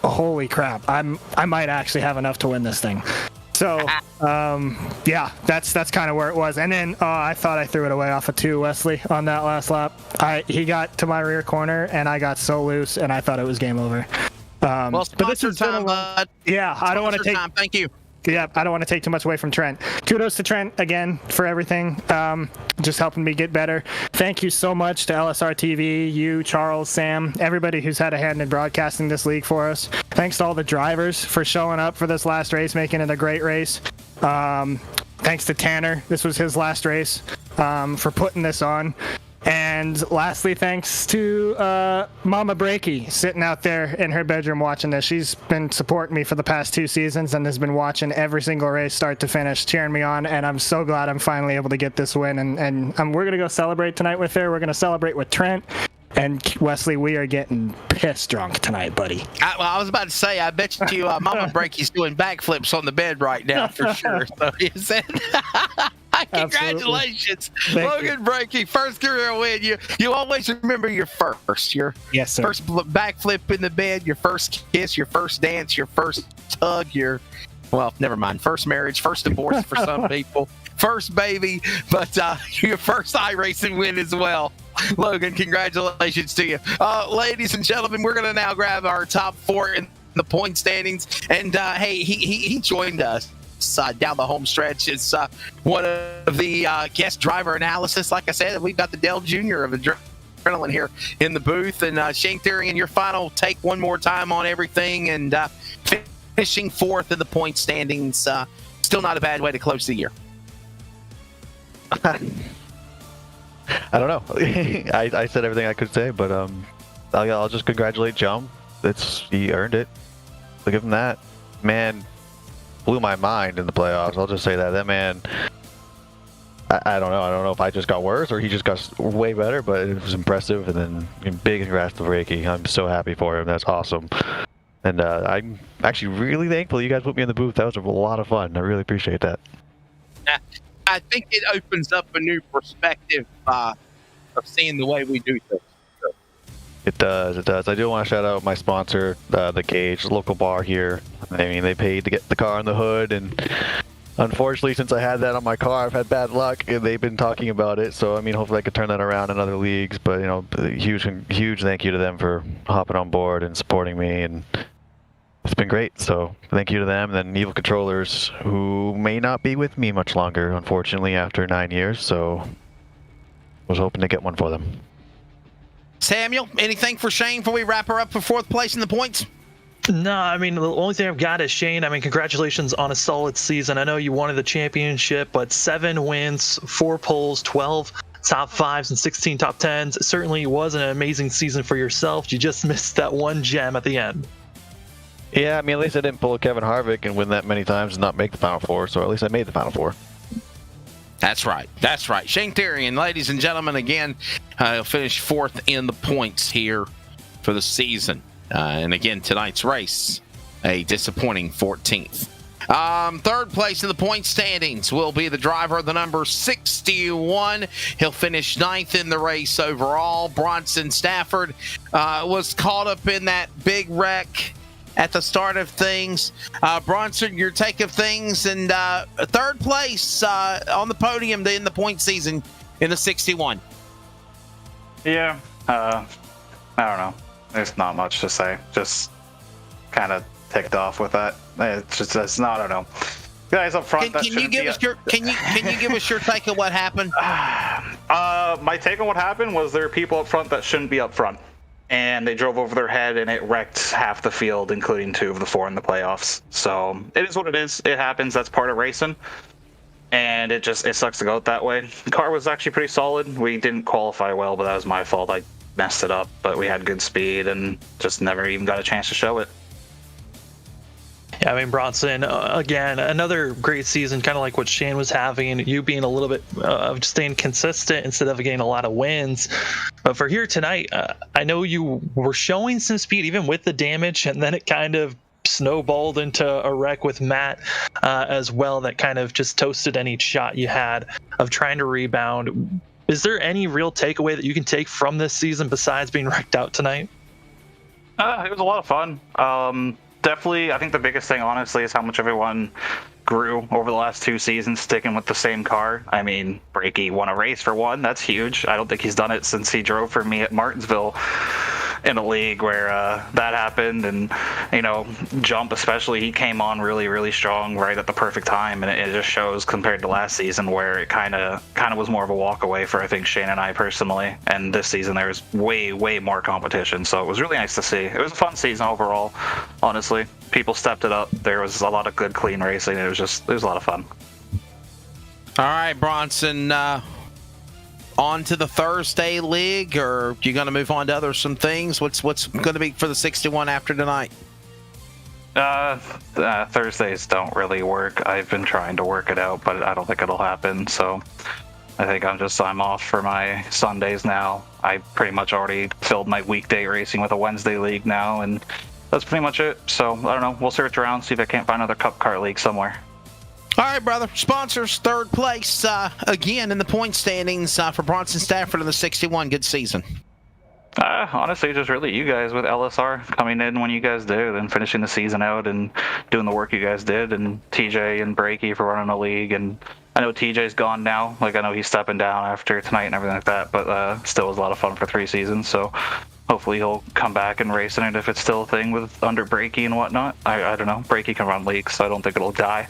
holy crap, I might actually have enough to win this thing. So, yeah, that's kind of where it was. And then I thought I threw it away off of 2, Wesley, on that last lap. He got to my rear corner, and I got so loose, and I thought it was game over. Well, sponsor time, bud. Yeah, I don't want to take. Thank you. Yeah, I don't want to take too much away from Trent. Kudos to Trent again for everything, just helping me get better. Thank you so much to LSRTV, you, Charles, Sam, everybody who's had a hand in broadcasting this league for us. Thanks to all the drivers for showing up for this last race, making it a great race. Thanks to Tanner, this was his last race, for putting this on. And lastly, thanks to Mama Breaky sitting out there in her bedroom watching this. She's been supporting me for the past 2 seasons and has been watching every single race start to finish, cheering me on. And I'm so glad I'm finally able to get this win. And we're going to go celebrate tonight with her. We're going to celebrate with Trent. And Wesley, we are getting pissed drunk tonight, buddy. I was about to say, I bet you Mama Breaky's doing backflips on the bed right now for sure. So is that... Congratulations, Logan Breaky, first career win. You always remember your first. Yes, sir. First backflip in the bed, your first kiss, your first dance, your first hug, never mind. First marriage, first divorce for some people, first baby, but your first iRacing win as well. Logan, congratulations to you. Ladies and gentlemen, we're going to now grab our top 4 in the point standings. And hey, he joined us down the home stretch. It's one of the guest driver analysis. Like I said, we've got the Dell Jr. of Adrenaline here in the booth. And Shane Therian, your final take one more time on everything, and finishing 4th in the point standings. Still not a bad way to close the year. I don't know. I said everything I could say, but I'll just congratulate Jum. He earned it. So give him that. Man, blew my mind in the playoffs. I'll just say that man, I don't know if I just got worse or he just got way better, but it was impressive. And then big congrats to Reiki. I'm so happy for him. That's awesome. And I'm actually really thankful you guys put me in the booth. That was a lot of fun. I really appreciate that. I think it opens up a new perspective of seeing the way we do things. It does. I do want to shout out my sponsor, The Cage, local bar here. They paid to get the car on the hood, and unfortunately, since I had that on my car, I've had bad luck, and they've been talking about it. So, hopefully I could turn that around in other leagues. But, huge thank you to them for hopping on board and supporting me, and it's been great. So, thank you to them. And then Evil Controllers, who may not be with me much longer, unfortunately, after 9 years. So, I was hoping to get one for them. Samuel, anything for Shane before we wrap her up for 4th place in the points? No, the only thing I've got is Shane. Congratulations on a solid season. I know you wanted the championship, but 7 wins, 4 poles, 12 top 5s, and 16 top 10s. It certainly was an amazing season for yourself. You just missed that one gem at the end. Yeah, at least I didn't pull a Kevin Harvick and win that many times and not make the Final Four, so at least I made the Final Four. That's right. Shane Therian, ladies and gentlemen, again, he'll finish 4th in the points here for the season. And again, tonight's race, a disappointing 14th. 3rd place in the point standings will be the driver of the number 61. He'll finish 9th in the race overall. Bronson Stafford was caught up in that big wreck at the start of things. Bronson, your take of things, and third place on the podium in the point season in the 61. Yeah, I don't know. There's not much to say. Just kind of ticked off with that. It's not. I don't know. Guys up front. Can you give us your take of what happened? My take on what happened was there are people up front that shouldn't be up front, and they drove over their head, and it wrecked half the field, including 2 of the 4 in the playoffs. So it is what it is. It happens. That's part of racing, and it sucks to go out that way. The car was actually pretty solid. We didn't qualify well, but that was my fault. I messed it up, but we had good speed and just never even got a chance to show it. Yeah, I mean, Bronson, again, another great season, kind of like what Shane was having, you being a little bit of staying consistent instead of getting a lot of wins. But for here tonight, I know you were showing some speed even with the damage, and then it kind of snowballed into a wreck with Matt as well that kind of just toasted any shot you had of trying to rebound. Is there any real takeaway that you can take from this season besides being wrecked out tonight? It was a lot of fun. Definitely, I think the biggest thing, honestly, is how much everyone grew over the last 2 seasons sticking with the same car. I mean, Brakey won a race for one. That's huge. I don't think he's done it since he drove for me at Martinsville in a league where that happened. And, Jump especially, he came on really, really strong right at the perfect time. And it just shows compared to last season where it kind of was more of a walk away for, I think, Shane and I personally. And this season there was way, way more competition. So it was really nice to see. It was a fun season overall, honestly. People stepped it up. There was a lot of good, clean racing. It was a lot of fun. All right, Bronson, on to the Thursday league, or you going to move on to some things? What's going to be for the 61 after tonight? Thursdays don't really work. I've been trying to work it out, but I don't think it'll happen. So I think I'm off for my Sundays now. I pretty much already filled my weekday racing with a Wednesday league now, and that's pretty much it. So I don't know. We'll search around, see if I can't find another Cup Car league somewhere. All right, brother. Sponsors, third place again in the point standings for Bronson Stafford in the 61. Good season. Honestly, just really you guys with LSR coming in when you guys do, then finishing the season out and doing the work you guys did, and TJ and Brakey for running the league. And I know TJ's gone now. I know he's stepping down after tonight and everything like that, but still was a lot of fun for 3 seasons. So hopefully he'll come back and race in it if it's still a thing with under Brakey and whatnot. I don't know. Brakey can run leagues, so I don't think it'll die.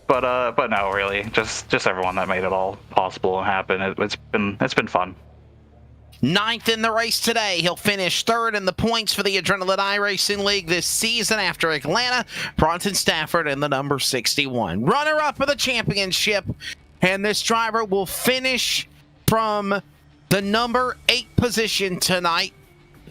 But no, really, just everyone that made it all possible and happen. It's been fun. 9th in the race today. He'll finish 3rd in the points for the Adrenaline iRacing League this season after Atlanta. Bronson Stafford in the number 61. Runner-up of the championship, and this driver will finish from the number 8 position tonight.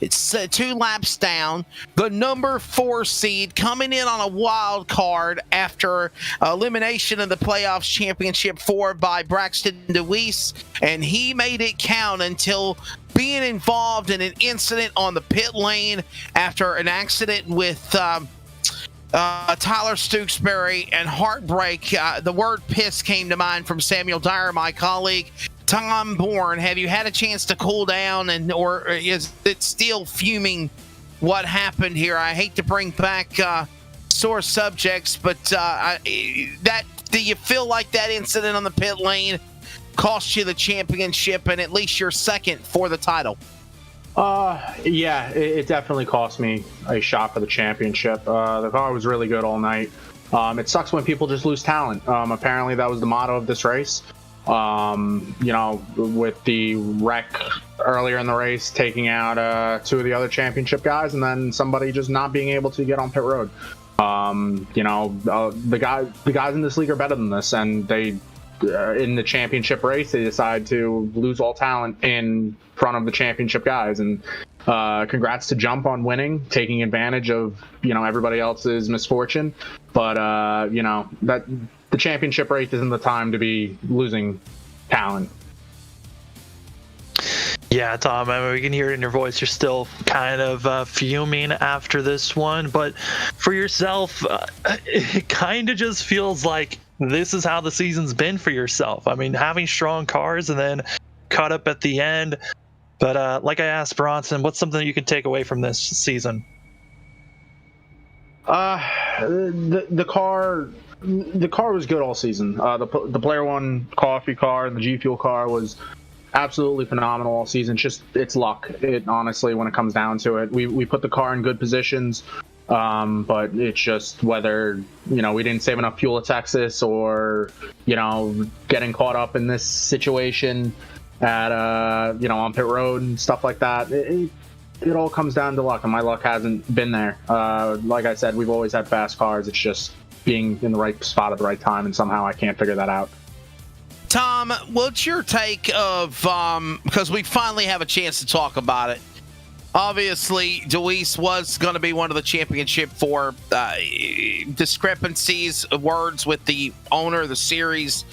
It's 2 laps down. The number 4 seed coming in on a wild card after elimination of the playoffs championship 4 by Braxton DeWeese, and he made it count until being involved in an incident on the pit lane after an accident with Tyler Stooksbury and heartbreak. The word piss came to mind from Samuel Dyer, my colleague. Tom Bourne, have you had a chance to cool down, or is it still fuming what happened here? I hate to bring back sore subjects, but do you feel like that incident on the pit lane cost you the championship and at least you're 2nd for the title? Yeah, it definitely cost me a shot for the championship. The car was really good all night. It sucks when people just lose talent. Apparently that was the motto of this race. With the wreck earlier in the race, taking out 2 of the other championship guys, and then somebody just not being able to get on pit road. The guys in this league are better than this, and they, in the championship race, they decide to lose all talent in front of the championship guys. And congrats to Jump on winning, taking advantage of everybody else's misfortune. But that. The championship race isn't the time to be losing talent. Yeah, Tom, I mean, we can hear it in your voice. You're still kind of fuming after this one. But for yourself, it kind of just feels like this is how the season's been for yourself. I mean, having strong cars and then caught up at the end. But like I asked Bronson, what's something that you can take away from this season? The car was good all season. The Player One coffee car and the G Fuel car was absolutely phenomenal all season. It's luck. Honestly, when it comes down to it, we put the car in good positions, but it's just whether we didn't save enough fuel at Texas, or getting caught up in this situation at on pit road and stuff like that. It all comes down to luck, and my luck hasn't been there. Like I said, we've always had fast cars. It's just being in the right spot at the right time, and somehow I can't figure that out. Tom, what's your take of, because we finally have a chance to talk about it. Obviously, Deweese was going to be one of the championship for discrepancies, words with the owner of the series.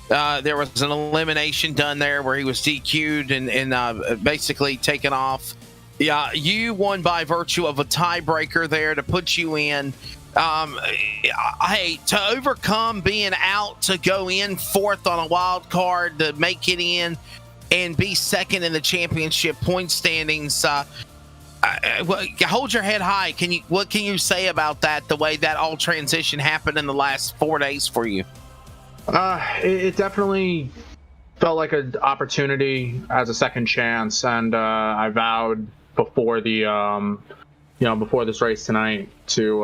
There was an elimination done there where he was DQ'd and basically taken off. Yeah, you won by virtue of a tiebreaker there to put you in. Hey, to overcome being out, to go in fourth on a wild card, to make it in and be second in the championship point standings, hold your head high. What can you say about that, the way that all transition happened in the last 4 days for you? It definitely felt like an opportunity as a second chance, and I vowed before the before this race tonight to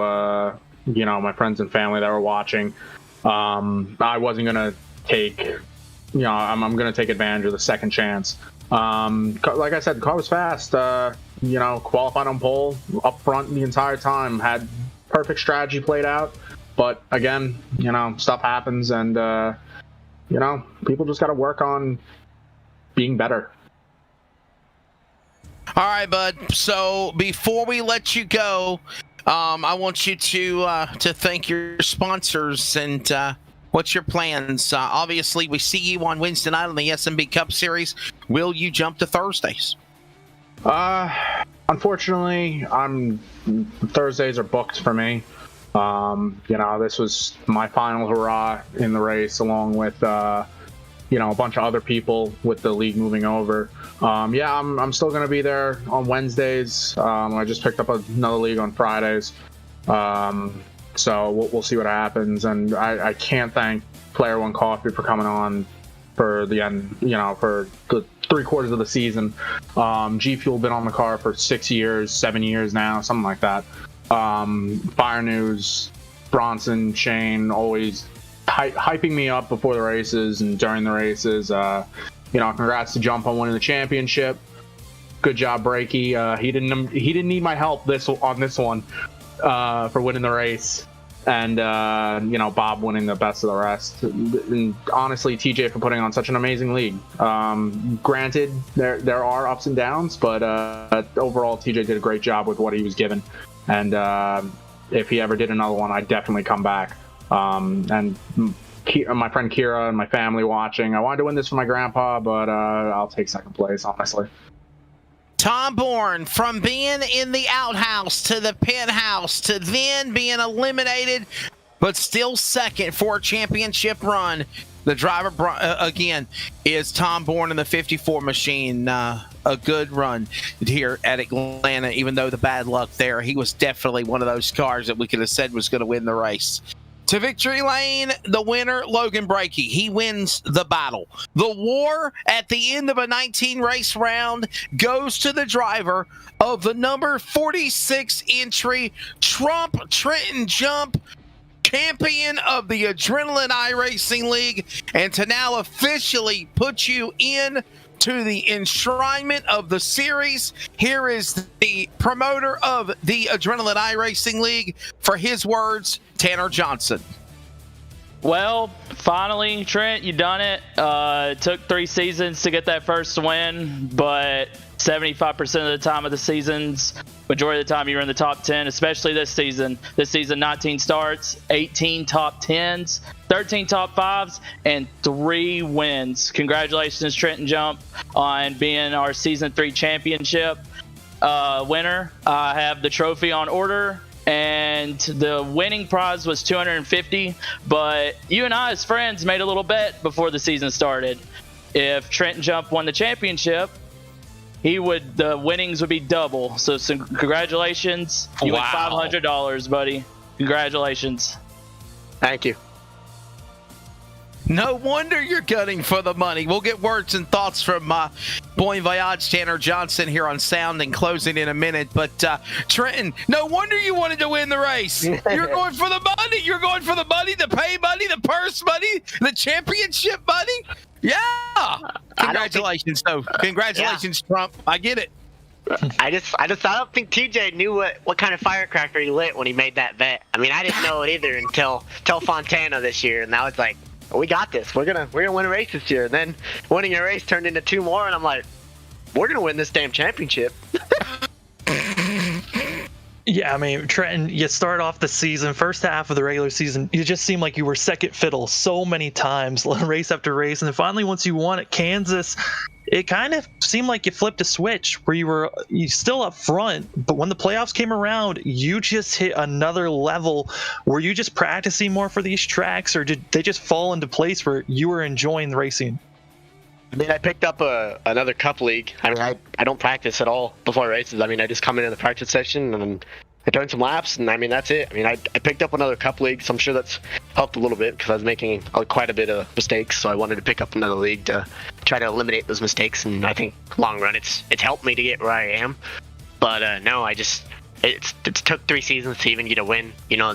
my friends and family that were watching, I wasn't gonna take I'm gonna take advantage of the second chance. Like I said, the car was fast. Qualified on pole, up front the entire time, had perfect strategy played out. But again, stuff happens, and people just got to work on being better. All right, bud. So before we let you go, I want you to thank your sponsors, and what's your plans? Obviously, we see you on Wednesday night on the SMB Cup Series. Will you jump to Thursdays? Unfortunately, Thursdays are booked for me. This was my final hurrah in the race, along with a bunch of other people with the league moving over. I'm still going to be there on Wednesdays. I just picked up another league on Fridays. So we'll see what happens. And I can't thank Player One Coffee for coming on for the end, for the 3/4 of the season. G Fuel been on the car for 7 years now, something like that. Fire News, Bronson, Shane, always hyping me up before the races and during the races. Congrats to Jump on winning the championship. Good job, Breaky. He didn't need my help on this one for winning the race, and Bob winning the best of the rest. And honestly, TJ for putting on such an amazing league. Granted, there are ups and downs, but overall, TJ did a great job with what he was given. And if he ever did another one, I'd definitely come back. And my friend Kira and my family watching, I wanted to win this for my grandpa, but I'll take second place, honestly. Tom Bourne, from being in the outhouse to the penthouse to then being eliminated, but still second for a championship run. The driver, again, is Tom Bourne in the 54 machine. A good run here at Atlanta, even though the bad luck there. He was definitely one of those cars that we could have said was going to win the race. To victory lane, the winner, Logan Breaky. He wins the battle. The war at the end of a 19-race round goes to the driver of the number 46 entry Trump Trenton Jump, champion of the Adrenaline iRacing League, and to now officially put you in to the enshrinement of the series. Here is the promoter of the Adrenaline iRacing League for his words, Tanner Johnson. Well, finally, Trent, you done it. It took 3 seasons to get that first win, but 75% of the time of the seasons, majority of the time you were in the top 10, especially this season. This season, 19 starts, 18 top 10s, 13 top 5s, and 3 wins. Congratulations, Trenton Jump, on being our Season 3 championship winner. I have the trophy on order, and the winning prize was $250, but you and I as friends made a little bet before the season started. If Trenton Jump won the championship, the winnings would be double. So congratulations. You win $500, buddy. Congratulations. Thank you. No wonder you're gunning for the money. We'll get words and thoughts from Bon Voyage Tanner Johnson here on Sound and closing in a minute. But Trenton, no wonder you wanted to win the race. You're going for the money. You're going for the money, the pay money, the purse money, the championship money. Yeah. Congratulations, though. Congratulations, Trump. I get it. I don't think TJ knew what kind of firecracker he lit when he made that bet. I mean, I didn't know it either until Fontana this year, and now it's like, we got this. We're gonna win a race this year. And then winning a race turned into 2 more, and I'm like, we're gonna win this damn championship. Yeah, I mean, Trenton, you start off the season, first half of the regular season, you just seemed like you were second fiddle so many times, race after race. And then finally, once you won at Kansas, it kind of seemed like you flipped a switch where you still up front, but when the playoffs came around, you just hit another level. Were you just practicing more for these tracks, or did they just fall into place where you were enjoying the racing? I mean, I picked up another cup league. I mean, I don't practice at all before races. I mean, I just come in the practice session and I turn some laps, and I mean, that's it. I mean, I picked up another cup league, so I'm sure that's helped a little bit because I was making quite a bit of mistakes, so I wanted to pick up another league to try to eliminate those mistakes, and I think long run it's helped me to get where I am. But no, it took 3 seasons to even get a win. You know,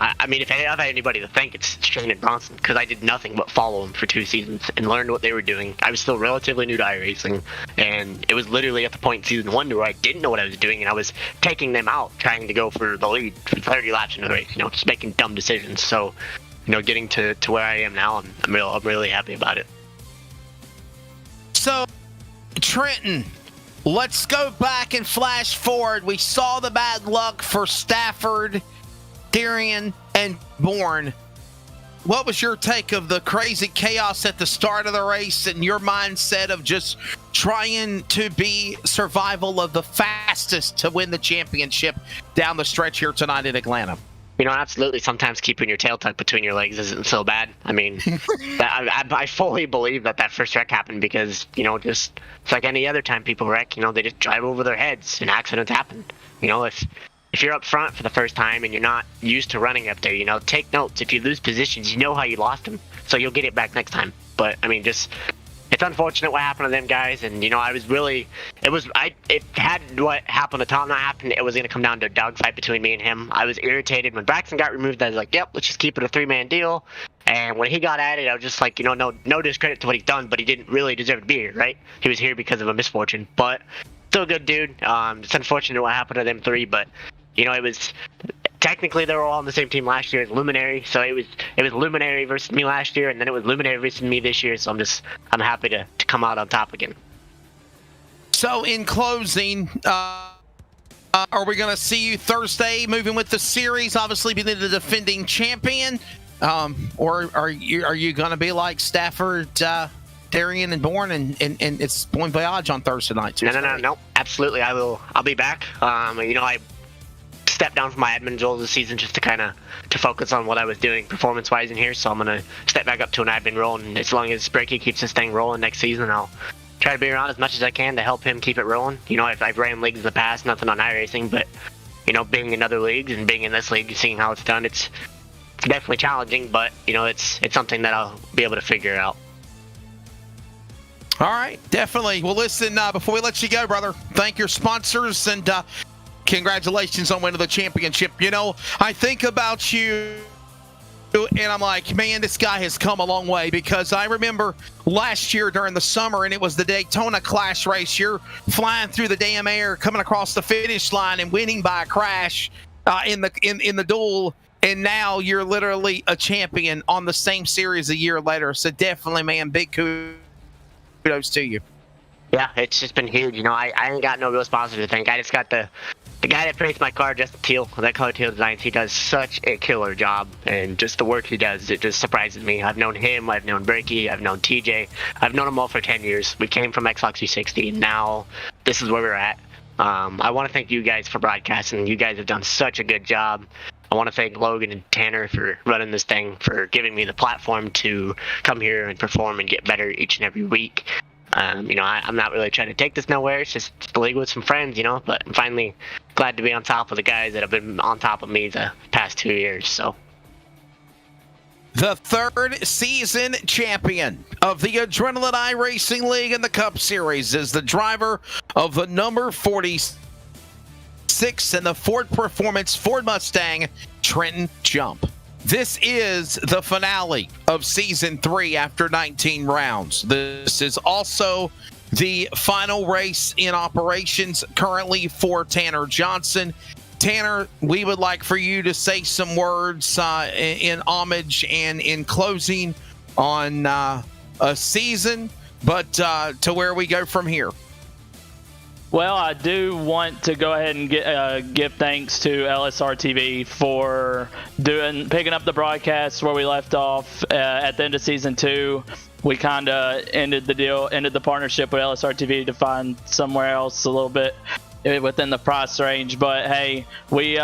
I mean, if I have anybody to thank, it's Shane and Bronson, because I did nothing but follow them for 2 seasons and learned what they were doing. I was still relatively new to iRacing, and it was literally at the point in season 1 where I didn't know what I was doing, and I was taking them out, trying to go for the lead for 30 laps into the race, you know, just making dumb decisions. So, you know, getting to where I am now, I'm really happy about it. So, Trenton, let's go back and flash forward. We saw the bad luck for Stafford, Darian, and Bourne. What was your take of the crazy chaos at the start of the race and your mindset of just trying to be survival of the fastest to win the championship down the stretch here tonight in Atlanta? You know, absolutely. Sometimes keeping your tail tucked between your legs isn't so bad. I mean, I fully believe that first wreck happened because, you know, just it's like any other time people wreck, you know, they just drive over their heads and accidents happen. You know, if you're up front for the first time and you're not used to running up there, you know, take notes. If you lose positions, you know how you lost them, so you'll get it back next time. But, I mean, just it's unfortunate what happened to them guys, and, you know, it had what happened to Tom not happen. It was going to come down to a dogfight between me and him. I was irritated. When Braxton got removed, I was like, yep, let's just keep it a 3-man deal. And when he got added, I was just like, you know, no discredit to what he's done, but he didn't really deserve to be here, right? He was here because of a misfortune, but still a good dude. It's unfortunate what happened to them 3, but you know, it was technically they were all on the same team last year as Luminary, so it was Luminary versus me last year, and then it was Luminary versus me this year. So I'm happy to come out on top again. So in closing, are we going to see you Thursday moving with the series? Obviously, being the defending champion, or are you going to be like Stafford, Darian, and Bourne, and it's Bon Voyage on Thursday night? No, absolutely. I'll be back. You know, I stepped down from my admin role this season just to focus on what I was doing performance-wise in here, so I'm going to step back up to an admin role, and as long as Breaky keeps this thing rolling next season, I'll try to be around as much as I can to help him keep it rolling. You know, I've ran leagues in the past, nothing on iRacing, but, you know, being in other leagues and being in this league, seeing how it's done, it's definitely challenging, but, you know, it's something that I'll be able to figure out. All right, definitely. Well, listen, before we let you go, brother, thank your sponsors, and congratulations on winning the championship. You know, I think about you, and I'm like, man, this guy has come a long way, because I remember last year during the summer, and it was the Daytona Clash race. You're flying through the damn air, coming across the finish line, and winning by a crash in the duel. And now you're literally a champion on the same series a year later. So definitely, man, big kudos to you. Yeah, it's just been huge. You know, I ain't got no real sponsor to thank. I just got the guy that paints my car, Justin Teal, that Color Teal Designs. He does such a killer job, and just the work he does, it just surprises me. I've known him, I've known Breaky, I've known TJ. I've known them all for 10 years. We came from Xbox 360. Now this is where we're at. I want to thank you guys for broadcasting. You guys have done such a good job. I want to thank Logan and Tanner for running this thing, for giving me the platform to come here and perform and get better each and every week. I'm not really trying to take this nowhere. It's just a league with some friends, but I'm finally glad to be on top of the guys that have been on top of me the past 2 years. So. The third season champion of the Adrenaline iRacing League and the Cup Series is the driver of the number 46 in the Ford Performance Ford Mustang, Trenton Jump. This is the finale of Season 3 after 19 rounds. This is also the final race in operations currently for Tanner Johnson. Tanner, we would like for you to say some words in homage and in closing on a season, but to where we go from here. Well, I do want to go ahead and give thanks to LSRTV for picking up the broadcast where we left off at the end of Season 2. We kind of ended the partnership with LSRTV to find somewhere else a little bit within the price range, but hey, we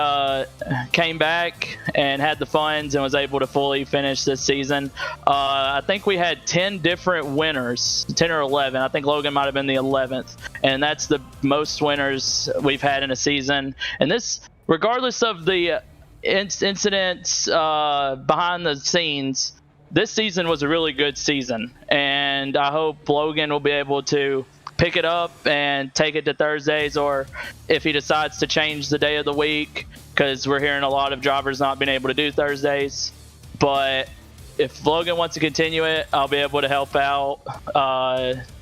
came back and had the funds and was able to fully finish this season. I think we had 10 different winners, 10 or 11. I think Logan might have been the 11th, and that's the most winners we've had in a season. And this, regardless of the incidents behind the scenes, this season was a really good season, and I hope Logan will be able to pick it up and take it to Thursdays, or if he decides to change the day of the week, because we're hearing a lot of drivers not being able to do Thursdays. But if Logan wants to continue it, I'll be able to help out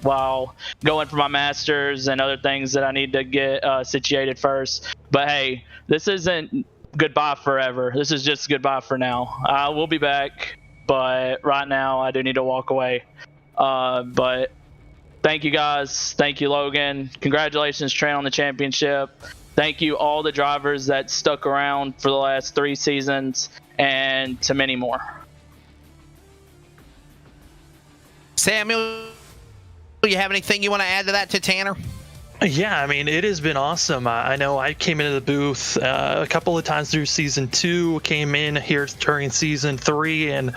while going for my masters and other things that I need to get situated first. But hey, this isn't goodbye forever. This is just goodbye for now. I will be back, but right now I do need to walk away. But thank you guys. Thank you, Logan. Congratulations, Trent, on the championship. Thank you, all the drivers that stuck around for the last 3 seasons, and to many more. Samuel, do you have anything you want to add to that to Tanner? Yeah, I mean, it has been awesome. I know I came into the booth a couple of times through Season 2, came in here during Season 3, and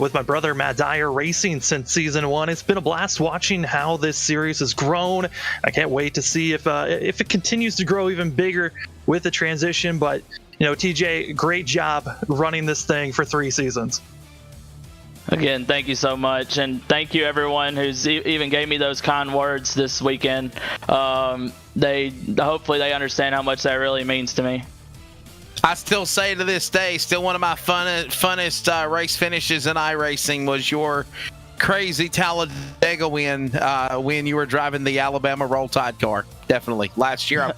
with my brother Matt Dyer racing since Season 1. It's been a blast watching how this series has grown. I can't wait to see if it continues to grow even bigger with the transition. But, TJ, great job running this thing for 3 seasons. Again, thank you so much, and thank you everyone who's even gave me those kind words this weekend. Hopefully they understand how much that really means to me. I still say to this day, still one of my funnest race finishes in iRacing was your crazy Talladega win when you were driving the Alabama Roll Tide car. Definitely last year.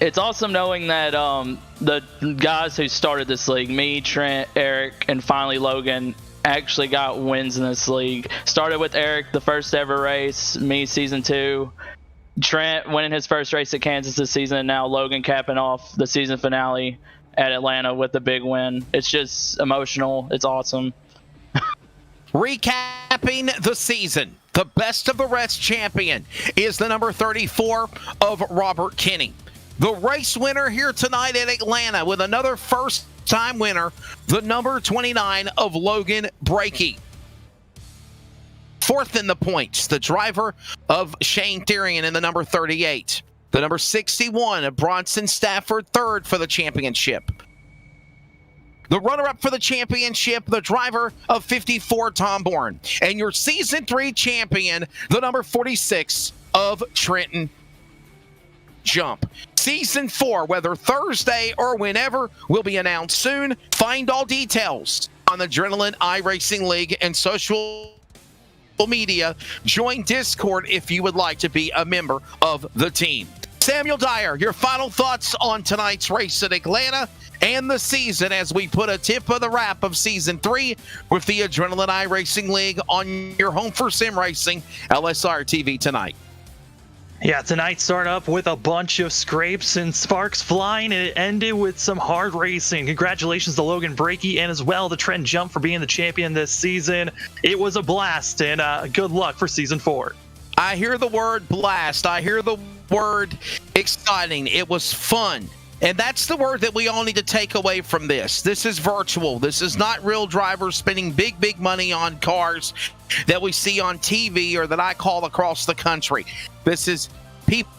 It's awesome knowing that the guys who started this league, me, Trent, Eric, and finally Logan, actually got wins in this league. Started with Eric, the first ever race, me, Season 2. Trent winning his first race at Kansas this season, and now Logan capping off the season finale at Atlanta with a big win. It's just emotional. It's awesome. Recapping the season, the best of the rest champion is the number 34 of Robert Kinney. The race winner here tonight at Atlanta with another first-time winner, the number 29 of Logan Brakey. Fourth in the points, the driver of Shane Therian in the number 38. The number 61 of Bronson Stafford, third for the championship. The runner-up for the championship, the driver of 54, Tom Bourne. And your Season 3 champion, the number 46 of Trenton Jump. Season 4, whether Thursday or whenever, will be announced soon. Find all details on the Adrenaline iRacing League and social media. Join Discord if you would like to be a member of the team. Samuel Dyer, your final thoughts on tonight's race at Atlanta and the season as we put a tip of the wrap of Season 3 with the Adrenaline iRacing League on your home for sim racing, LSRTV tonight. Yeah, tonight started up with a bunch of scrapes and sparks flying, and it ended with some hard racing. Congratulations to Logan Brakey and as well the Trent Jump for being the champion this season. It was a blast, and good luck for Season 4. I hear the word blast. I hear the word exciting. It was fun. And that's the word that we all need to take away from this. This is virtual. This is not real drivers spending big money on cars that we see on TV or that I call across the country. This is people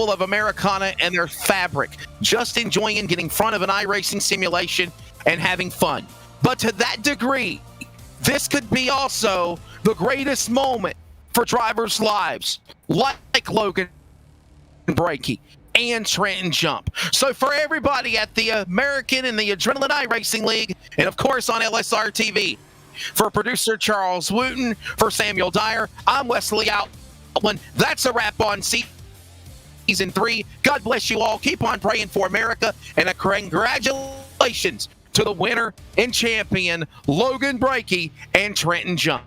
of Americana and their fabric, just enjoying and getting in front of an iRacing simulation and having fun. But to that degree, this could be also the greatest moment for drivers' lives, like Logan Brakey and Trenton Jump. So for everybody at the American and the Adrenaline iRacing League, and of course on LSRTV, for producer Charles Wooten, for Samuel Dyer, I'm Wesley Outland. That's a wrap on Season 3. God bless you all. Keep on praying for America, and a congratulations to the winner and champion, Logan Brakey and Trenton Jump.